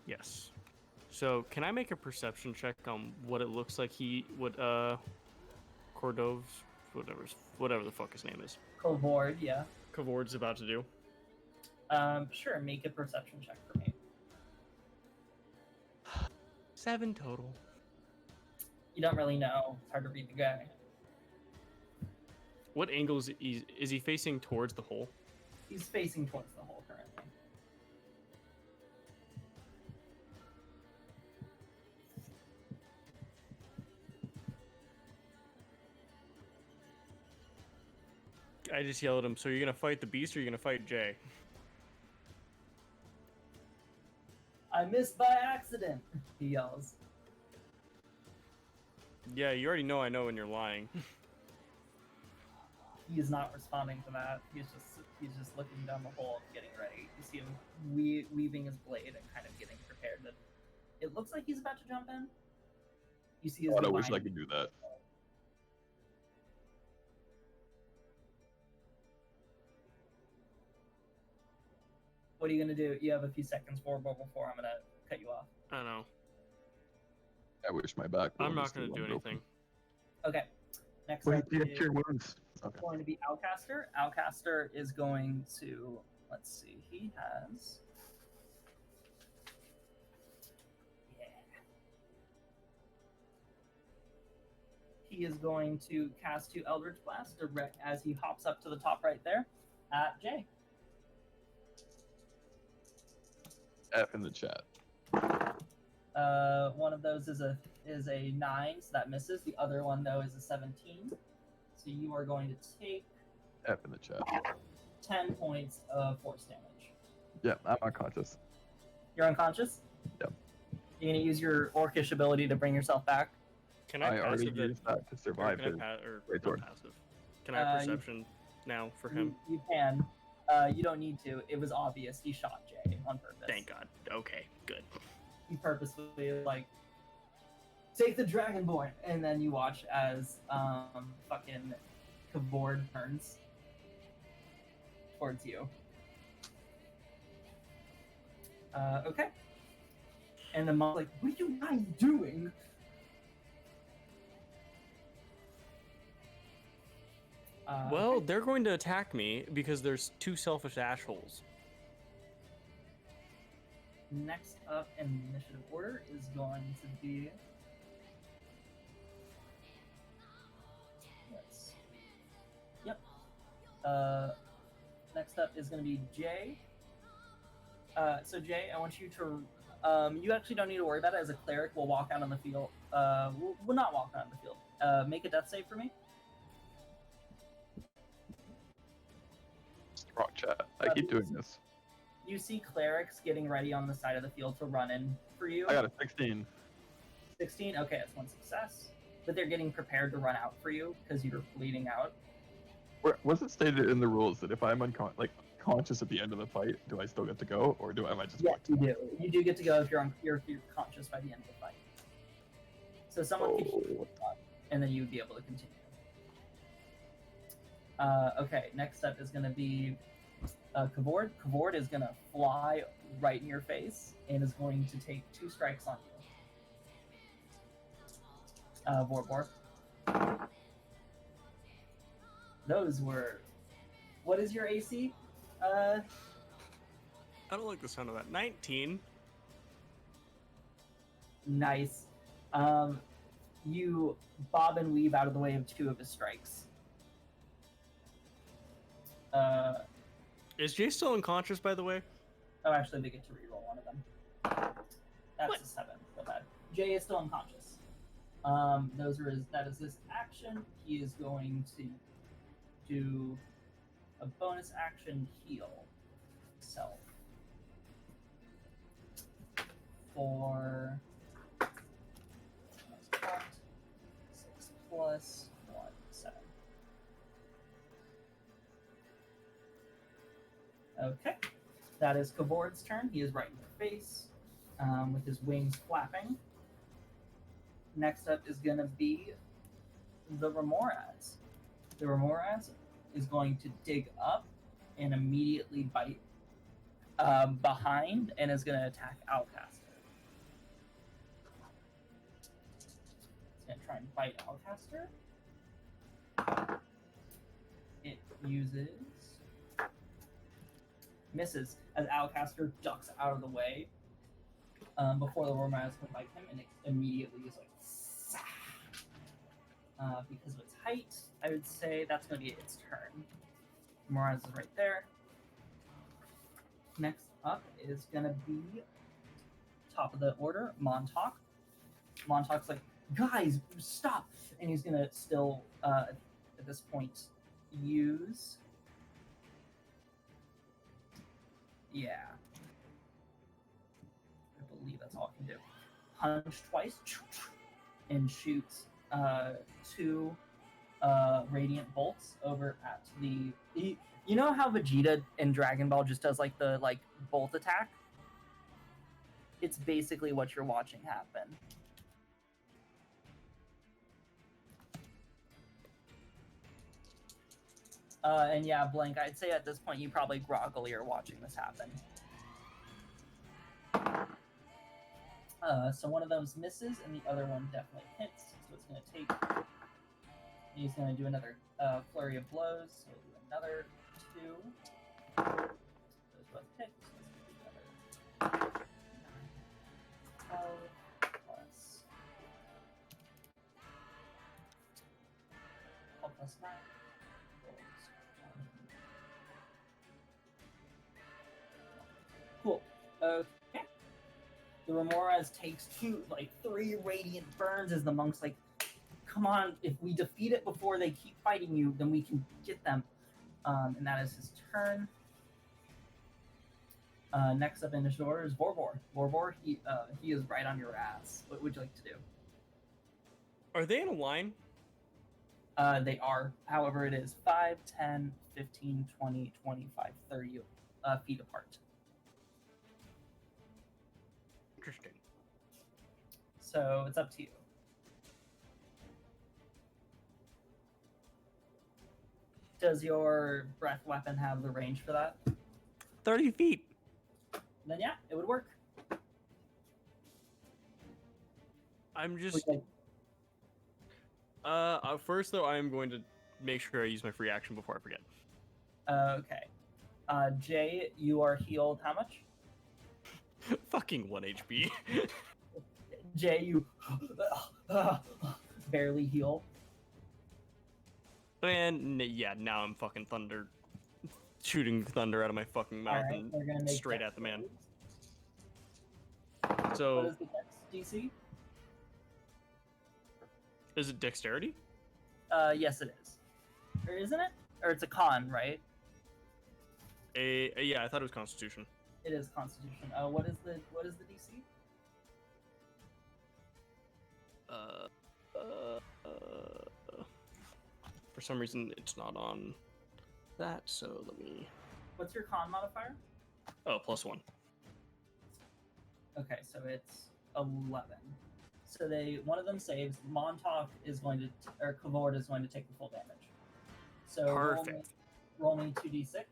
Yes. So, can I make a perception check on what it looks like Cordov, whatever the fuck his name is. Covord, yeah. Covord's about to do? Sure, make a perception check for me. 7 total. You don't really know. It's hard to read the guy. What angle is he facing towards the hole? He's facing towards the hole currently. I just yelled at him, so you're gonna fight the beast or you're gonna fight Jay? I missed by accident, he yells. Yeah, you already know I know when you're lying. He is not responding to that. He's just looking down the hole and getting ready. You see him weaving his blade and kind of getting prepared to It looks like he's about to jump in. You see his God, I wish divine- I could do that. What are you gonna do? You have a few seconds before I'm gonna cut you off. I don't know. I wish my back. I'm wound not was going to still do open. anything. Okay. Next Wait, up you is get your wounds. Okay. going to be Outcaster. Outcaster is going to, let's see, he has. Yeah. He is going to cast 2 Eldritch Blast as he hops up to the top right there at Jay. F in the chat. One of those is a 9, so that misses. The other one though is a 17. So you are going to take F in the chat. 10 points of force damage. Yeah, I'm unconscious. You're unconscious? Yep. You're gonna use your orcish ability to bring yourself back. Can I already passive that? used that to Or survive can I his not sword. passive? Can I have You- perception now for him? You can. You don't need to. It was obvious. He shot Jay on purpose. Thank God. Okay, good. He purposely like take the Dragonborn, and then you watch as fucking Kavord turns towards you. Okay. And the monk like, what are you guys doing? Well, Okay. they're going to attack me because there's 2 selfish assholes. Next up in initiative order is going to be. Yep. Next up is going to be Jay. So Jay, I want you to. You actually don't need to worry about it. As a cleric, we'll walk out on the field. We'll not walk out on the field. Make a death save for me. Wrong chat. I keep doing this. You see clerics getting ready on the side of the field to run in for you. I got a 16. 16? Okay, that's one success. But they're getting prepared to run out for you because you're bleeding out. Was it stated in the rules that if I'm conscious at the end of the fight, do I still get to go, or am I just? Yes, you do. You do get to go if you're conscious by the end of the fight. So someone could heal you up, and then you'd be able to continue. Okay, next up is going to be Kavord. Kavord is going to fly right in your face and is going to take 2 strikes on you. Vorbor. Those were. What is your AC? I don't like the sound of that. 19. Nice. You bob and weave out of the way of 2 of his strikes. Is Jay still unconscious, by the way? Oh, actually, they get to reroll one of them. That's What? a 7. Feel bad. Jay is still unconscious. That is his action. He is going to do a bonus action heal himself for 6 plus 1, 7. Okay, that is Kavord's turn. He is right in your face, with his wings flapping. Next up is going to be the Remoraz. The Remoraz is going to dig up and immediately bite behind and is going to attack Outcaster. It's going to try and bite Outcaster. It uses... misses as Outcaster ducks out of the way before the Remoraz can bite him, and it immediately is like... because of its height, I would say that's going to be its turn. Remoraz is right there. Next up is going to be top of the order, Montauk. Montauk's like, guys, stop! And he's going to still, at this point, use... Yeah. I believe that's all I can do. Punch twice and shoots 2 radiant bolts over at the... You know how Vegeta in Dragon Ball just does like the bolt attack? it's basically what you're watching happen. And yeah, Blank, I'd say at this point you probably groggily are watching this happen. So one of those misses and the other one definitely hits. So it's going to take... He's going to do another flurry of blows. So we'll do another 2. Those both hit. So it's going to do another 9, 12 plus 12 plus 9. Cool. Okay. The Remoras takes 3 radiant burns as the monk's like, come on, if we defeat it before they keep fighting you, then we can get them. And that is his turn. Next up in his order is Vorbor. Vorbor, he is right on your ass. What would you like to do? Are they in a line? They are. However, it is 5, 10, 15, 20, 25, 30 feet apart. Interesting. So it's up to you. Does your breath weapon have the range for that? 30 feet. Then yeah, it would work. I'm just... first, though, I'm going to make sure I use my free action before I forget. Okay. Jay, you are healed how much? Fucking 1 HP. Jay, you barely heal. And yeah, now I'm fucking shooting thunder out of my fucking mouth and straight at the man. So, what is the dex DC? Is it dexterity? Yes, it is. Or isn't it? Or it's a con, right? Yeah, I thought it was Constitution. It is Constitution. What is the DC? For some reason, it's not on that, so let me... What's your con modifier? Oh, +1. Okay, so it's 11. So one of them saves. Montauk is going to, or Kavord is going to take the full damage. So perfect. Roll me 2d6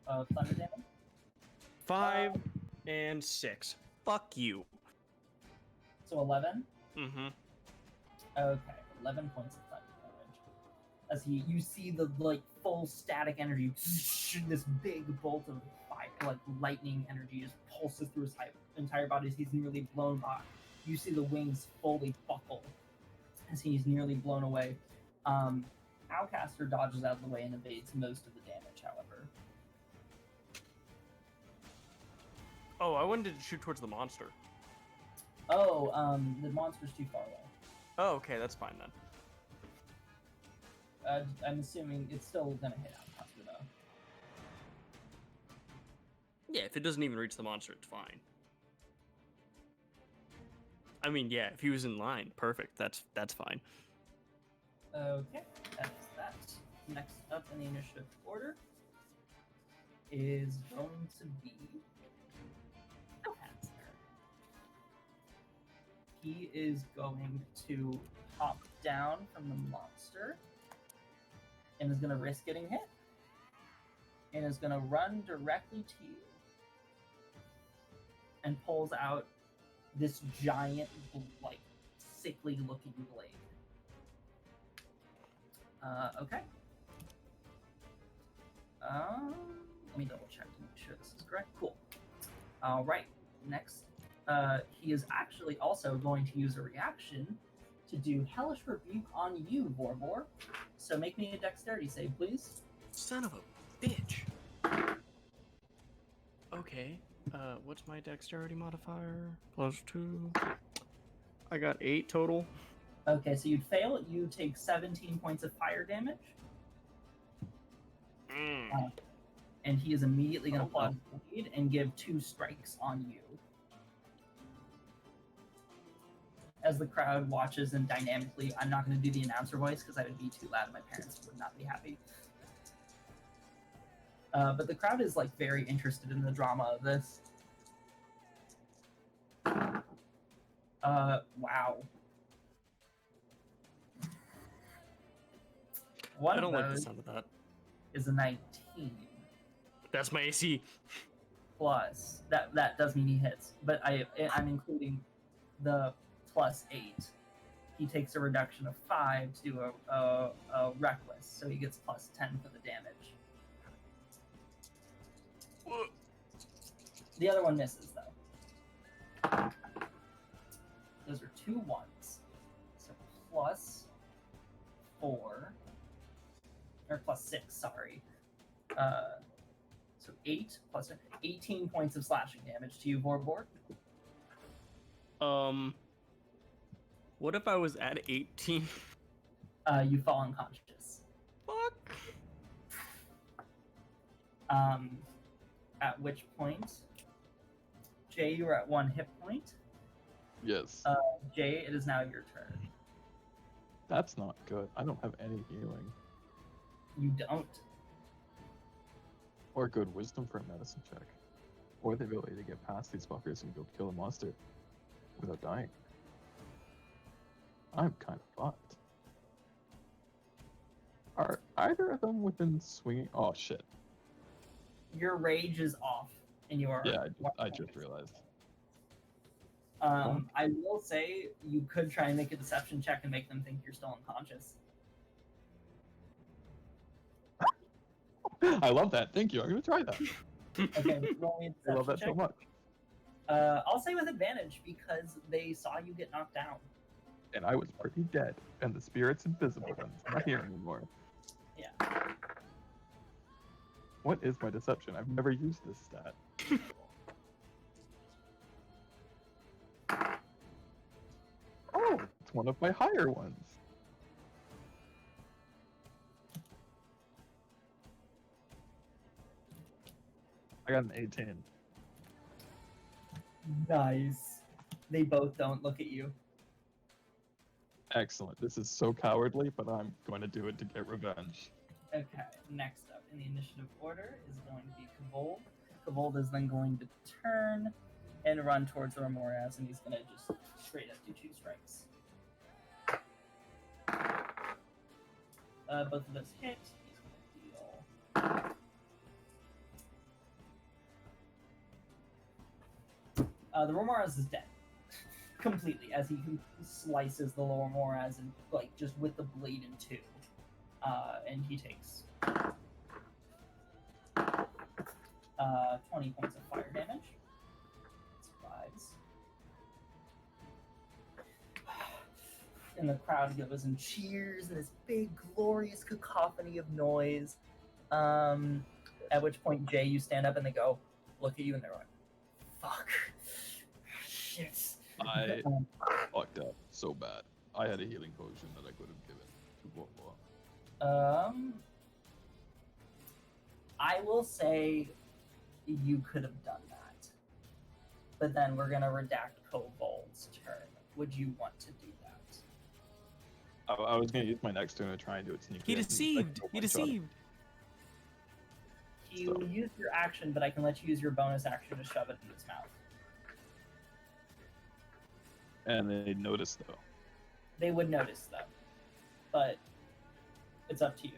of thunder damage. 5 and 6. Fuck you. So 11? Mm-hmm. Okay, 11 points of thunder damage. As you see the full static energy, this big bolt of fire, lightning energy just pulses through his entire body as he's nearly blown back. You see the wings fully buckle as he's nearly blown away. Outcaster dodges out of the way and evades most of the damage, however. Oh, I wanted to shoot towards the monster. Oh, the monster's too far away. Oh, okay, that's fine then. I'm assuming it's still gonna hit Outcaster though. Yeah, if it doesn't even reach the monster, it's fine. I mean, yeah, if he was in line, perfect. That's fine. Okay, that is that. Next up in the initiative order is going to be Outcaster. He is going to hop down from the monster and is going to risk getting hit. And is going to run directly to you. And pulls out this giant, sickly looking blade. Okay. Let me double check to make sure this is correct. Cool. All right. Next, he is actually also going to use a reaction to do Hellish Rebuke on you, Vorbor. So make me a dexterity save, please. Son of a bitch. Okay. What's my dexterity modifier? +2. I got 8 total. Okay, so you'd fail. You take 17 points of fire damage. And he is immediately going to pull out his blade and give 2 strikes on you. As the crowd watches and dynamically, I'm not going to do the announcer voice because that would be too loud and my parents would not be happy. But the crowd is very interested in the drama of this. Wow. One I don't of like the those sound of that. is a 19 That's my AC. plus. That does mean he hits, but I'm including the plus 8. He takes a reduction of 5 to do a reckless, so he gets plus 10 for the damage. The other one misses though. Those are 2 1s, so plus 4 or plus 6. Sorry. So 8 plus 18 points of slashing damage to you, Borbor. What if I was at 18? You fall unconscious. Fuck. At which point, Jay, you are at 1 hit point. Yes. Jay, it is now your turn. That's not good. I don't have any healing. You don't. Or good wisdom for a medicine check. Or the ability to get past these fuckers and go kill a monster without dying. I'm kind of fucked. Are either of them within swinging? Oh shit. Your rage is off, and you are. Yeah, I just realized. I will say you could try and make a deception check and make them think you're still unconscious. I love that. Thank you. I'm gonna try that. Okay, roll me a deception I love that check. so much. I'll say with advantage because they saw you get knocked down. And I was pretty dead, and the spirit's invisible and it's not here anymore. Yeah. What is my deception? I've never used this stat. Oh, it's one of my higher ones. I got an 18. Nice. They both don't look at you. Excellent. This is so cowardly, but I'm going to do it to get revenge. Okay, next up in the initiative order is going to be Kavold. Kavold is then going to turn and run towards the Ramoras, and he's going to just straight up do 2 strikes. Both of those hit. He's going to deal. The Ramoras is dead. Completely, as he slices the lower Moraz and like just with the blade in 2, and he takes 20 points of fire damage. Survives. And the crowd goes and cheers in this big, glorious cacophony of noise. At which point, Jay, you stand up and they go, look at you, and they're like, "Fuck, shit." I fucked up so bad. I had a healing potion that I could have given to Bobo. I will say you could have done that. But then we're going to redact Kovold's turn. Would you want to do that? I was going to use my next turn to try and do it sneaky. He deceived! He deceived! You used your action, but I can let you use your bonus action to shove it in its mouth. And they noticed, though. They would notice, though. But it's up to you.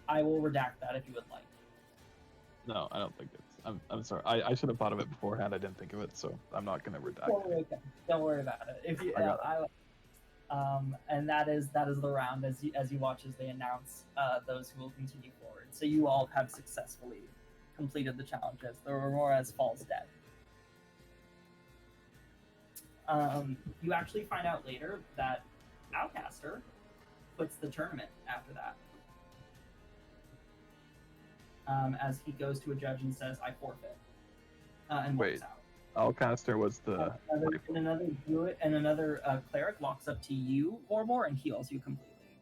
I will redact that if you would like. No, I don't think it's... I'm sorry. I should have thought of it beforehand. I didn't think of it, so I'm not going to redact it. Okay. Don't worry about it. If you, and that is the round as you watch as they announce those who will continue forward. So you all have successfully completed the challenges. The Auroras falls dead. You actually find out later that Outcaster quits the tournament after that. As he goes to a judge and says, "I forfeit," and walks out. Outcaster was the... Another druid and another cleric walks up to you, Borbor, and heals you completely.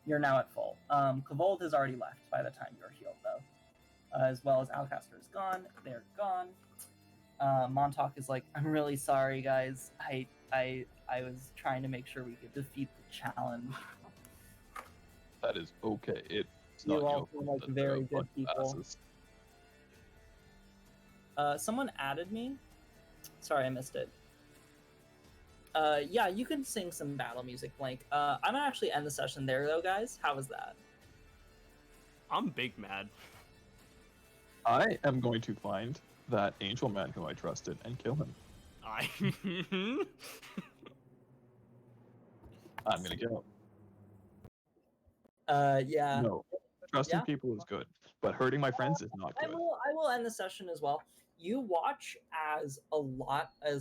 You're now at full. Kavold has already left by the time you're healed, though. As well as Outcaster is gone. They're gone. Montauk is like, "I'm really sorry, guys. I was trying to make sure we could defeat the challenge." That is okay. It's You not all your seem fault like that very they're good people. asses. Someone added me. Sorry, I missed it. Yeah, you can sing some battle music, Blank. I'm gonna actually end the session there, though, guys. How was that? I'm big mad. I am going to find that angel man who I trusted and kill him. I'm gonna kill him. Yeah. No, trusting Yeah? people is good, but hurting my friends is not I good. will end the session as well. You watch as a lot I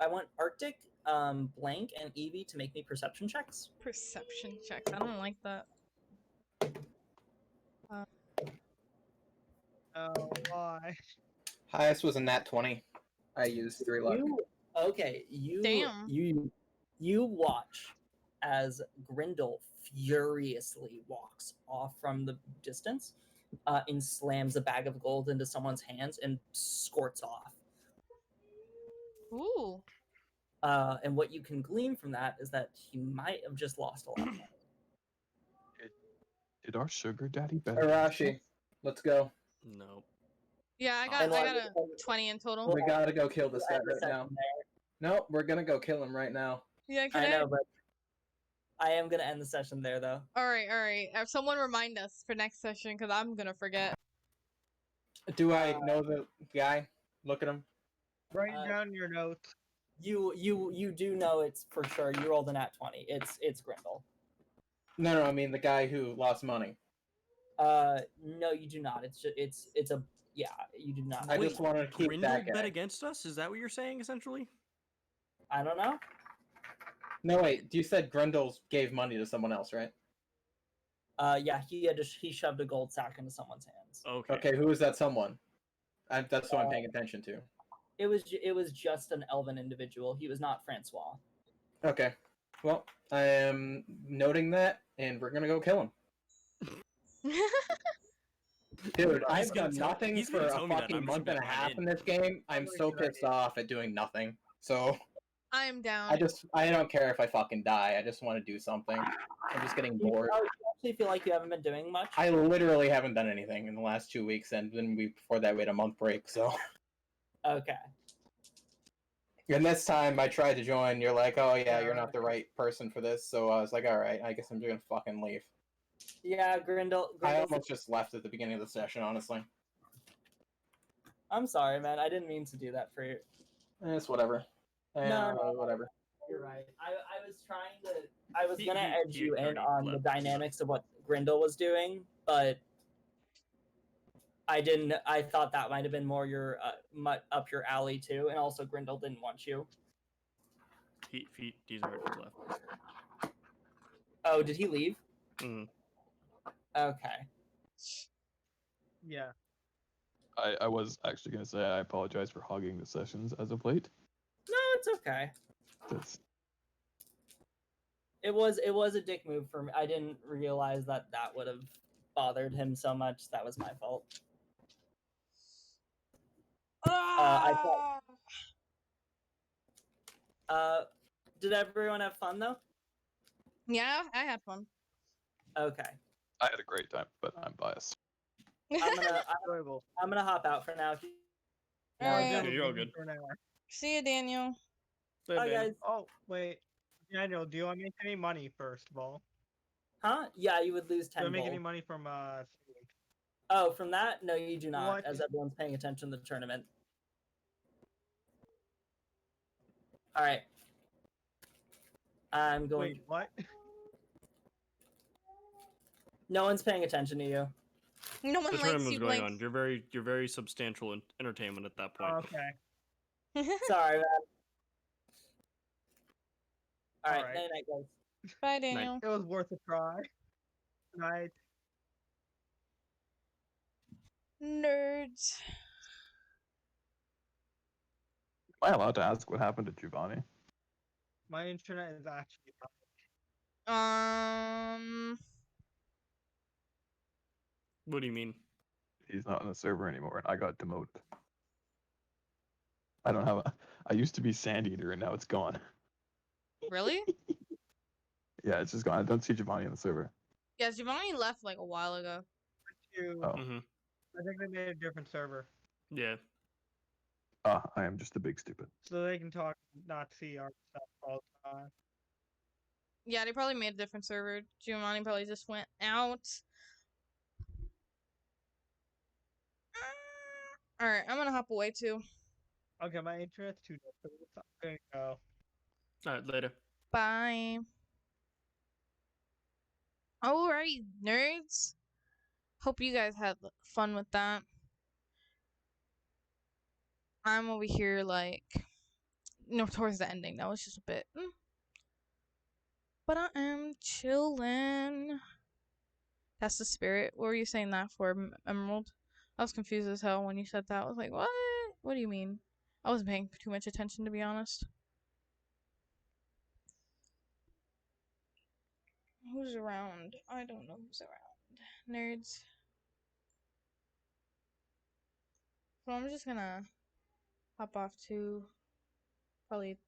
want Arctic, Blank, and Evie to make me perception checks. Perception checks. I don't like that. Oh, why? Highest was a nat 20. I used 3 luck. Damn. You watch as Grindel furiously walks off from the distance and slams a bag of gold into someone's hands and squirts off. Ooh. And what you can glean from that is that he might have just lost a lot of money. Did our sugar daddy better? Arashi, let's go. No. Yeah, I got a 20 in total. We gotta go kill this guy End the right now. session No, we're gonna go kill him right now. Yeah, there. I know, but I am gonna end the session there, though. Alright. Someone remind us for next session, because I'm gonna forget. Do I know the guy? Look at him. Write down your notes. You do know it's for sure. You rolled a nat 20. It's Grindel. No, I mean the guy who lost money. No, you do not. It's a yeah. You do not. I just want to keep Grindel that guy. bet against us? Is that what you're saying, essentially? I don't know. No, wait. You said Grindel gave money to someone else, right? Yeah, he shoved a gold sack into someone's hands. Okay, who is that someone? That's what I'm paying attention to. It was just an elven individual. He was not Francois. Okay. Well, I am noting that, and we're gonna go kill him. Dude, I've done nothing for a fucking month and a half in this game. I'm so pissed off at doing nothing. So I am down. I don't care if I fucking die. I just want to do something. I'm just getting bored. You actually feel like you haven't been doing much? I literally haven't done anything in the last 2 weeks, and then before that we had a month break. So. Okay. And this time I tried to join. You're like, oh yeah, you're not the right person for this. So I was like, all right, I guess I'm just gonna fucking leave. Yeah, Grindel. I almost just left at the beginning of the session, honestly. I'm sorry, man. I didn't mean to do that for you. It's whatever. No, whatever. You're right. I was gonna edge you in on the dynamics of what Grindel was doing, but I didn't. I thought that might have been more your up your alley too, and also Grindel didn't want you. He's already left. Oh, did he leave? Mm. Okay. Yeah. I was actually gonna say I apologize for hogging the sessions as of late. No, it's okay. That's... It was a dick move for me. I didn't realize that would have bothered him so much. That was my fault. Did everyone have fun though? Yeah, I had fun. Okay. I had a great time, but I'm biased. I'm gonna hop out for now. Alright. You're all good. See you, Daniel. Bye, guys. Oh, wait. Daniel, do I make any money, first of all? Huh? Yeah, you would lose 10 Do I make gold. any money from, Oh, from that? No, you do not, What? as everyone's paying attention to the tournament. Alright. I'm going... Wait, what? No one's paying attention to you. No one The likes tournament was you, going Blake. on. You're very substantial in entertainment at that point. Okay. Sorry, man. Alright, Alright. night, guys. Bye, Daniel. It was worth a try. Night. Nerds. Am I allowed to ask what happened to Giovanni? My internet is actually... What do you mean? He's not on the server anymore, and I got demoted. I don't have a... I used to be Sand Eater, and now it's gone. Really? Yeah, it's just gone. I don't see Giovanni on the server. Yeah, Giovanni left like a while ago. To Oh. I think they made a different server Yeah. I am just a big stupid. so they can talk, not see our stuff all the time. Yeah, they probably made a different server. Giovanni probably just went out. Alright, I'm gonna hop away too. Okay, my internet's too difficult. So I'm gonna go. Alright, later. Bye. Alright, nerds. Hope you guys had fun with that. I'm over here like, towards the ending. That was just a bit. But I am chilling. That's the spirit. What were you saying that for, Emerald? I was confused as hell when you said that. I was like, what? What do you mean? I wasn't paying too much attention, to be honest. Who's around? I don't know who's around. Nerds. So I'm just gonna hop off to probably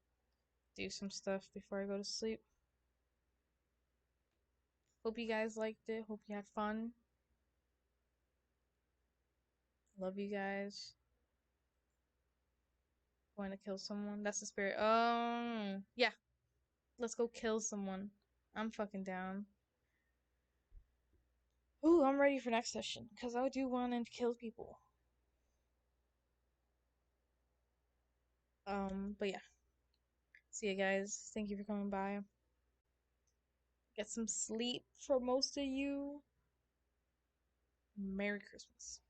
do some stuff before I go to sleep. Hope you guys liked it. Hope you had fun. Love you guys. Going to kill someone. That's the spirit. Yeah. Let's go kill someone. I'm fucking down. Ooh, I'm ready for next session because I do want to kill people. But yeah. See you guys. Thank you for coming by. Get some sleep for most of you. Merry Christmas.